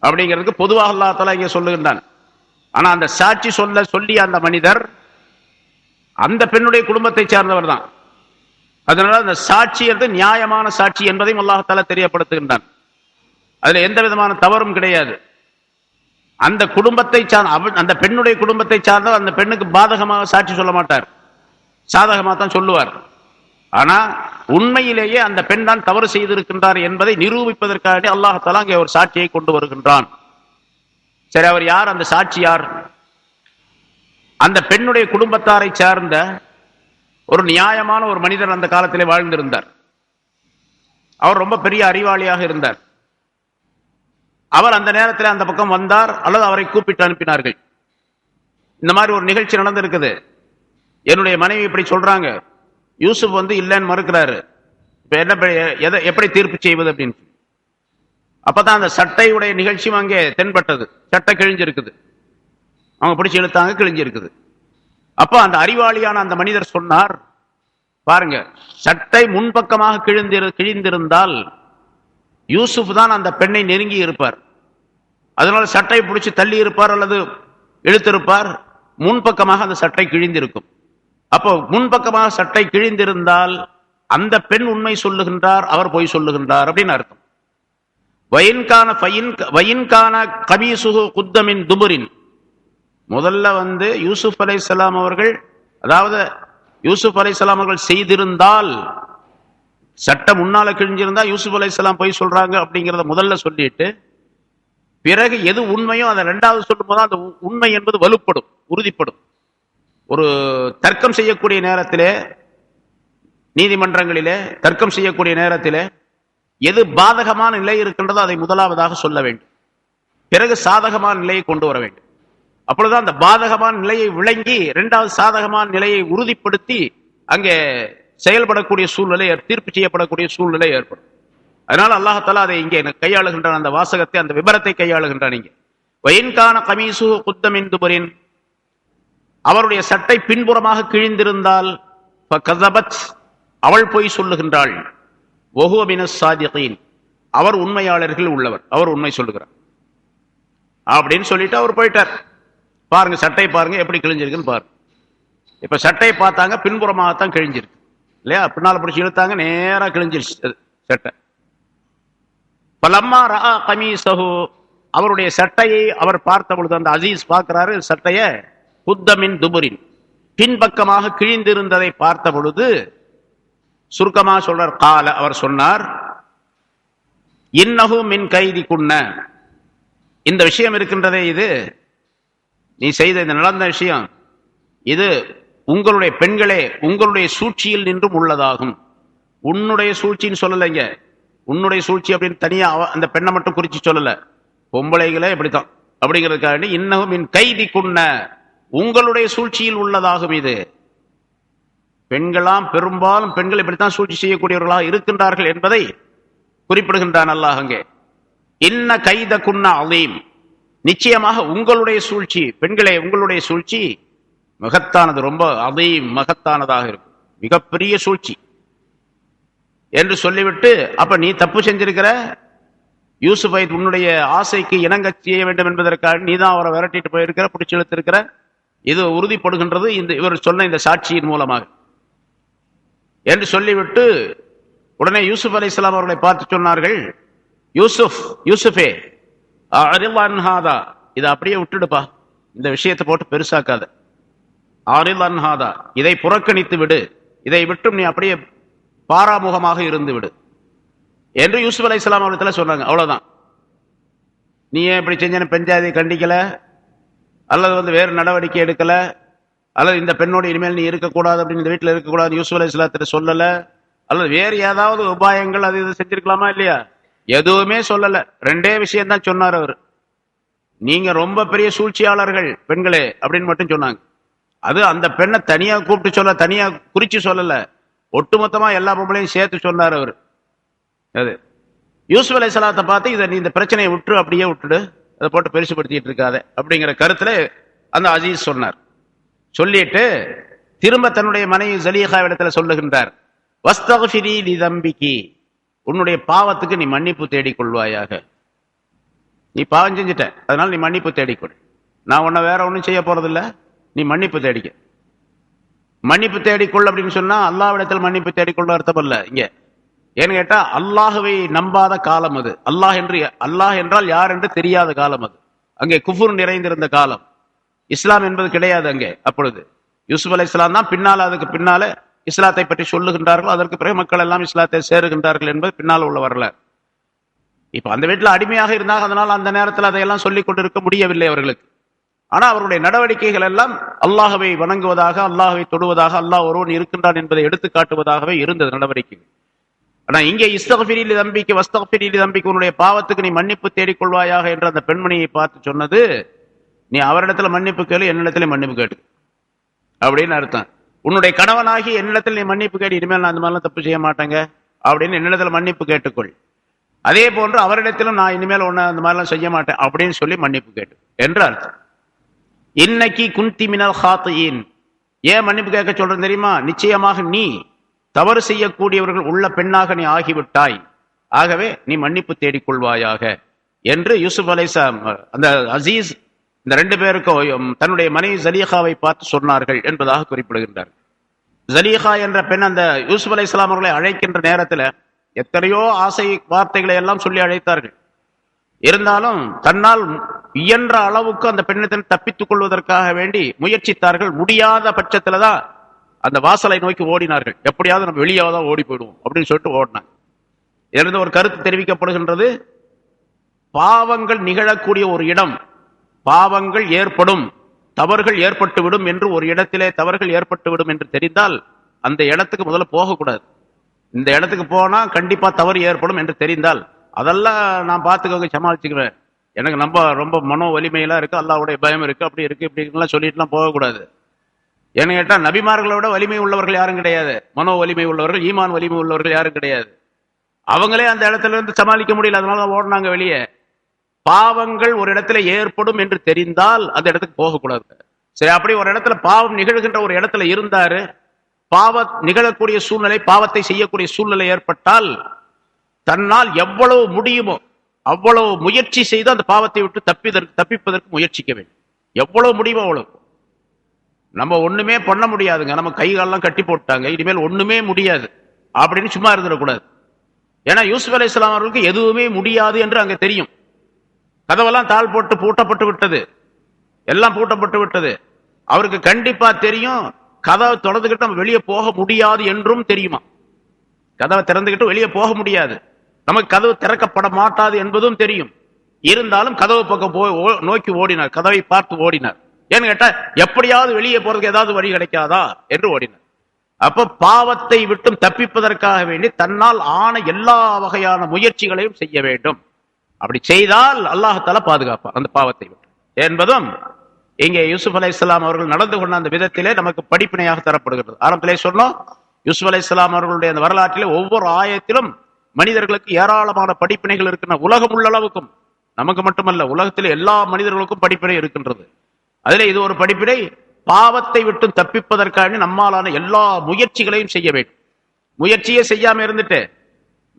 அப்படிங்கிறதுக்கு பொதுவாக அல்லாஹ் தஆலா இங்கே சொல்லுகின்றான். ஆனா அந்த சாட்சி சொல்லி அந்த மனிதர் அந்த பெண்ணுடைய குடும்பத்தை சார்ந்தவர் தான். அதனால அந்த சாட்சி என்று நியாயமான சாட்சி என்பதையும் அல்லாஹ் தஆலா தெரியப்படுத்துகின்றான். அதுல எந்த விதமான தவறும் கிடையாது. அந்த குடும்பத்தை சார்ந்த, அந்த பெண்ணுடைய குடும்பத்தை சார்ந்த அந்த பெண்ணுக்கு பாதகமாக சாட்சி சொல்ல மாட்டார், சாதகமாக தான் சொல்லுவார். ஆனா உண்மையிலேயே அந்த பெண் தான் தவறு செய்திருக்கின்றார் என்பதை நிரூபிப்பதற்காக அல்லாஹ் தஆலா அங்கே ஒரு சாட்சியை கொண்டு வருகின்றான். சரி, அவர் யார்? அந்த சாட்சி யார்? அந்த பெண்ணுடைய குடும்பத்தாரை சார்ந்த ஒரு நியாயமான ஒரு மனிதர் அந்த காலத்திலே வாழ்ந்திருந்தார். அவர் ரொம்ப பெரிய அறிவாளியாக இருந்தார். அவர் அந்த நேரத்தில் அந்த பக்கம் வந்தார், அல்லது அவரை கூப்பிட்டு அனுப்பினார்கள். இந்த மாதிரி ஒரு நிகழ்ச்சி நடந்திருக்குது, என்னுடைய மனைவி இப்படி சொல்றாங்க, யூசுப் இல்லைன்னு மறுக்கிறாரு, இப்ப என்ன எப்படி தீர்ப்பு செய்வது அப்படின்னு. அப்பதான் அந்த சட்டையுடைய நிகழ்ச்சியும் அங்கே தென்பட்டது. சட்டை கிழிஞ்சிருக்குது, அவங்க பிடிச்சி இழுத்தாங்க, கிழிஞ்சிருக்குது. அப்ப அந்த அறிவாளியான அந்த மனிதர் சொன்னார், பாருங்க, சட்டை முன்பக்கமாக கிழிந்திருந்தால் யூசுப் தான் அந்த பெண்ணை நெருங்கி இருப்பார், அதனால சட்டையை பிடிச்சி தள்ளி இருப்பார் அல்லது இழுத்திருப்பார். முன்பக்கமாக அந்த சட்டை கிழிந்திருக்கும். அப்போ முன்பக்கமாக சட்டை கிழிந்திருந்தால் அந்த பெண் உண்மை சொல்லுகின்றார், அவர் பொய் சொல்லுகின்றார் அப்படின்னு அர்த்தம். வயின்கான கமீசுஹு குத்தமின் துபுரின், முதல்ல யூசுப் அலைஹிஸ்ஸலாம் அவர்கள், அதாவது யூசுப் அலைஹிஸ்ஸலாம் அவர்கள் செய்திருந்தால், சட்டம் முன்னால கிழிஞ்சிருந்தா யூசுப் அலைஹிஸ்ஸலாம் பொய் சொல்றாங்க அப்படிங்கிறத முதல்ல சொல்லிட்டு, பிறகு எது உண்மையோ அதை இரண்டாவது சொல்லும் போது அந்த உண்மை என்பது வலுப்படும், உறுதிப்படும். ஒரு தர்க்கம் செய்யக்கூடிய நேரத்திலே நீதிமன்றங்களிலே தர்க்கம் செய்யக்கூடிய நேரத்திலே எது பாதகமான நிலை இருக்கின்றதோ அதை முதலாவதாக சொல்ல வேண்டும், பிறகு சாதகமான நிலையை கொண்டு வர வேண்டும். அப்பொழுதுதான் அந்த பாதகமான நிலையை விளங்கி இரண்டாவது சாதகமான நிலையை உறுதிப்படுத்தி அங்கே செயல்படக்கூடிய சூழ்நிலை, தீர்ப்பு செய்யப்படக்கூடிய சூழ்நிலை ஏற்படும். அதனால அல்லாஹாலா அதை இங்கே கையாளுகின்றான், அந்த வாசகத்தை, அந்த விபரத்தை கையாளுகின்றான். இங்கே வயின்கான கமீசு குத்தமின் துபரின், அவருடைய சட்டை பின்புறமாக கிழிந்திருந்தால் அவள் போய் சொல்லுகின்றாள், அவர் உண்மையாளர்கள் உள்ளவர், அவர் உண்மை சொல்லுகிறார் அப்படின்னு சொல்லிட்டு அவர் போயிட்டார். பாருங்க சட்டை பாருங்க எப்படி கிழிஞ்சிருக்குன்னு பாருங்க. இப்ப சட்டையை பார்த்தாங்க, பின்புறமாகத்தான் கிழிஞ்சிருக்கு இல்லையா, பின்னால பிடிச்சி இழுத்தாங்க, நேரா கிழிஞ்சிருச்சு சட்டை. பலம்மா ரா கமீசஹு, அவருடைய சட்டையை அவர் பார்த்த பொழுது, அந்த அசீஸ் பார்க்கிறாரு சட்டைய, குத்தமின் துபுரின், பின்பக்கமாக கிழிந்திருந்ததை பார்த்த பொழுது சுருக்கமா சொல்றார், கால, அவர் சொன்னார், இன்னஹு மின் கைதி குன்ன, இந்த விஷயம் இருக்கின்றதே, இது நீ செய்த இந்த நடந்த விஷயம், இது உங்களுடைய பெண்களே உங்களுடைய சூழ்ச்சியில் நின்றும் உள்ளதாகும். உன்னுடைய சூழ்ச்சின்னு சொல்லலைங்க, உன்னுடைய சூழ்ச்சி அப்படின்னு தனியா அந்த பெண்ணை மட்டும் குறிச்சு சொல்லல, பொம்பளைகளே இப்படித்தான் அப்படிங்கிறதுக்காக இன்னும் மின் கைதி குன்ன, உங்களுடைய சூழ்ச்சியில் உள்ளதாகும். இது பெண்களாம், பெரும்பாலும் பெண்கள் இப்படித்தான் சூழ்ச்சி செய்யக்கூடியவர்களாக இருக்கின்றார்கள் என்பதை குறிப்பிடுகின்றான் அல்லாஹ் அங்கே. இன்ன கைத குன்ன அலீம், நிச்சயமாக உங்களுடைய சூழ்ச்சி, பெண்களே உங்களுடைய சூழ்ச்சி மகத்தானது, ரொம்ப அலீம், மகத்தானதாக இருக்கும், மிகப்பெரிய சூழ்ச்சி என்று சொல்லிவிட்டு, அப்ப நீ தப்பு செஞ்சிருக்கிற, யூசுஃபை உன்னுடைய ஆசைக்கு இணங்க செய்ய வேண்டும் என்பதற்காக நீ தான் அவரை விரட்டிட்டு போயிருக்கிற, பிடிச்சி இழுத்திருக்கிற, இது உறுதிப்படுகின்றது இந்த இவர் சொன்ன இந்த சாட்சியின் மூலமாக என்று சொல்லிவிட்டு உடனே யூசுப் அலைஹிஸ்ஸலாம் அவர்களை பார்த்து சொன்னார்கள், யூசுஃபே அரில்லான்ஹாதா, இதை அப்படியே விட்டுடுப்பா, இந்த விஷயத்தை போட்டு பெருசாக்காத, அரில்லான்ஹாதா, இதை புறக்கணித்து விடு, இதை விட்டும் நீ அப்படியே பாராமுகமாக இருந்து விடு என்று யூசுப் அலைஹிஸ்ஸலாம் அவர்களை சொன்னாங்க. அவ்வளவுதான். நீ ஏன் இப்படி செஞ்ச, பெஞ்சாதியை கண்டிக்கல, அல்லது வேறு நடவடிக்கை எடுக்கல, அல்லது இந்த பெண்ணோடு இனிமேல் நீ இருக்கக்கூடாது அப்படின்னு, இந்த வீட்டில் இருக்கக்கூடாது யூசுப் அலைஹிஸ்ஸலாத்திட்ட சொல்லல, அல்லது வேறு ஏதாவது உபாயங்கள் அது இது செஞ்சிருக்கலாமா இல்லையா, எதுவுமே சொல்லல. ரெண்டே விஷயம் தான் சொன்னார் அவர், நீங்க ரொம்ப பெரிய சூழ்ச்சியாளர்கள் பெண்களே அப்படின்னு மட்டும் சொன்னாங்க. அது அந்த பெண்ணை தனியா கூப்பிட்டு சொல்ல, தனியா குறிச்சு சொல்லல, ஒட்டுமொத்தமா எல்லா பொம்பளையும் சேர்த்து சொன்னார் அவர். அது யூசுப் அலைஹிஸ்ஸலாத்தை பார்த்து, இதை நீ இந்த பிரச்சனையை விட்டு அப்படியே விட்டுடு, அதை போட்டு பெருசுபடுத்திட்டு இருக்காத அப்படிங்கிற கருத்துல அந்த அசீஸ் சொன்னார். சொல்லிட்டு திரும்ப தன்னுடைய மனைவி ஜலீஹாவிடத்துல சொல்லுகின்றார், வஸ்தக்ஃபிரி லிதம்பிகி, உன்னுடைய பாவத்துக்கு நீ மன்னிப்பு தேடிக் கொள்வாயாக. நீ பாவம் செஞ்சுட்ட, அதனால நீ மன்னிப்பு தேடிக்கொள், நான் உன்னை வேற ஒன்றும் செய்ய போறதில்ல, நீ மன்னிப்பு தேடிக்க. மன்னிப்பு தேடிக்கொள் அப்படின்னு சொன்னா அல்லாஹ்விடத்தில் மன்னிப்பு தேடிக்கொள்ள அர்த்தம் அல்ல இங்க. ஏன்னு கேட்டா அல்லாஹுவை நம்பாத காலம் அது, அல்லாஹ் என்றால் யார் என்று தெரியாத காலம் அது. அங்கே குஃபுர் நிறைந்திருந்த காலம், இஸ்லாம் என்பது கிடையாது அங்கே. அப்பொழுது யூசுப் அலைஹிஸ்ஸலாம் தான் பின்னால, அதுக்கு பின்னால இஸ்லாத்தை பற்றி சொல்லுகின்றார்கள், அதற்கு பிறகு மக்கள் எல்லாம் இஸ்லாத்தை சேருகின்றார்கள் என்பது பின்னால் உள்ள வரலாறு. இப்ப அந்த வீட்டில் அடிமையாக இருந்தாங்க, அதனால் அந்த நேரத்தில் அதையெல்லாம் சொல்லிக் கொண்டிருக்க முடியவில்லை அவர்களுக்கு. ஆனா அவருடைய நடவடிக்கைகள் எல்லாம் அல்லாஹ்வை வணங்குவதாக, அல்லாஹ்வை தொடுவதாக, அல்லாஹ் ஒருவன் இருக்கின்றான் என்பதை எடுத்து காட்டுவதாகவே இருந்தது நடவடிக்கைகள். ஆனா இங்கே இஸ்தக்ஃபிரி லிதம்பிகி வஸ்தக்ஃபிரி லிதம்பிகி, உன்னுடைய பாவத்துக்கு நீ மன்னிப்பு தேடிக்கொள்வாயாக என்று அந்த பெண்மணியை பார்த்து சொன்னது, நீ அவரிடத்துல மன்னிப்பு கேளு, என்னிடத்துல மன்னிப்பு கேட்டு அப்படின்னு அர்த்தம். உன்னுடைய கணவனாகி என்னிடத்தில் நீ மன்னிப்பு கேட்டு, இனிமேல் நான் அந்த மாதிரிலாம் தப்பு செய்ய மாட்டேங்க அப்படின்னு என்னிடத்துல மன்னிப்பு கேட்டுக்கொள். அதே போன்று அவரிடத்திலும் நான் இனிமேல் ஒன்னு அந்த மாதிரிலாம் செய்ய மாட்டேன் அப்படின்னு சொல்லி மன்னிப்பு கேட்டு என்று அர்த்தம். இன்னைக்கு குந்தி மினல் ஹாத்தியின், ஏன் மன்னிப்பு கேட்க சொல்றேன் தெரியுமா, நிச்சயமாக நீ தவறு செய்யக்கூடியவர்கள் உள்ள பெண்ணாக நீ ஆகிவிட்டாய், ஆகவே நீ மன்னிப்பு தேடிக்கொள்வாயாக என்று யூசுப் அலைஹிஸ்ஸலாம் அந்த அசீஸ் இந்த ரெண்டு பேருக்கும் தன்னுடைய மனைவி ஜலீஹாவை பார்த்து சொன்னார்கள் என்பதாக குறிப்பிடுகின்றார். ஜலீஹா என்ற பெண் அந்த யூசுப் அலைஹிஸ்ஸலாம் அவர்களை அழைக்கின்ற நேரத்தில் எத்தனையோ ஆசை வார்த்தைகளை எல்லாம் சொல்லி அழைத்தார்கள். இருந்தாலும் தன்னால் இயன்ற அளவுக்கு அந்த பெண்ணத்தில் தப்பித்துக் கொள்வதற்காக வேண்டி முயற்சித்தார்கள். முடியாத பட்சத்துல தான் அந்த வாசலை நோக்கி ஓடினார்கள், எப்படியாவது நம்ம வெளியாவதான் ஓடி போயிடுவோம் அப்படின்னு சொல்லிட்டு ஓடினாங்க. இதிலிருந்து ஒரு கருத்து தெரிவிக்கப்படுகின்றது, பாவங்கள் நிகழக்கூடிய ஒரு இடம், பாவங்கள் ஏற்படும், தவறுகள் ஏற்பட்டுவிடும் என்று ஒரு இடத்திலே தவறுகள் ஏற்பட்டுவிடும் என்று தெரிந்தால் அந்த இடத்துக்கு முதல்ல போகக்கூடாது. இந்த இடத்துக்கு போனா கண்டிப்பா தவறு ஏற்படும் என்று தெரிந்தால் அதெல்லாம் நான் பார்த்துக்கோங்க, சமாளிச்சுக்கிறேன், எனக்கு ரொம்ப மனோ வலிமையெல்லாம் இருக்கு, அல்லாஹ்வுடைய பயம் இருக்கு, அப்படி இருக்கு இப்படிலாம் சொல்லிட்டுலாம் போகக்கூடாது. ஏன்னு கேட்டா நபிமார்களோட வலிமை உள்ளவர்கள் யாரும் கிடையாது, மனோ வலிமை உள்ளவர்கள், ஈமான் வலிமை உள்ளவர்கள் யாரும் கிடையாது. அவங்களே அந்த இடத்துல இருந்து சமாளிக்க முடியல, அதனால ஓடினாங்க வெளியே. பாவங்கள் ஒரு இடத்துல ஏற்படும் என்று தெரிந்தால் அந்த இடத்துக்கு போகக்கூடாது. சரி, அப்படி ஒரு இடத்துல பாவம் நிகழ்கின்ற ஒரு இடத்துல இருந்தாரு, நிகழக்கூடிய சூழ்நிலை, பாவத்தை செய்யக்கூடிய சூழ்நிலை ஏற்பட்டால் தன்னால் எவ்வளவு முடியுமோ அவ்வளவு முயற்சி செய்து அந்த பாவத்தை விட்டு தப்பிப்பதற்கு முயற்சிக்க வேண்டும். எவ்வளவு முடியுமோ அவ்வளவு. நம்ம ஒண்ணுமே பண்ண முடியாதுங்க, நம்ம கைகாலெல்லாம் கட்டி போட்டாங்க, இனிமேல் ஒண்ணுமே முடியாது அப்படின்னு சும்மா இருந்துடக்கூடாது. ஏன்னா யூசுப் அலைஹிஸ்ஸலாம் அவர்களுக்கு எதுவுமே முடியாது என்று அங்க தெரியும். கதவெல்லாம் தாழ் போட்டு பூட்டப்பட்டு விட்டது, எல்லாம் பூட்டப்பட்டு விட்டது. அவருக்கு கண்டிப்பா தெரியும், கதவை திறந்துகிட்டு நம்ம வெளியே போக முடியாது என்றும் தெரியுமா. கதவை திறந்துகிட்டு வெளியே போக முடியாது, நமக்கு கதவு திறக்கப்பட மாட்டாது என்பதும் தெரியும். இருந்தாலும் கதவு பக்கம் நோக்கி ஓடினார், கதவை பார்த்து ஓடினார். ஏன்னு கேட்டா எப்படியாவது வெளியே போறதுக்கு ஏதாவது வழி கிடைக்காதா என்று ஓடினார். அப்ப பாவத்தை விட்டும் தப்பிப்பதற்காக வேண்டி தன்னால் ஆன எல்லா வகையான முயற்சிகளையும் செய்ய வேண்டும். அப்படி செய்தால் அல்லாஹ்தால பாதுகாப்பார் அந்த பாவத்தை விட்டு என்பதும் இங்கே யூசுப் அலைஹிஸ்ஸலாம் அவர்கள் நடந்து கொண்ட அந்த விதத்திலே நமக்கு படிப்பினையாக தரப்படுகிறது. ஆரம்பத்திலே சொன்னோம், யூசுப் அலைஹிஸ்ஸலாம் அவர்களுடைய அந்த வரலாற்றிலே ஒவ்வொரு ஆயத்திலும் மனிதர்களுக்கு ஏராளமான படிப்பினைகள் இருக்கின்றன. உலகம் உள்ள அளவுக்கும், நமக்கு மட்டுமல்ல, உலகத்தில் எல்லா மனிதர்களுக்கும் படிப்பினை இருக்கின்றது. அதிலே இது ஒரு படிப்பினை. பாவத்தை விட்டு தப்பிப்பதற்காக நம்மாலான எல்லா முயற்சிகளையும் செய்ய வேண்டும். முயற்சியே செய்யாம இருந்துட்டு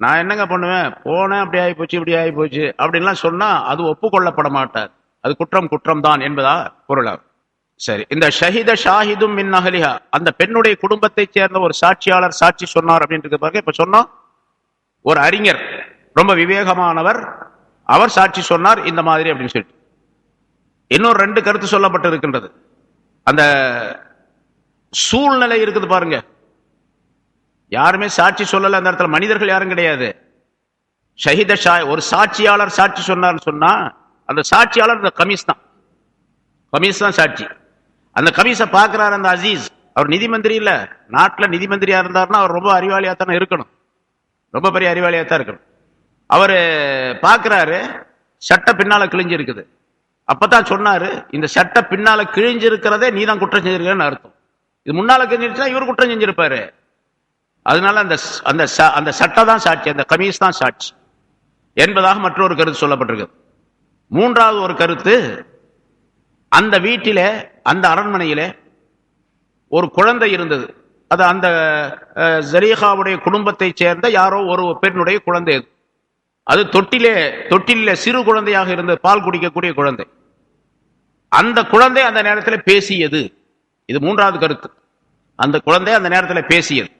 நான் என்னங்க பண்ணுவேன், போனேன் அப்படி ஆகி போச்சு இப்படி ஆகி போச்சு அப்படின்லாம் சொன்னா அது ஒப்புக்கொள்ளப்பட மாட்டார். அது குற்றம் தான் என்பதா பொருளாகும். சரி, இந்த ஷஹித ஷாஹிதும் மின் அஹ்லிஹா, அந்த பெண்ணுடைய குடும்பத்தை சேர்ந்த ஒரு சாட்சியாளர் சாட்சி சொன்னார் அப்படின்றது பாருங்க. இப்ப சொன்னோம், ஒரு அறிஞர் ரொம்ப விவேகமானவர், அவர் சாட்சி சொன்னார் இந்த மாதிரி அப்படின்னு சொல்லிட்டு. இன்னொரு 2 கருத்து சொல்லப்பட்டு இருக்கின்றது. அந்த சூழ்நிலை இருக்குது பாருங்க, யாருமே சாட்சி சொல்லல அந்த இடத்துல, மனிதர்கள் யாரும் கிடையாது. ஷஹித ஒரு சாட்சியாளர் சாட்சி சொன்னார்னு சொன்னா அந்த சாட்சியாளர் இந்த கமீஸ் தான் சாட்சி. அந்த கமீஸை பார்க்கிறார் அந்த அசீஸ். அவர் நிதி மந்திரி இல்ல, நாட்டுல நிதி மந்திரியா இருந்தாருன்னா அவர் ரொம்ப அறிவாளியா தானே இருக்கணும், ரொம்ப பெரிய அறிவாளியா தான் இருக்கணும். அவரு பார்க்கிறாரு, சட்டை பின்னால கிழிஞ்சு இருக்குது. அப்பதான் சொன்னாரு, இந்த சட்டை பின்னால கிழிஞ்சிருக்கிறதே நீ தான் குற்றம் செஞ்சிருக்கன்னு அர்த்தம். இது முன்னால கிழிஞ்சிருச்சுன்னா இவர் குற்றம் செஞ்சிருப்பாரு. அதனால அந்த சட்டை தான் சாட்சி, அந்த கமீஸ் தான் சாட்சி என்பதாக மற்றொரு கருத்து சொல்லப்பட்டிருக்கு. மூன்றாவது ஒரு கருத்து, அந்த வீட்டிலே, அந்த அரண்மனையிலே ஒரு குழந்தை இருந்தது. அது அந்த ஜலீஹாவுடைய குடும்பத்தை சேர்ந்த யாரோ ஒரு பெண்ணுடைய குழந்தை. அது தொட்டிலே சிறு குழந்தையாக இருந்தது, பால் குடிக்கக்கூடிய குழந்தை. அந்த குழந்தை அந்த நேரத்தில் பேசியது. இது மூன்றாவது கருத்து. அந்த குழந்தை அந்த நேரத்தில் பேசியது.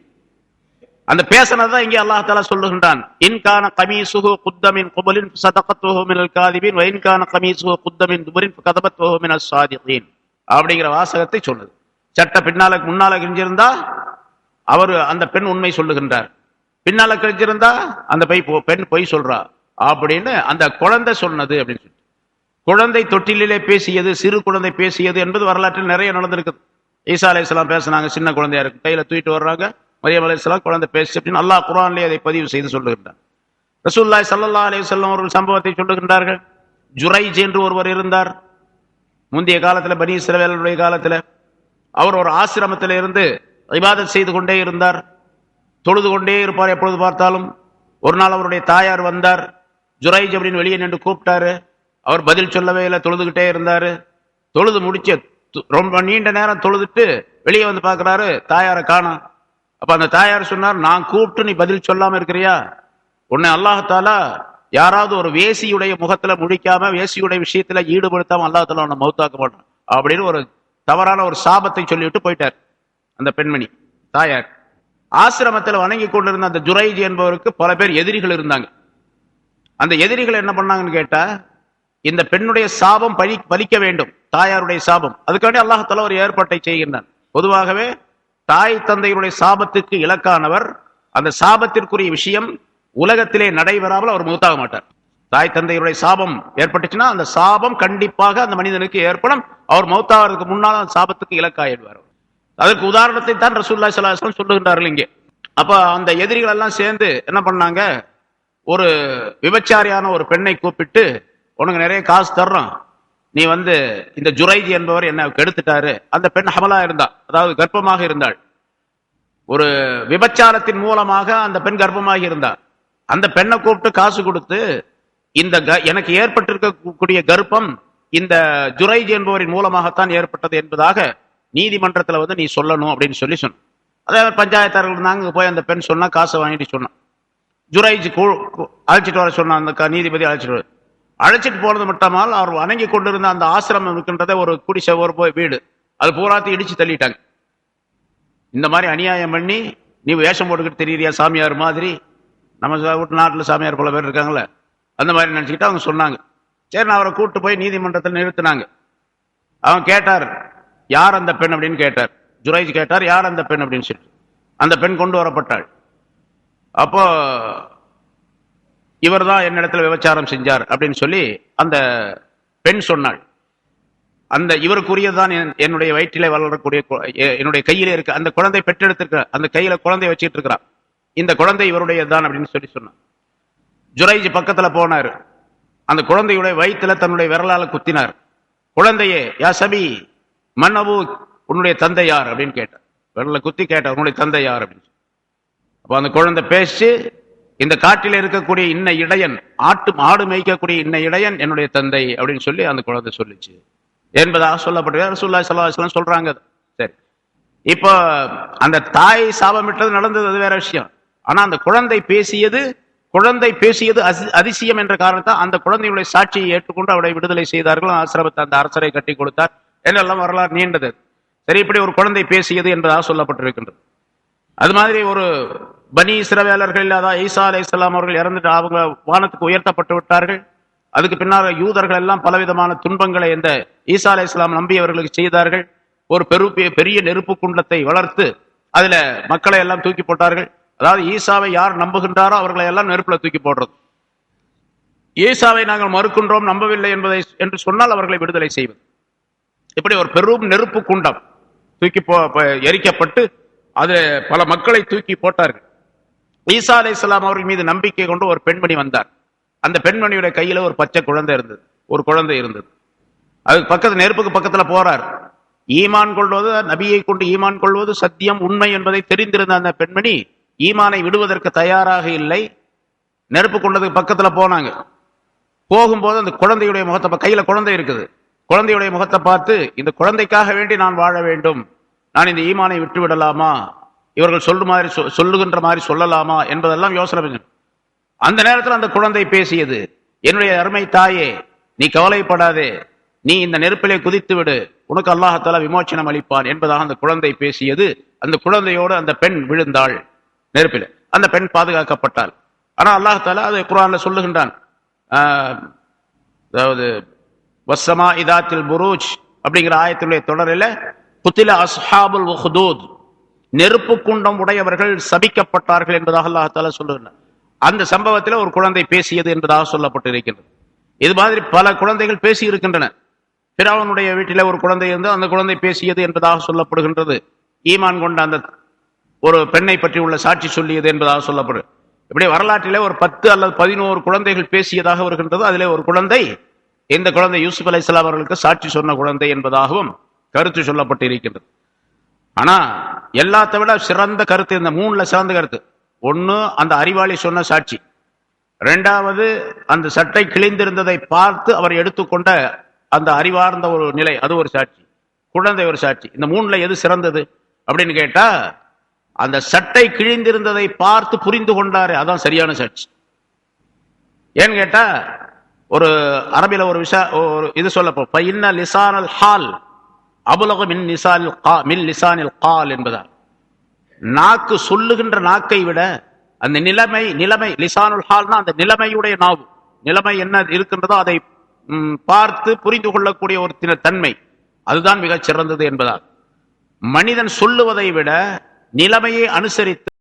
அந்த பேசினதான் இங்கே அல்லாஹ் தஆலா சொல்லுகின்றான், இன்கான கமீசுஹு குத்த மின் குபலின் ஃபஸதகத்துஹு மினல் காதிபின் வ இன்கான கமீசுஹு குத்த மின் துபரின் ஃபகதபத்துஹு மினஸ் ஸாதிகீன் அப்படிங்கிற வாசகத்தை சொல்லுது. சட்டை முன்னால கிழிஞ்சிருந்தா அவர் அந்த பெண் உண்மை சொல்லுகின்றார், பின்னால கிழிஞ்சிருந்தா அந்த பெண் பொய் சொல்றா அப்படின்னு அந்த குழந்தை சொன்னது அப்படின்னு சொல்லி. குழந்தை தொட்டிலே பேசியது, சிறு குழந்தை பேசியது என்பது வரலாற்றில் நிறைய நடந்திருக்குது. ஈசா அலைஹிஸ்ஸலாம் பேசினாங்க, சின்ன குழந்தையா இருக்கு, கையில தூக்கிட்டு வர்றாங்க, மரியம் அலைஹிஸ்ஸலாம் குழந்தை பேசி அப்படின்னு அல்லாஹ் குர்ஆனிலே அதை பதிவு செய்து சொல்லுகின்றார். ரசூலுல்லாஹி ஸல்லல்லாஹு அலைஹி வஸல்லம் அவர்கள் சம்பவத்தை சொல்லுகின்றார்கள். ஜுரைஜ் என்று ஒருவர் இருந்தார். முந்தைய காலத்துல, பனி இஸ்ரவேலுடைய காலத்துல, அவர் ஒரு ஆசிரமத்தில் இருந்து இபாதத் செய்து கொண்டே இருந்தார், தொழுது கொண்டே இருப்பார் எப்பொழுது பார்த்தாலும். ஒரு நாள் அவருடைய தாயார் வந்தார், ஜுரைஜ் அப்படின்னு வெளியே நின்று கூப்பிட்டாரு. அவர் பதில் சொல்லவே இல்லை, தொழுதுகிட்டே இருந்தாரு. தொழுது முடிச்சு ரொம்ப நீண்ட நேரம் தொழுதுட்டு வெளியே வந்து பார்க்கிறாரு, தாயாரை காணோம். அப்ப அந்த தாயார் சொன்னார், நான் கூப்பிட்டு நீ பதில் சொல்லாம இருக்கிறியா, உன்னை அல்லாஹ் தஆலா யாராவது ஒரு வேசியுடைய முகத்துல முழிக்காம, வேசியுடைய விஷயத்துல ஈடுபடுத்தாம அல்லாஹ் தஆலா உன்னை மௌத்தாக்க மாட்டான் அப்படின்னு ஒரு தவறான ஒரு சாபத்தை சொல்லிவிட்டு போயிட்டார் அந்த பெண்மணி தாயார். ஆசிரமத்தில் வணங்கி கொண்டிருந்த அந்த ஜுரைஜ் என்பவருக்கு பல பேர் எதிரிகள் இருந்தாங்க. அந்த எதிரிகள் என்ன பண்ணாங்கன்னு கேட்டா, இந்த பெண்ணுடைய சாபம் பலிக்க வேண்டும், தாயாருடைய சாபம். அதுக்காண்டி அல்லாஹ் தஆலா ஒரு ஏற்பாட்டை செய்கின்றான். பொதுவாகவே தாய் தந்தையுடைய சாபத்துக்கு இலக்கானவர், அந்த சாபத்திற்குரிய விஷயம் உலகத்திலே நடைபெறாமல் அவர் மௌத்தாக மாட்டார். தாய் தந்தையுடைய சாபம் ஏற்பட்டுச்சுன்னா அந்த சாபம் கண்டிப்பாக அந்த மனிதனுக்கு ஏற்படும். அவர் மௌத்தாகிறதுக்கு முன்னால் அந்த சாபத்துக்கு இலக்காயிடுவார். அதற்கு உதாரணத்தை தான் ரசூலுல்லாஹி ஸல்லல்லாஹு அலைஹி வஸல்லம் சொல்லுகின்றார்கள் இங்கே. அப்ப அந்த எதிரிகள் எல்லாம் சேர்ந்து என்ன பண்ணாங்க, ஒரு விபச்சாரியான ஒரு பெண்ணை கூப்பிட்டு, உனக்கு நிறைய காசு தர்றோம், நீ இந்த ஜுரைஜ் என்பவர் என்ன கெடுத்துட்டாரு. அந்த பெண் ஹமலா இருந்தா, அதாவது கர்ப்பமாக இருந்தாள். ஒரு விபச்சாரத்தின் மூலமாக அந்த பெண் கர்ப்பமாக இருந்தார். அந்த பெண்ணை கூப்பிட்டு காசு கொடுத்து, இந்த எனக்கு ஏற்பட்டிருக்கக்கூடிய கர்ப்பம் இந்த ஜுரைஜ் என்பவரின் மூலமாகத்தான் ஏற்பட்டது என்பதாக நீதிமன்றத்தில் நீ சொல்லணும் அப்படின்னு சொல்லி சொன்ன. அதே பஞ்சாயத்தார்கள் இருந்தாங்க, போய் அந்த பெண் சொன்னா, காசை வாங்கிட்டு சொன்னான். ஜுரைஜ் அழைச்சிட்டு வர சொன்னான். அந்த நீதிபதி அழைச்சிட்டு போனது மட்டுமால் அவர் வணங்கி கொண்டிருந்த அந்த ஆசிரமம் இருக்கின்றத ஒரு குடிசை, ஒரு போய் வீடு, அது பூராத்தையும் இடிச்சு தள்ளிட்டாங்க. இந்த மாதிரி அநியாயம் பண்ணி நீ வேஷம் போட்டுக்கிட்டு தெரியறியா சாமியார் மாதிரி, நம்ம நாட்டில் சாமியார் பல பேர் இருக்காங்களே, அந்த மாதிரி நினைச்சுக்கிட்டு அவங்க சொன்னாங்க. சரி, நான் அவரை கூப்பிட்டு போய் நீதிமன்றத்தில் நிறுத்தினாங்க. அவன் கேட்டார், யார் அந்த பெண் அப்படின்னு கேட்டார். ஜுரைஜ் கேட்டார், யார் அந்த பெண் அப்படின்னு சொல்லி. அந்த பெண் கொண்டு வரப்பட்டாள். அப்போ இவர் தான் என்னிடத்துல விபச்சாரம் செஞ்சார் அப்படின்னு சொல்லி அந்த பெண் சொன்னாள். அந்த இவருக்குரியதான் என்னுடைய வயிற்றிலே வளரக்கூடிய என்னுடைய கையிலே இருக்க அந்த குழந்தை பெற்றெடுத்திருக்க, அந்த கையில குழந்தை வச்சுட்டு இருக்கிறார், இந்த குழந்தை இவருடையதான் அப்படின்னு சொல்லி சொன்னார். ஜுரைஜ் பக்கத்துல போனார். அந்த குழந்தையுடைய வயிற்றுல தன்னுடைய விரலால குத்தினார். குழந்தையே, யா சபி மன்னவு, உன்னுடைய தந்தை யார் அப்படின்னு கேட்டார். விரல குத்தி கேட்டார், உன்னுடைய தந்தை யார் அப்படின்னு. அப்ப அந்த குழந்தை பேசி, இந்த காட்டில் இருக்கக்கூடிய இன்ன இடையன், ஆடு மேய்க்கக்கூடிய இன்ன இடையன் என்னுடைய தந்தை அப்படின்னு சொல்லி அந்த குழந்தை சொல்லிச்சு என்பதாக சொல்லப்பட்டு ரசூலுல்லாஹி ஸல்லல்லாஹு அலைஹி வஸல்லம் சொல்றாங்க. சரி, இப்போ அந்த தாய் சாபமிட்டது நடந்தது, அது வேற விஷயம். ஆனா அந்த குழந்தை பேசியது அதிசயம் என்ற காரணத்தால் அந்த குழந்தையுடைய சாட்சியை ஏற்றுக்கொண்டு அவரை விடுதலை செய்தார்கள். ஆசிரமத்தை அந்த அரசரை கட்டி கொடுத்தார் என்றெல்லாம் வரலாறு நீண்டது. சரி, இப்படி ஒரு குழந்தை பேசியது என்பதாக சொல்லப்பட்டிருக்கின்றது. அது மாதிரி ஒரு பனி இஸ்ரவேலர்கள், அதாவது ஈசா அலைஹிஸ்ஸலாம் அவர்கள் இறந்துட்டு அவங்க வானத்துக்கு உயர்த்தப்பட்டு விட்டார்கள். அதுக்கு பின்னால் யூதர்கள் எல்லாம் பலவிதமான துன்பங்களை இந்த ஈசா அலைஹிஸ்ஸலாம் நம்பியவர்களுக்கு செய்தார்கள். ஒரு பெரிய நெருப்பு குண்டத்தை வளர்த்து அதுல மக்களை எல்லாம் தூக்கி போட்டார்கள். அதாவது ஈசாவை யார் நம்புகின்றாரோ அவர்களை எல்லாம் நெருப்புல தூக்கி போடுறது. ஈசாவை நாங்கள் மறுக்கின்றோம், நம்பவில்லை என்று சொன்னால் அவர்களை விடுதலை செய்வது. இப்படி ஒரு பெரும் நெருப்பு குண்டம் தூக்கி எரிக்கப்பட்டு அது பல மக்களை தூக்கி போட்டார்கள். ஈசா அலைஹிஸ்ஸலாம் அவர்கள் மீது நம்பிக்கை கொண்டு ஒரு பெண்மணி வந்தார். அந்த பெண்மணியுடைய கையில ஒரு பச்சை குழந்தை இருந்தது, ஒரு குழந்தை இருந்தது. அதுக்கு நெருப்புக்கு பக்கத்துல போறார். ஈமான் கொள்வது, நபியை கொண்டு ஈமான் கொள்வது சத்தியம் உண்மை என்பதை தெரிந்திருந்த அந்த பெண்மணி ஈமானை விடுவதற்கு தயாராக இல்லை. நெருப்பு கொண்டதுக்கு பக்கத்துல போனாங்க. போகும்போது அந்த குழந்தையுடைய முகத்தை, கையில குழந்தை இருக்குது, குழந்தையுடைய முகத்தை பார்த்து, இந்த குழந்தைக்காக வேண்டி நான் வாழ வேண்டும், நான் இந்த ஈமானை விட்டு விடலாமா, இவர்கள் சொல்லுகின்ற மாதிரி சொல்லலாமா என்பதெல்லாம் யோசனை பண்ணு. அந்த நேரத்தில் அந்த குழந்தை பேசியது, என்னுடைய அருமை தாயே, நீ கவலைப்படாதே, நீ இந்த நெருப்பிலே குதித்து விடு, உனக்கு அல்லாஹ் விமோச்சனம் அளிப்பான் என்பதாக அந்த குழந்ை பேசியது. அந்த குழந்தையோடு அந்த பெண் விழுந்தாள் நெருப்பில். அந்த பெண் பாதுகாக்கப்பட்டாள். ஆனா அல்லாஹ் அதை குர்ஆன்ல சொல்லுகின்றான். அதாவது வஸ்ஸமா இதாத்தில் புரூஜ் அப்படிங்கிற ஆயத்தினுடைய தொடரில் குத்தில அஸ்ஹாபுல் உஹ்தூத், நெருப்பு குண்டம் உடையவர்கள் சபிக்கப்பட்டார்கள் என்பதாக அல்லாஹ் சொல்லுகின்றான். அந்த சம்பவத்தில் ஒரு குழந்தை பேசியது என்பதாக சொல்லப்பட்டிருக்கின்றது. இது மாதிரி பல குழந்தைகள் பேசி இருக்கின்றன. பிராவுனுடைய வீட்டில் ஒரு குழந்தை இருந்து அந்த குழந்தை பேசியது என்பதாக சொல்லப்படுகின்றது. ஈமான் கொண்ட அந்த ஒரு பெண்ணை பற்றி உள்ள சாட்சி சொல்லியது என்பதாக சொல்லப்படும். இப்படி வரலாற்றிலே ஒரு 10 அல்லது 11 குழந்தைகள் பேசியதாக வருகின்றது. அதிலே ஒரு குழந்தை, இந்த குழந்தை யூசுப் அலைஹிஸ்ஸலாம் அவர்களுக்கு சாட்சி சொன்ன குழந்தை என்பதாகவும் கருத்து சொல்லப்பட்டு இருக்கின்றது. ஆனா எல்லாத்தை விட சிறந்த கருத்து, இந்த 3ல சிறந்த கருத்து, ஒன்னு அந்த அறிவாளி சொன்ன சாட்சி, 2வது அந்த சட்டை கிழிந்திருந்ததை பார்த்து அவர் எடுத்துக்கொண்ட அந்த அறிவார்ந்த ஒரு நிலை, அது ஒரு சாட்சி, குழந்தை ஒரு சாட்சி. இந்த 3ல எது சிறந்தது அப்படின்னு கேட்டா, அந்த சட்டை கிழிந்திருந்ததை பார்த்து புரிந்து கொண்டாரு, அதான் சரியான சாட்சி. ஏன்னு கேட்டா, ஒரு அரபில ஒரு இது சொல்லப்போ இன்ன லிசானல் ஹால் அபுலக மின் லிசானில் கால் என்பதால், நாக்கு சொல்லுகின்ற நாக்கை விட அந்த நிலைமை லிசானுல் ஹால்னா அந்த நிலைமையுடைய நாவு, நிலைமை என்ன இருக்கின்றதோ அதை பார்த்து புரிந்து கொள்ளக்கூடிய ஒரு தன்மை, அதுதான் மிகச் சிறந்தது என்பதால் மனிதன் சொல்லுவதை விட நிலைமையை அனுசரித்து